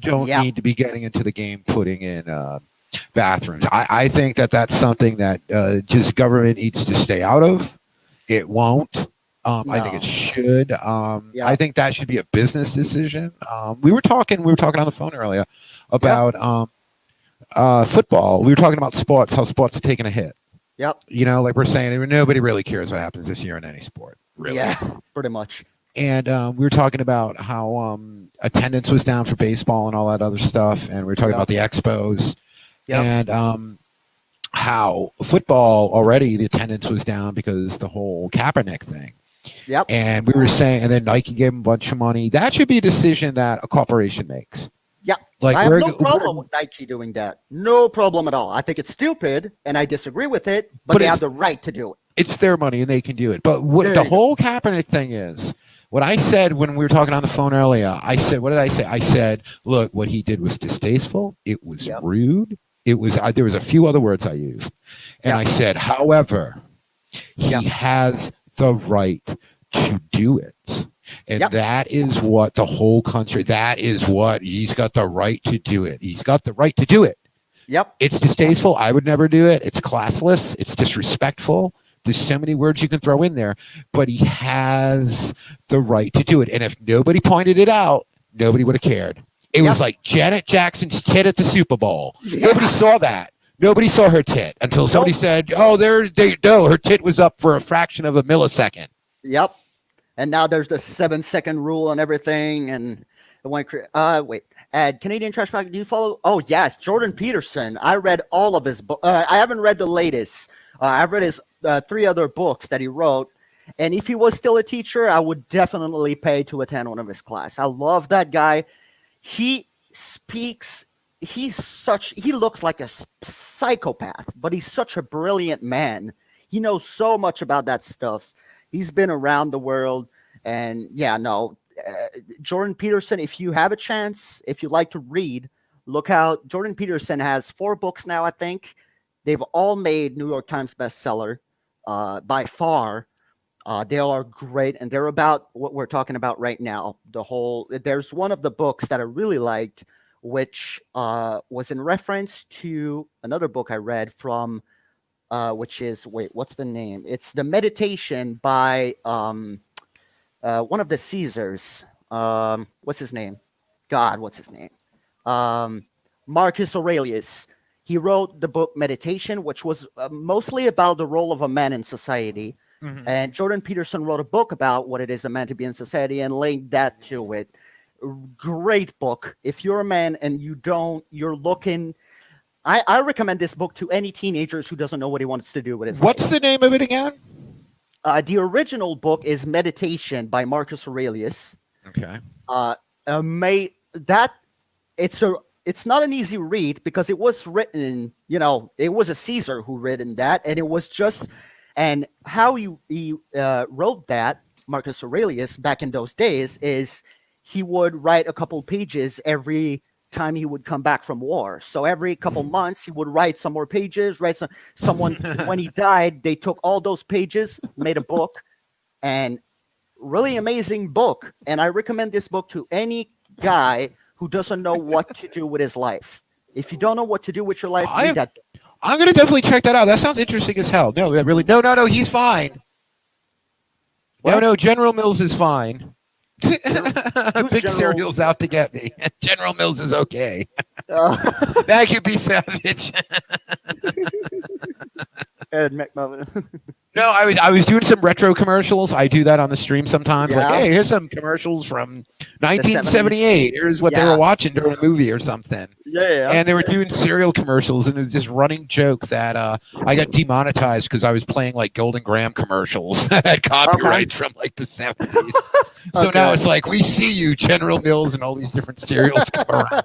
don't need to be getting into the game putting in bathrooms. I think that that's something that just government needs to stay out of. It won't. No. I think it should. I think that should be a business decision. We were talking on the phone earlier about football. We were talking about sports, how sports are taking a hit. Yep. Like we're saying, nobody really cares what happens this year in any sport. Really. Yeah, pretty much. And we were talking about how attendance was down for baseball and all that other stuff. And we were talking about the Expos. Yep. And how football already the attendance was down because the whole Kaepernick thing. Yep. And we were saying, and then Nike gave him a bunch of money. That should be a decision that a corporation makes. Yeah. Like I have no problem with Nike doing that. No problem at all. I think it's stupid, and I disagree with it, but they have the right to do it. It's their money, and they can do it. But what the whole Kaepernick thing is, what I said when we were talking on the phone earlier, I said, what did I say? I said, look, what he did was distasteful. It was rude. It was. There was a few other words I used, and I said, however, he has the right to do it. And that is what the whole country, that is what he's got the right to do it. He's got the right to do it. Yep. It's distasteful. I would never do it. It's classless. It's disrespectful. There's so many words you can throw in there, but he has the right to do it. And if nobody pointed it out, nobody would have cared. It was like Janet Jackson's tit at the Super Bowl. Nobody saw that. Nobody saw her tit until somebody said, "Oh, her tit was up for a fraction of a millisecond." Yep. And now there's the 7-second rule and everything. And the one, wait, Ed, Canadian Trash Bag, do you follow? Oh yes, Jordan Peterson. I read all of his books. I haven't read the latest. I've read his 3 other books that he wrote. And if he was still a teacher, I would definitely pay to attend one of his class. I love that guy. He speaks. He looks like a psychopath, but he's such a brilliant man. He knows so much about that stuff. He's been around the world, and Jordan Peterson, if you have a chance, if you like to read, look out. Jordan Peterson has 4 books now, I think. They've all made New York Times bestseller by far. They are great, and they're about what we're talking about right now. There's one of the books that I really liked, which was in reference to another book I read from, which is, what's the name? It's The Meditation by one of the Caesars. What's his name? What's his name? Marcus Aurelius. He wrote the book Meditation, which was mostly about the role of a man in society. Mm-hmm. And Jordan Peterson wrote a book about what it is a man to be in society and linked that to it. Great book. If you're a man and you're looking, I recommend this book to any teenagers who doesn't know what he wants to do with his life. What's the name of it again? The original book is Meditation by Marcus Aurelius. Okay. It's not an easy read because it was written, it was a Caesar who written that, and it was just, and how he wrote that, Marcus Aurelius, back in those days, is he would write a couple pages every time he would come back from war. So every couple months he would write some more pages, someone when he died, they took all those pages, made a book, and really amazing book. And I recommend this book to any guy who doesn't know what to do with his life. If you don't know what to do with your life, read that. I'm gonna definitely check that out. That sounds interesting as hell. No, that really. No. He's fine. What? No. General Mills is fine. Who's Big General- cereal's out to get me. General Mills is okay. Uh, Thank you, B Savage. Ed McMullen. No, I was doing some retro commercials. I do that on the stream sometimes. Yeah. Like, hey, here's some commercials from 1978. Here's what they Yeah. were watching during a movie or something. Yeah. And they were doing cereal commercials, and it was this running joke that I got demonetized because I was playing like Golden Graham commercials that had copyrights from like the 70s. So now it's like, we see you, General Mills, and all these different cereals come around,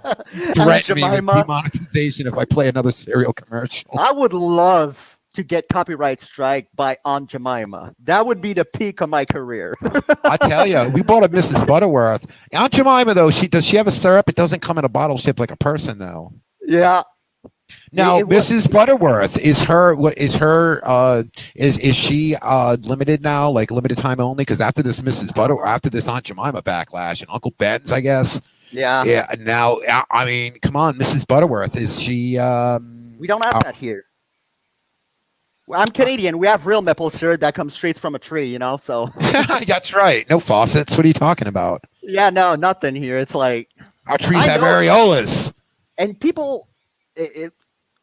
threaten me with Jemima. demonetization if I play another cereal commercial. I would love to get copyright strike by Aunt Jemima. That would be the peak of my career. I tell you, we bought a Mrs. Butterworth. Aunt Jemima, though, does she have a syrup? It doesn't come in a bottle shaped like a person, though. Yeah. Now, It was- Mrs. Butterworth is she limited now, like limited time only? Because after this after this Aunt Jemima backlash and Uncle Ben's, I guess. Yeah. Yeah. Now, I mean, come on, Mrs. Butterworth, is she? We don't have that here. Well, I'm Canadian. We have real maple syrup that comes straight from a tree, you know. So That's right. No faucets. What are you talking about? yeah, no, nothing here. It's like, Our trees I have know. areolas. and people,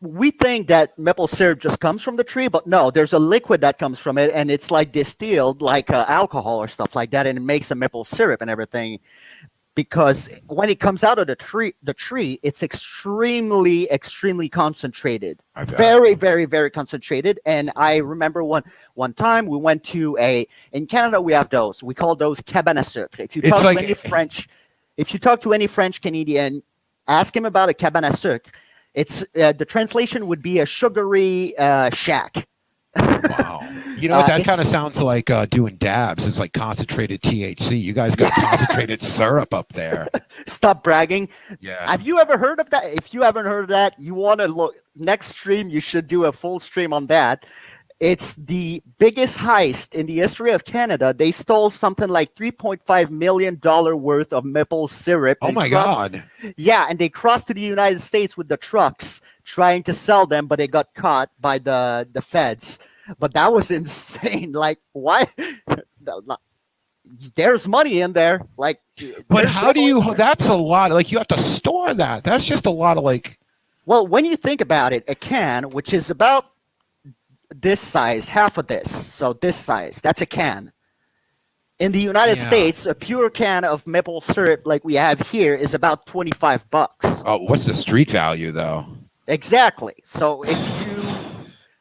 we think that maple syrup just comes from the tree, but no, there's a liquid that comes from it, and it's like distilled, like alcohol or stuff like that, and it makes a maple syrup and everything. Because when it comes out of the tree, it's extremely concentrated. I bet. Very, very, very concentrated. And I remember one time we went to in Canada we have those. We call those cabane à sucre. If you It's talk like- to any French Canadian, ask him about a cabane à sucre. It's the translation would be a sugary shack. Wow. You know, that kind of it's- sounds like doing dabs. It's like concentrated THC. You guys got concentrated syrup up there. Stop bragging. Yeah. Have you ever heard of that? If you haven't heard of that, you want to look next stream. You should do a full stream on that. It's the biggest heist in the history of Canada. They stole something like $3.5 million worth of maple syrup. Oh and my crossed- God. Yeah, and they crossed to the United States with the trucks trying to sell them, but they got caught by the feds. But that was insane. Like, why? There's money in there. Like, But there's how do money you? in there. That's a lot. Like you have to store that. That's just a lot of like. Well, when you think about it, a can, which is about this size, half of this, so this size, that's a can. In the United Yeah. States, a pure can of maple syrup like we have here is about $25. Oh, what's the street value though? Exactly. So if you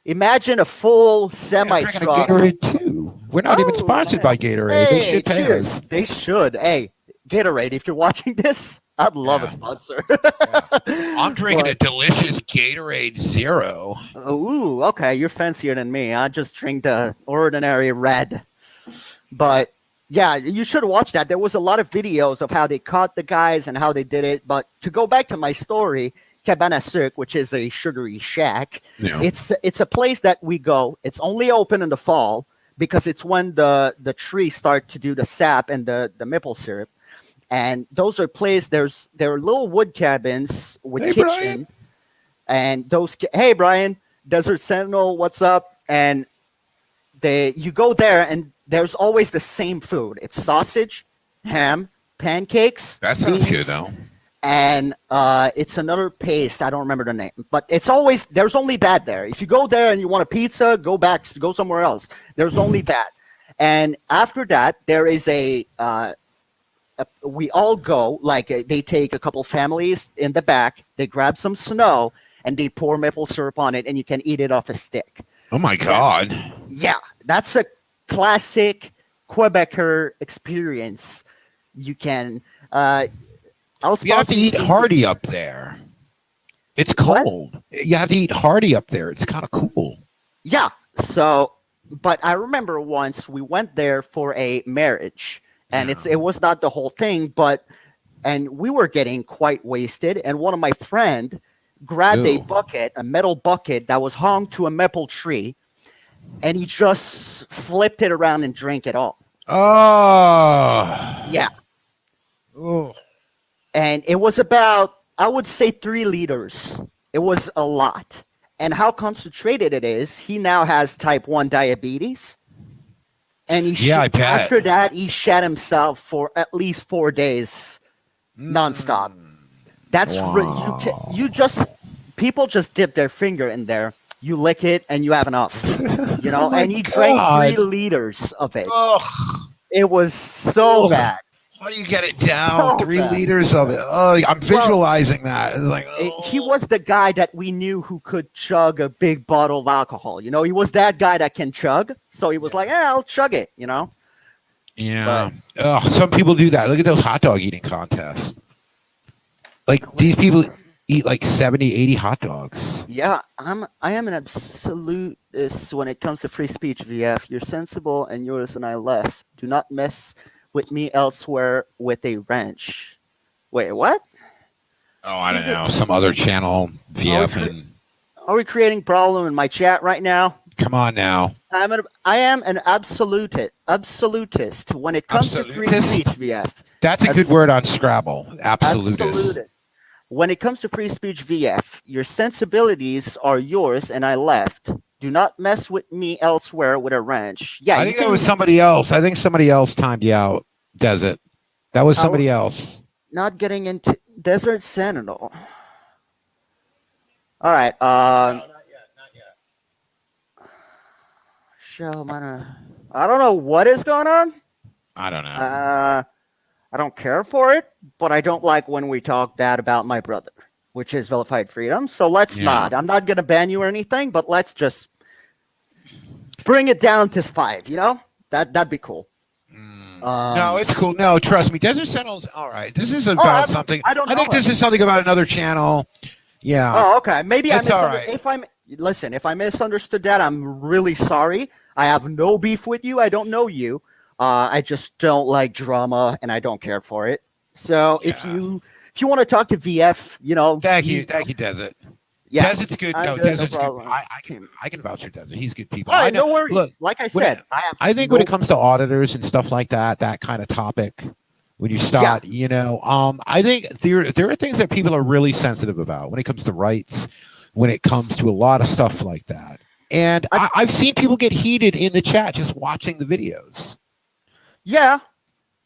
imagine a full semi I'm drinking a truck. Gatorade too. We're not even Oh, sponsored man. by Gatorade. They should pay cheers. us. They should. Hey, Gatorade, if you're watching this, I'd love a Yeah. sponsor. I'm drinking But- a delicious Gatorade Zero. Ooh, okay, you're fancier than me. I just drink the ordinary red. But yeah, you should watch that. There was a lot of videos of how they caught the guys and how they did it. But to go back to my story, cabane à sucre, which is a sugary shack, Yeah. it's a place that we go. It's only open in the fall because it's when the trees start to do the sap and the maple syrup. And those are places. There are little wood cabins with Hey, kitchen, Brian. and those. Hey, Brian, Desert Sentinel, what's up? And you go there, and there's always the same food. It's sausage, ham, pancakes. That sounds good beans, though. And it's another paste. I don't remember the name, but it's always there's only that there. If you go there and you want a pizza, go somewhere else. There's only that. And after that, there is we all go, like they take a couple families in the back, they grab some snow, and they pour maple syrup on it, and you can eat it off a stick. Oh my God. Yeah, that's a classic Quebecer experience. You can. I'll You have to sponsor eat some- hearty up there. It's What? cold. You have to eat hearty up there. It's kind of cool. Yeah. So, but I remember once we went there for a marriage, and it was not the whole thing, and we were getting quite wasted, and one of my friend grabbed Ew. a metal bucket that was hung to a maple tree, and he just flipped it around and drank it all. Oh. Yeah. Oh. And it was about, I would say, 3 liters. It was a lot. and how concentrated it is, he now has type 1 diabetes. And I bet. after that, he shat himself for at least 4 days nonstop. That's Wow. people just dip their finger in there. You lick it and you have enough, you know. my And he drank God. 3 liters of it. Ugh. It was so Ugh. bad. How do you get it down? So 3 bad. liters of it. Oh, I'm visualizing that. It's like, He was the guy that we knew who could chug a big bottle of alcohol. You know, he was that guy that can chug. So he was like, "Yeah, I'll chug it." You know. yeah. Some people do that. Look at those hot dog eating contests. Like these people eat like 70, 80 hot dogs. Yeah, I am an absolutist when it comes to free speech, VF. You're sensible and yours and I left. Do not mess with me elsewhere with a wrench. Wait, what? Oh, I don't know. Some other channel, VF, and Are we creating problem in my chat right now? come on now. I am an absolutist when it comes to free Absolutist? speech, VF. That's a good word on Scrabble. Absolutist. Absolutist. When it comes to free speech, VF, your sensibilities are yours and I left. Do not mess with me elsewhere with a wrench. Yeah, I think that was somebody else. I think somebody else timed you out, Desert. That was somebody else. not getting into Desert Sentinel. All right. Not yet. Show I don't know what is going on. I don't know. I don't care for it, but I don't like when we talk bad about my brother, which is Vilified Freedom. So let's not. I'm not going to ban you or anything, but let's just bring it down to 5, you know? That'd be cool. No, it's cool. No, trust me. Desert Sentinel's all right. This is about something. I don't know think this it. is something about another channel. Yeah. Oh, okay. Maybe I It's all misunderstood. If I misunderstood that, I'm really sorry. I have no beef with you. I don't know you. I just don't like drama, and I don't care for it. So if you want to talk to VF, you know, Thank you, Desert. yeah, Desert's good. I'm No, good, Desert's no good. problem. I can vouch for Desert. He's good people. All I right, know. no worries. Look, like I said, I think when it comes to auditors and stuff like that, that kind of topic, when you start, you know, I think there are things that people are really sensitive about when it comes to rights, when it comes to a lot of stuff like that. And I've seen people get heated in the chat just watching the videos. Yeah,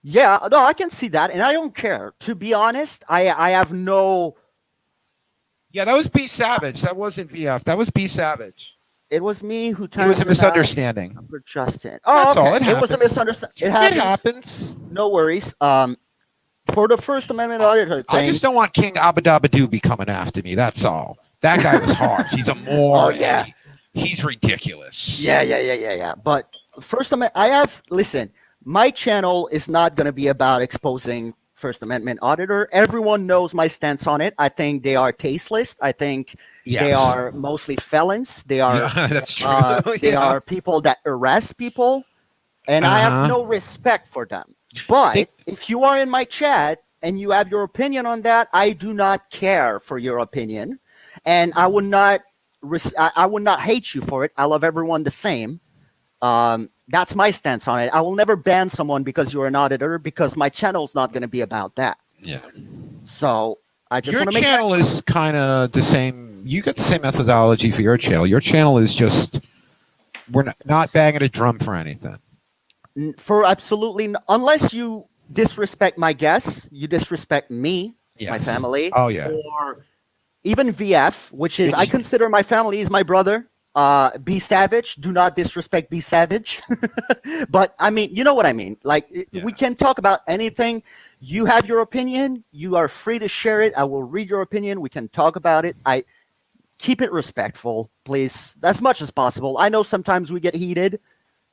no, I can see that, and I don't care. To be honest, I have no. Yeah, that was B Savage. That wasn't VF. That was B Savage. It was me who It timed was a misunderstanding. for Justin. Oh, That's all. okay. It was a misunderstanding. It It happens. No worries. For the First Amendment auditor thing, I just don't want King Abadabadoo be coming after me. That's all. That guy was harsh. He's a more. Oh, yeah. He's ridiculous. Yeah. But First Amendment, listen, my channel is not going to be about exposing First Amendment auditor. Everyone knows my stance on it. I think they are tasteless. I think they are mostly felons. They are, that's true. they are people that arrest people, and I have no respect for them. But if you are in my chat and you have your opinion on that, I do not care for your opinion, and I would not hate you for it. I love everyone the same. That's my stance on it. I will never ban someone because you're an auditor, because my channel is not going to be about that. Yeah. So I just Your want to make channel is kind of the same. You got the same methodology for your channel. Your channel is just we're not banging a drum for anything. for absolutely unless you disrespect my guests, you disrespect me, my family. Oh yeah. Or even VF, which is I consider my family is my brother. Be Savage. Do not disrespect Be Savage. But I mean, you know what I mean. Like we can talk about anything. You have your opinion. You are free to share it. I will read your opinion. We can talk about it. I keep it respectful, please, as much as possible. I know sometimes we get heated,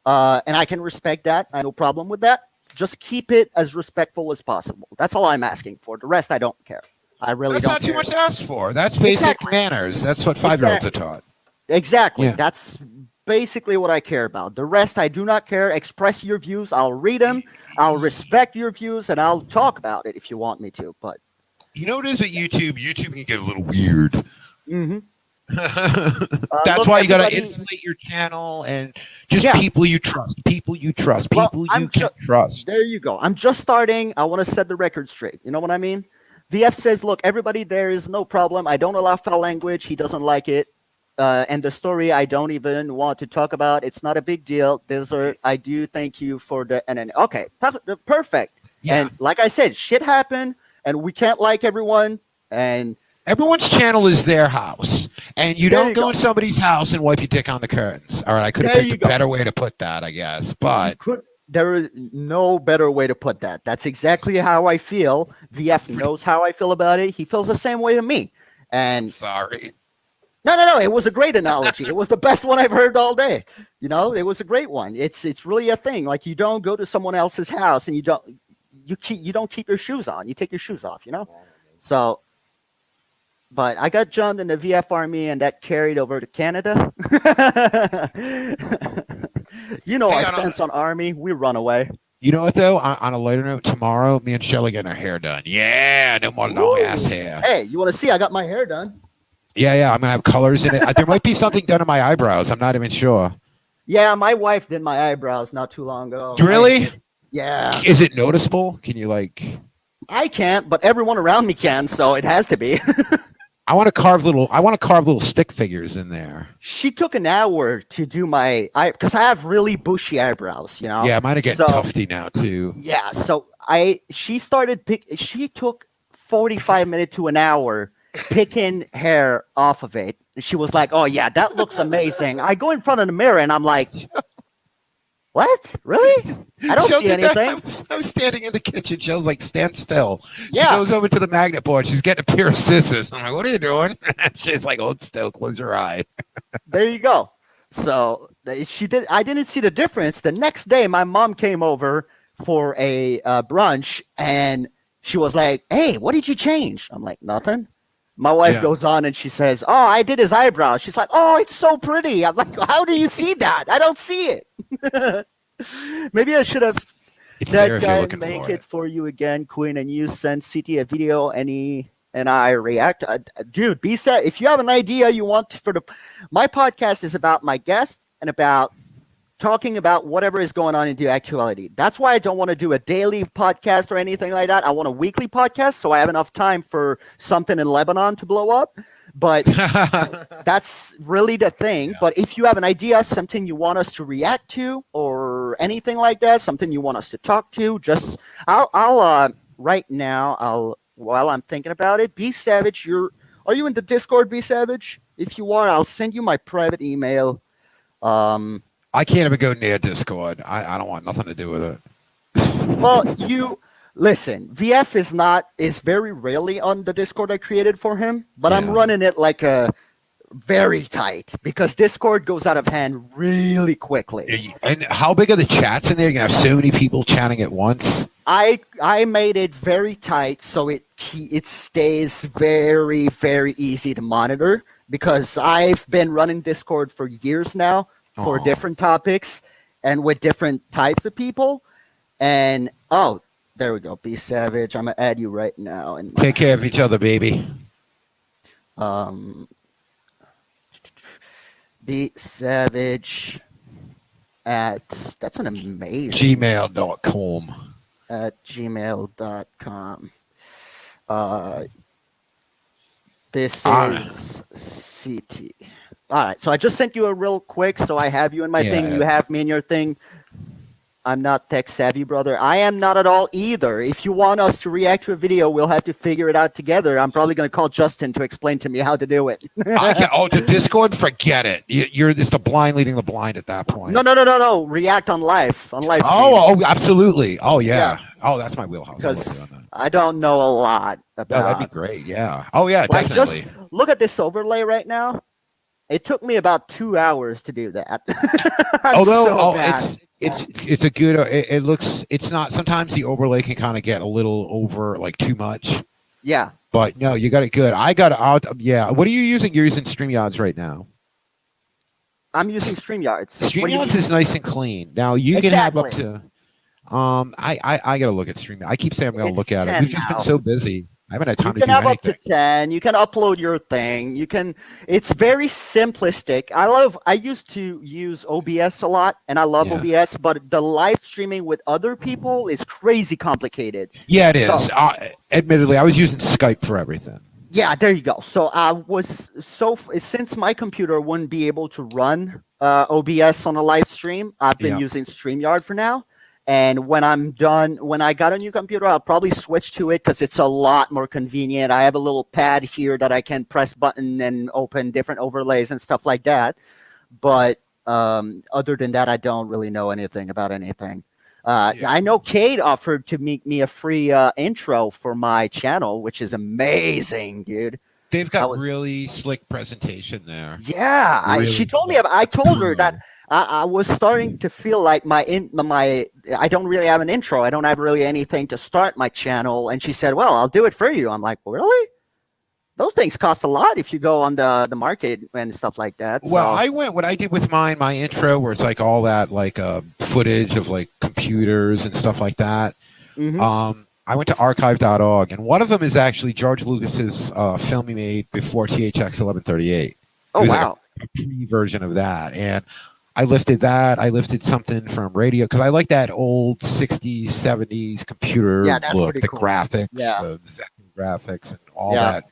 and I can respect that. I have no problem with that. Just keep it as respectful as possible. That's all I'm asking for. The rest, I don't care. I really don't care. That's not too much to ask for. That's basic manners. That's what 5-year-olds are taught. Exactly. Yeah. That's basically what I care about. The rest, I do not care. Express your views. I'll read them. I'll respect your views, and I'll talk about it if you want me to. But you know what it is with YouTube? YouTube can get a little weird. mm-hmm. That's look, why you got to everybody- insulate your channel and just people you trust, people you trust, Well, people I'm you can trust. There you go. I'm just starting. I want to set the record straight. You know what I mean? VF says, look, everybody there is no problem. I don't allow foul language. He doesn't like it. and the story I don't even want to talk about. It's not a big deal. Desert, I do thank you for the and then okay, perfect. Yeah. And like I said, shit happened, and we can't like everyone. And Everyone's channel is their house, and you There don't you go go. in somebody's house and wipe your dick on the curtains. All right, I could have There picked you a go. better way to put that, I guess, but there is no better way to put that. That's exactly how I feel. VF knows how I feel about it. He feels the same way to me. I'm And sorry. no. It was a great analogy. It was the best one I've heard all day. You know, it was a great one. It's really a thing. Like you don't go to someone else's house and you don't keep your shoes on. You take your shoes off. You know. So, but I got jumped in the VF army and that carried over to Canada. You know Hey, our on a- stance on army. We run away. You know what though? On a lighter note, tomorrow me and Shelly getting our hair done. Yeah, no more long ass Ooh. hair. Hey, you want to see? I got my hair done. Yeah, I'm gonna have colors in it. There might be something done to my eyebrows. I'm not even sure. Yeah, my wife did my eyebrows not too long ago. Really? Yeah. Is it noticeable? Can you like? I can't, but everyone around me can, so it has to be. I want to carve little stick figures in there. She took an hour to do my eye because I have really bushy eyebrows, you know. Yeah, mine are getting So- tufty now too. Yeah, so she took 45 minutes to an hour picking hair off of it. She was like, "Oh yeah, that looks amazing." I go in front of the mirror and I'm like, "What? Really? I don't Jill see did that. anything." I was standing in the kitchen. Jill's like, stand still. She Yeah. goes over to the magnet board. She's getting a pair of scissors. I'm like, what are you doing? She's like, hold still, close your eye. There you go. So she did. I didn't see the difference. The next day, my mom came over for a brunch, and she was like, "Hey, what did you change?" I'm like, "Nothing." My wife Yeah. goes on and she says, "Oh, I did his eyebrows." She's like, "Oh, it's so pretty." I'm like, "How do you see that? I don't see it." Maybe I should have It's there that if you're guy looking make for it for you again, Queen, and you send CT a video, and I react. Dude, B-Set, if you have an idea you want for my podcast is about my guest and about talking about whatever is going on in the actuality. That's why I don't want to do a daily podcast or anything like that. I want a weekly podcast so I have enough time for something in Lebanon to blow up. But that's really the thing. Yeah. But if you have an idea, something you want us to react to or anything like that, something you want us to talk to, just I'll right now while I'm thinking about it, B Savage, are you in the Discord, B Savage? If you are, I'll send you my private email. I can't even go near Discord. I don't want nothing to do with it. Well, you listen. VF is very rarely on the Discord I created for him, but I'm Yeah. running it like a very tight because Discord goes out of hand really quickly. And how big are the chats in there? You're gonna have so many people chatting at once. I made it very tight so it stays very very easy to monitor because I've been running Discord for years now for Aw. different topics and with different types of people. And oh, there we go. Be Savage. I'm gonna add you right now. And Take care of each other, baby. Be Savage at that's an amazing Gmail.com. at gmail.com. This Ah. is CT. All right, so I just sent you a real quick, so I have you in my thing. Yeah. You have me in your thing. I'm not tech savvy, brother. I am not at all either. If you want us to react to a video, we'll have to figure it out together. I'm probably going to call Justin to explain to me how to do it. The Discord, forget it. You're just the blind leading the blind at that point. No. React on live. On live. Oh, absolutely. Oh, yeah. Oh, that's my wheelhouse. I love Because doing I don't know a lot that. No, that'd about. be great. Yeah. Oh, yeah, Like, definitely. just look at this overlay right now. It took me about 2 hours to do that. I'm so bad. it's a good. It looks. It's not. Sometimes the overlay can kind of get a little over, like too much. Yeah. But no, you got it good. I got it out. Yeah. What are you using? You're using StreamYards right now. I'm using StreamYards. What do you StreamYards mean? is nice and clean. Now you can have up Exactly. to. I gotta look at StreamYards. I keep saying I'm gonna It's look at it. 10 We've just been now. so busy. I haven't had You time to can do have up anything. to 10. You can upload your thing. You can. It's very simplistic. I used to use OBS a lot, and I love Yeah. OBS, but the live streaming with other people is crazy complicated. Yeah, it is. So- Admittedly, I was using Skype for everything. Yeah, there you go. So I was since my computer wouldn't be able to run OBS on a live stream, I've been Yeah. using StreamYard for now. And when I'm done, when I got a new computer, I'll probably switch to it because it's a lot more convenient. I have a little pad here that I can press button and open different overlays and stuff like that. But other than that, I don't really know anything about anything. Yeah. I know Kate offered to make me a free intro for my channel, which is amazing, dude. They've I got was- really slick presentation there. Yeah, Really she told me. I told her that pro. I was starting to feel like my I don't really have an intro. I don't have really anything to start my channel, and she said, "Well, I'll do it for you." I'm like, "Really? Those things cost a lot if you go on the market and stuff like that." Well, So- what I did with my intro, where it's like all that like footage of like computers and stuff like that. Mhm. I went to archive.org, and one of them is actually George Lucas's film he made before THX 1138. Oh It was like wow. a pre-version of that, and I lifted that. I lifted something from radio because I like that old 60s, 70s computer Yeah, that's look, pretty the cool. graphics, Yeah. the vector graphics, and all Yeah. that.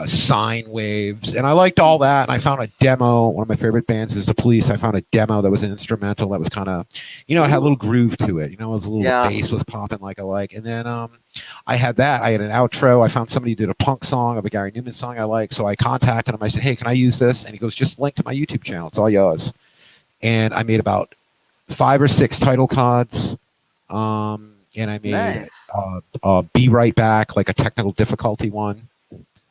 Sine waves, and I liked all that. And I found a demo. One of my favorite bands is The Police. I found a demo that was an instrumental that was kind of, it had a little groove to it. It was a little Yeah. bass was popping like I like. And then I had that. I had an outro. I found somebody who did a punk song of a Gary Newman song I like. So I contacted him. I said, "Hey, can I use this?" And he goes, "Just link to my YouTube channel. It's all yours." And I made about 5 or 6 title cards. And I made Nice. Be Right Back, like a technical difficulty one.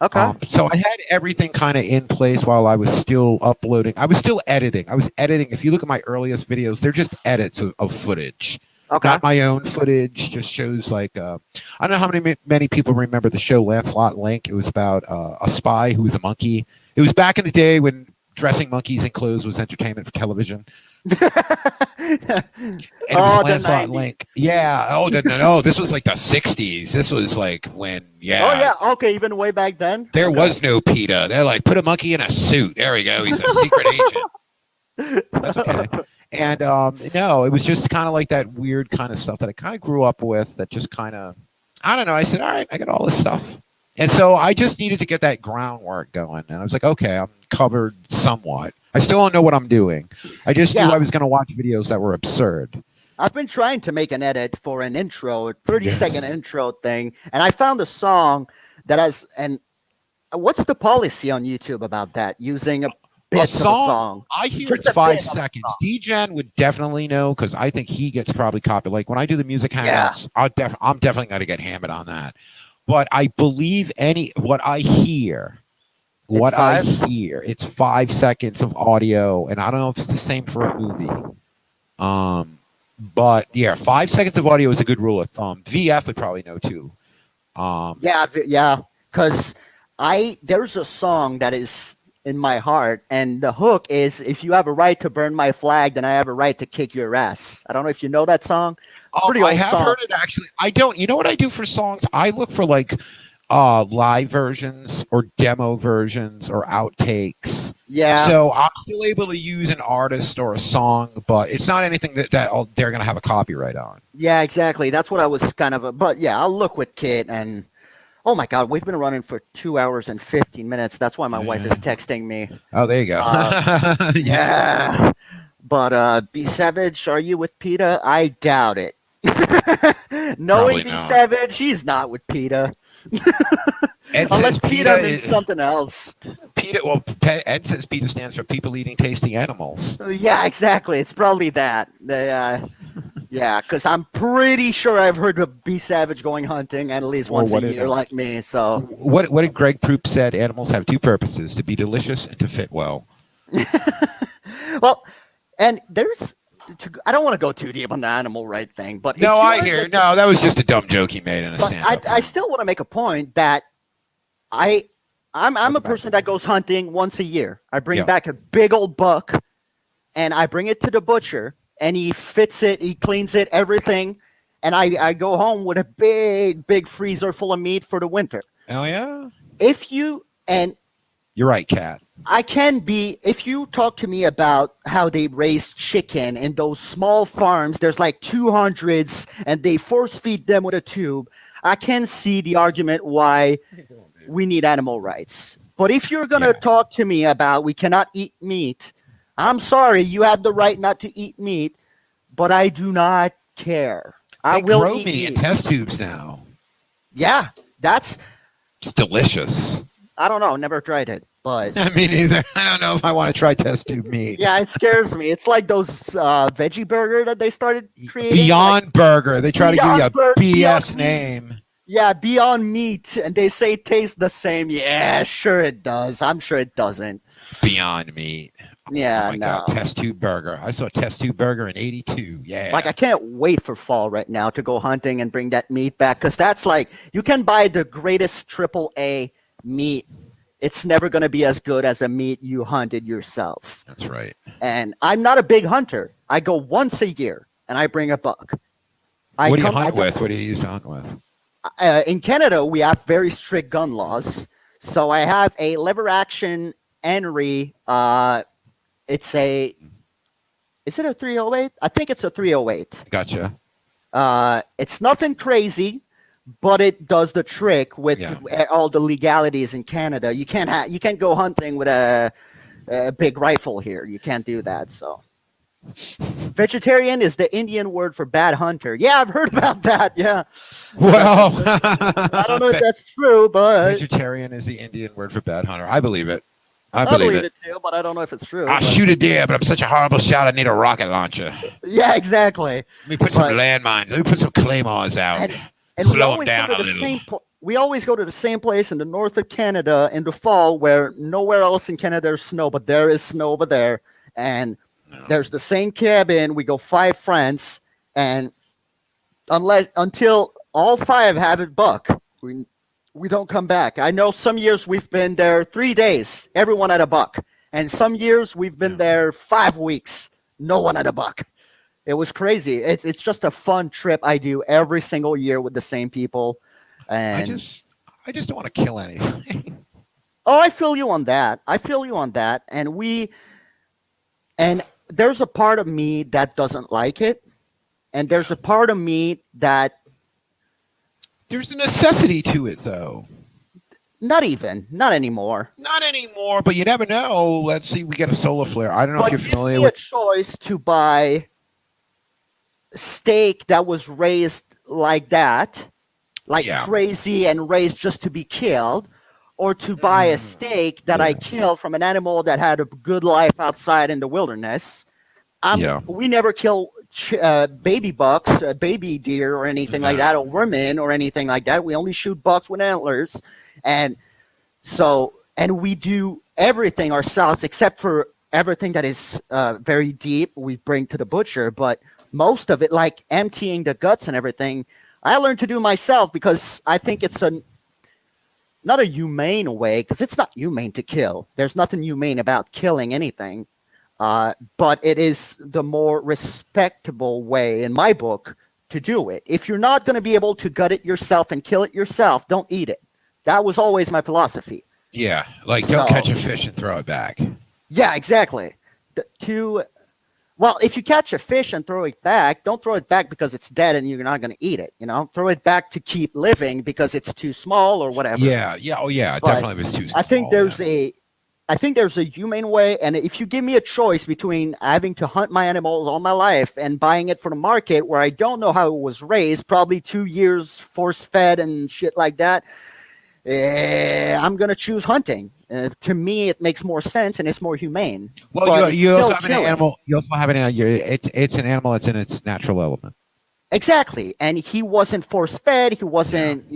Okay. So I had everything kind of in place while I was still uploading. I was still editing. I was editing. If you look at my earliest videos, they're just edits of footage. Okay. Not my own footage. Just shows like I don't know how many people remember the show Lancelot Link. It was about a spy who was a monkey. It was back in the day when dressing monkeys in clothes was entertainment for television. And it was Oh, the Lancelot 90s. Link. Yeah. Oh no. This was like the 60s. This was like when Oh yeah. Okay. Even way back then. there Okay. was no PETA. They're like, put a monkey in a suit. There we go. He's a secret agent. That's okay. And no, it was just kind of like that weird kind of stuff that I kind of grew up with that just kind of, I don't know. I said, all right, I got all this stuff. And so I just needed to get that groundwork going. And I was like, okay, I'm covered somewhat. I still don't know what I'm doing. I just knew Yeah. I was going to watch videos that were absurd. I've been trying to make an edit for an intro, 30-second intro thing, and I found a song that has. And what's the policy on YouTube about that? Using a bits of a song. I hear Just it's a 5 bit of a seconds. song. D-Gen would definitely know because I think he gets probably copied. Like when I do the music hangouts, I'm definitely going to get hammered on that. But I believe what I hear, it's 5 seconds of audio, and I don't know if it's the same for a movie. But yeah, 5 seconds of audio is a good rule of thumb. VF would probably know too. Yeah, because there's a song that is in my heart, and the hook is, "If you have a right to burn my flag, then I have a right to kick your ass." I don't know if you know that song. Pretty I old have song. heard it actually. I don't. You know what I do for songs? I look for like live versions or demo versions or outtakes. Yeah. So I'm still able to use an artist or a song, but it's not anything that they're going to have a copyright on. Yeah, exactly. That's what I was kind of. But yeah, I'll look with Kit, and oh my God, we've been running for 2 hours and 15 minutes. That's why my wife is texting me. Oh, there you go. Yeah. But B Savage, are you with PETA? I doubt it. Knowing Probably B not. Savage, he's not with PETA. Ed Unless says PETA means something else. Ed says PETA stands for people eating tasty animals. Yeah, exactly. It's probably that. Yeah, because I'm pretty sure I've heard of B Savage going hunting at least Well, once what a did year, it- like me. So What did Greg Proops said? Animals have 2 purposes: to be delicious and to fit well. well, and there's. I don't want to go too deep on the animal right thing, but No, if you I are hear. the- No, that was just a dumb joke he made in a But stand-up. I still want to make a point that I'm a person that goes hunting once a year. I bring Yeah. back a big old buck, and I bring it to the butcher, and he fits it, he cleans it, everything, and I go home with a big freezer full of meat for the winter. Oh yeah, If you and you're right, Kat. I can be, if you talk to me about how they raise chicken in those small farms, there's like 200s, and they force feed them with a tube. I can see the argument why we need animal rights. But if you're going to Yeah. talk to me about we cannot eat meat, I'm sorry, you have the right not to eat meat, but I do not care. I They will grow eat meat in meat. test tubes now. Yeah, that's, It's delicious. I don't know, never tried it, but I mean, either. I don't know if I want to try test tube meat. yeah, it scares me. It's like those veggie burger that they started creating. Beyond Burger. They try to give you a Beyond BS Meat. name. Yeah, Beyond Meat, and they say it tastes the same. Yeah, sure it does. I'm sure it doesn't. Beyond Meat. Yeah, Oh my no. God, test tube burger. I saw test tube burger in '82. Yeah. Like I can't wait for fall right now to go hunting and bring that meat back because that's like you can buy the greatest AAA meat. It's never going to be as good as a meat you hunted yourself. That's right. And I'm not a big hunter. I go once a year and I bring a buck. What do you hunt with? What do you use to hunt with? In Canada, we have very strict gun laws. So I have a lever action Henry. It's a. Is it a 308? I think it's a 308. Gotcha. It's nothing crazy, but it does the trick with all the legalities in Canada. You can't go hunting with a big rifle here. You can't do that. So, vegetarian is the Indian word for bad hunter. Yeah, I've heard about that. Yeah. Well, I don't know if that's true, but vegetarian is the Indian word for bad hunter. I believe it. I believe it. it too, but I don't know if it's true. I'll shoot a deer, but I'm such a horrible shot. I need a rocket launcher. Yeah, exactly. Let me put some landmines. Let me put some claymores out. And slow them down a little. We always go to the same place in the north of Canada in the fall where nowhere else in Canada there's snow, but there is snow over there. And there's the same cabin. We go 5 friends, and until all 5 have a buck, we don't come back. I know some years we've been there 3 days, everyone had a buck. And some years we've been there 5 weeks, no one had a buck. It was crazy. It's just a fun trip I do every single year with the same people. And I just don't want to kill anything. Oh, I feel you on that. And there's a part of me that doesn't like it. And there's a part of me that there's a necessity to it, though. Not anymore. Not anymore, but you never know. Let's see, we get a solar flare. I don't know if you're familiar with a choice to buy steak that was raised like that, crazy and raised just to be killed, or to buy a steak that I killed from an animal that had a good life outside in the wilderness. We never kill baby bucks, baby deer or anything like that, or women or anything like that. We only shoot bucks with antlers. And we do everything ourselves except for everything that is very deep we bring to the butcher. But most of it, like emptying the guts and everything, I learned to do myself because I think it's not a humane way, because it's not humane to kill. There's nothing humane about killing anything. But it is the more respectable way, in my book, to do it. If you're not going to be able to gut it yourself and kill it yourself, don't eat it. That was always my philosophy. Yeah, don't catch a fish and throw it back. Yeah, exactly. Well, if you catch a fish and throw it back, don't throw it back because it's dead and you're not going to eat it. Throw it back to keep living because it's too small or whatever. Yeah. Oh, yeah. But definitely was too small. I think there's a humane way, and if you give me a choice between having to hunt my animals all my life and buying it for the market where I don't know how it was raised, probably 2 years force-fed and shit like that, I'm going to choose hunting. To me, it makes more sense and it's more humane. Well, you also have an animal. You also have it's an animal that's in its natural element. Exactly. And he wasn't force-fed. He wasn't,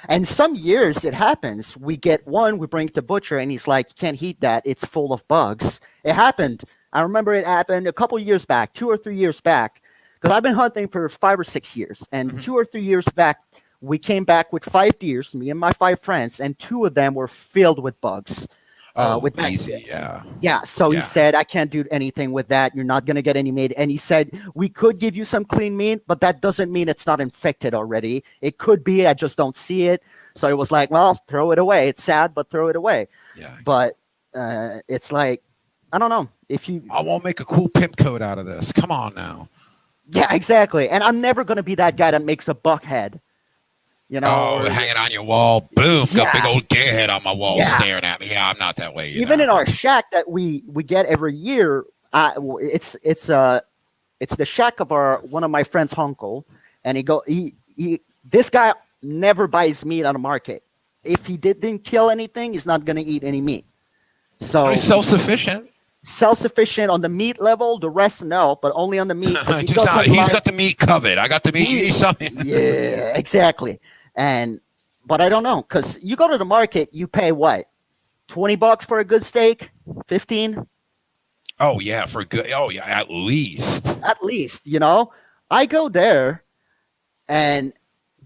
and some years it happens. We get one, we bring it to butcher, and he's like, you can't eat that. It's full of bugs. It happened. I remember it happened a couple years back, 2 or 3 years back, because I've been hunting for 5 or 6 years. And 2 or 3 years back, we came back with 5 deers, me and my 5 friends, and 2 of them were filled with bugs. With easy, he said, I can't do anything with that. You're not going to get any meat. And he said, we could give you some clean meat, but that doesn't mean it's not infected already. It could be, I just don't see it. So it was like, well, throw it away. It's sad, but throw it away. Yeah. But it's like, I don't know. I won't make a cool pimp coat out of this. Come on now. Yeah, exactly. And I'm never going to be that guy that makes a buck head. You know, Oh, hanging on your wall. Boom. Got a big Yeah. old deer head on my wall Yeah. staring at me. Yeah, I'm not that way. Even in our shack that we get every year, it's the shack of one of my friend's uncle, and he this guy never buys meat on the market. If he didn't kill anything, he's not gonna eat any meat. So He's self-sufficient. self-sufficient on the meat level, the rest no, but only on the meat because he He's doesn't like. got the meat covered. I got the meat. You need something. Yeah, exactly. But I don't know because you go to the market, you pay what, $20 for a good steak, 15 Oh yeah, for good. Oh yeah, at least. at least. You know, I go there and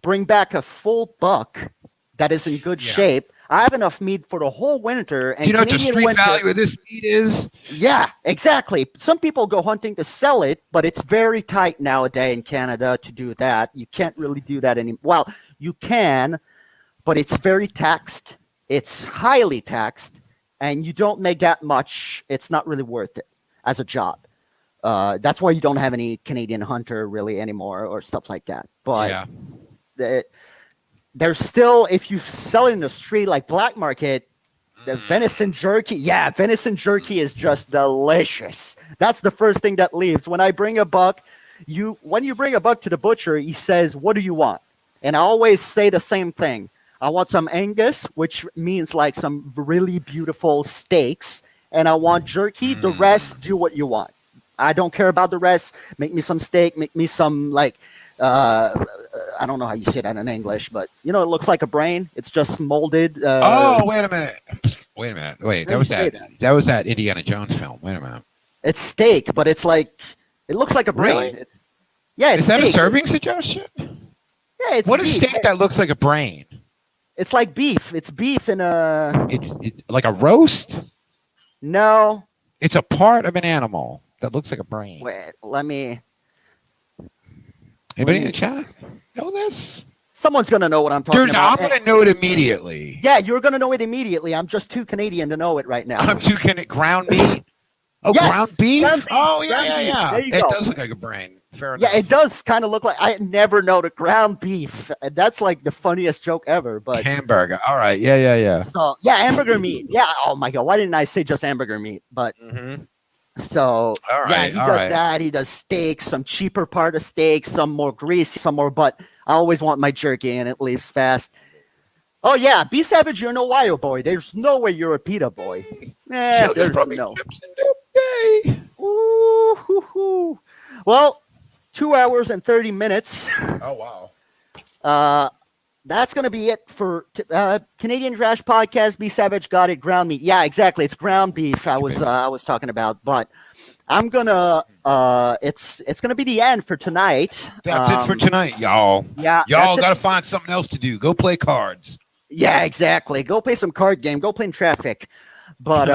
bring back a full buck that is in good Yeah. shape. I have enough meat for the whole winter. And Do you know what the Canadian street winter, value of this meat is? Yeah, exactly. Some people go hunting to sell it, but it's very tight nowadays in Canada to do that. You can't really do that anymore. Well, you can, but it's very taxed. It's highly taxed, and you don't make that much. It's not really worth it as a job. That's why you don't have any Canadian hunter really anymore or stuff like that. But Yeah. there's still, if you sell it in the street like black market, the venison jerky, venison jerky is just delicious. That's the first thing that leaves. When I bring a buck, when you bring a buck to the butcher, he says, "What do you want?" And I always say the same thing. I want some Angus, which means like some really beautiful steaks, and I want jerky. The rest, do what you want. I don't care about the rest. Make me some steak. Make me some like. I don't know how you say that in English, but it looks like a brain. It's just molded. Oh, wait a minute. Wait, How that do you say that? that was that Indiana Jones film. Wait a minute. It's steak, but it's like it looks like a brain. Really? It's Is that a steak. serving suggestion? Yeah, it's What is beef. steak that looks like a brain? It's like beef. It's beef in a It's like a roast? no. It's a part of an animal that looks like a brain. Wait, let me. Anybody in the chat know this? Someone's gonna know what I'm talking Dude, about. I'm gonna know it immediately. Yeah, you're gonna know it immediately. I'm just too Canadian to know it right now. I'm too ground meat. Oh, Yes, ground beef? ground beef, Oh, yeah, ground yeah, beef. yeah. There you It go. does look like a brain. Fair enough. Yeah, it does kind of look like. I never know the ground beef. That's like the funniest joke ever. But Hamburger. All right. Yeah. so yeah, hamburger meat. Yeah. Oh my god, why didn't I say just hamburger meat? But Mm-hmm. so All yeah, right, he all does right. that. He does steaks, some cheaper part of steaks, some more greasy, some more. But I always want my jerky, and it leaves fast. Oh yeah, be savage. You're an Ohio boy. There's no way you're a pita boy. There's no. Chips and dip. Yay. Ooh, hoo, hoo. Well, 2 hours and 30 minutes. Oh, wow. That's going to be it for Canadian Trash Podcast. Be Savage got it. Ground meat. Yeah, exactly. It's ground beef. I was talking about, but I'm gonna. It's gonna be the end for tonight. That's it for tonight, y'all. Yeah, Y'all that's it. got to find something else to do. Go play cards. Yeah, exactly. Go play some card game. Go play in traffic. But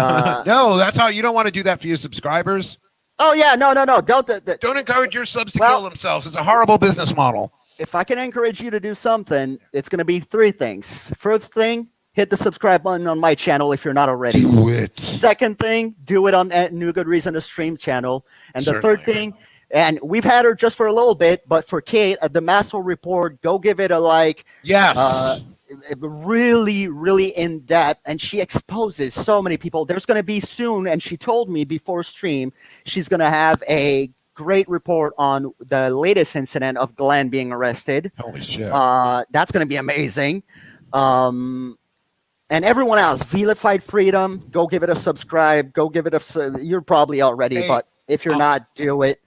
No, that's how you don't want to do that for your subscribers. oh yeah, no. Don't. Don't encourage your subs to Well- kill themselves. It's a horrible business model. If I can encourage you to do something, it's going to be 3 things. First thing, hit the subscribe button on my channel if you're not already. Do it. Second thing, do it on that New Good Reason to Stream channel. And the third Certainly. thing, and we've had her just for a little bit, but for Kate at the Masshole Report, go give it a like. Yes. Really, really in depth, and she exposes so many people. There's going to be soon, and she told me before stream, she's going to have a great report on the latest incident of Glenn being arrested. Holy shit. That's going to be amazing. And everyone else, Vilified Freedom, go give it a subscribe. Go give it you're probably already, Hey, but if you're not, do it.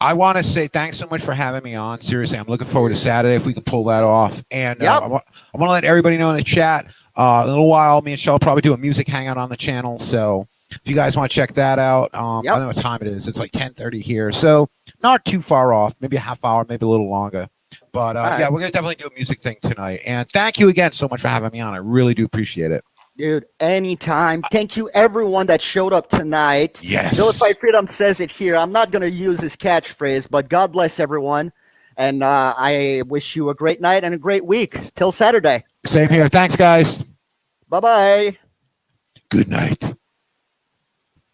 I want to say thanks so much for having me on. Seriously, I'm looking forward to Saturday if we can pull that off. And Yep. I want to let everybody know in the chat. In a little while, me and Shell will probably do a music hangout on the channel. So if you guys want to check that out, Yep. I don't know what time it is. It's like 10:30 here, so not too far off. Maybe a half hour, maybe a little longer. But right. yeah, we're gonna definitely do a music thing tonight. And thank you again so much for having me on. I really do appreciate it. Dude, anytime. Thank you, everyone that showed up tonight. Yes. Vilified Freedom says it here. I'm not going to use his catchphrase, but God bless everyone. And I wish you a great night and a great week. Till Saturday. Same here. Thanks, guys. Bye-bye. Good night.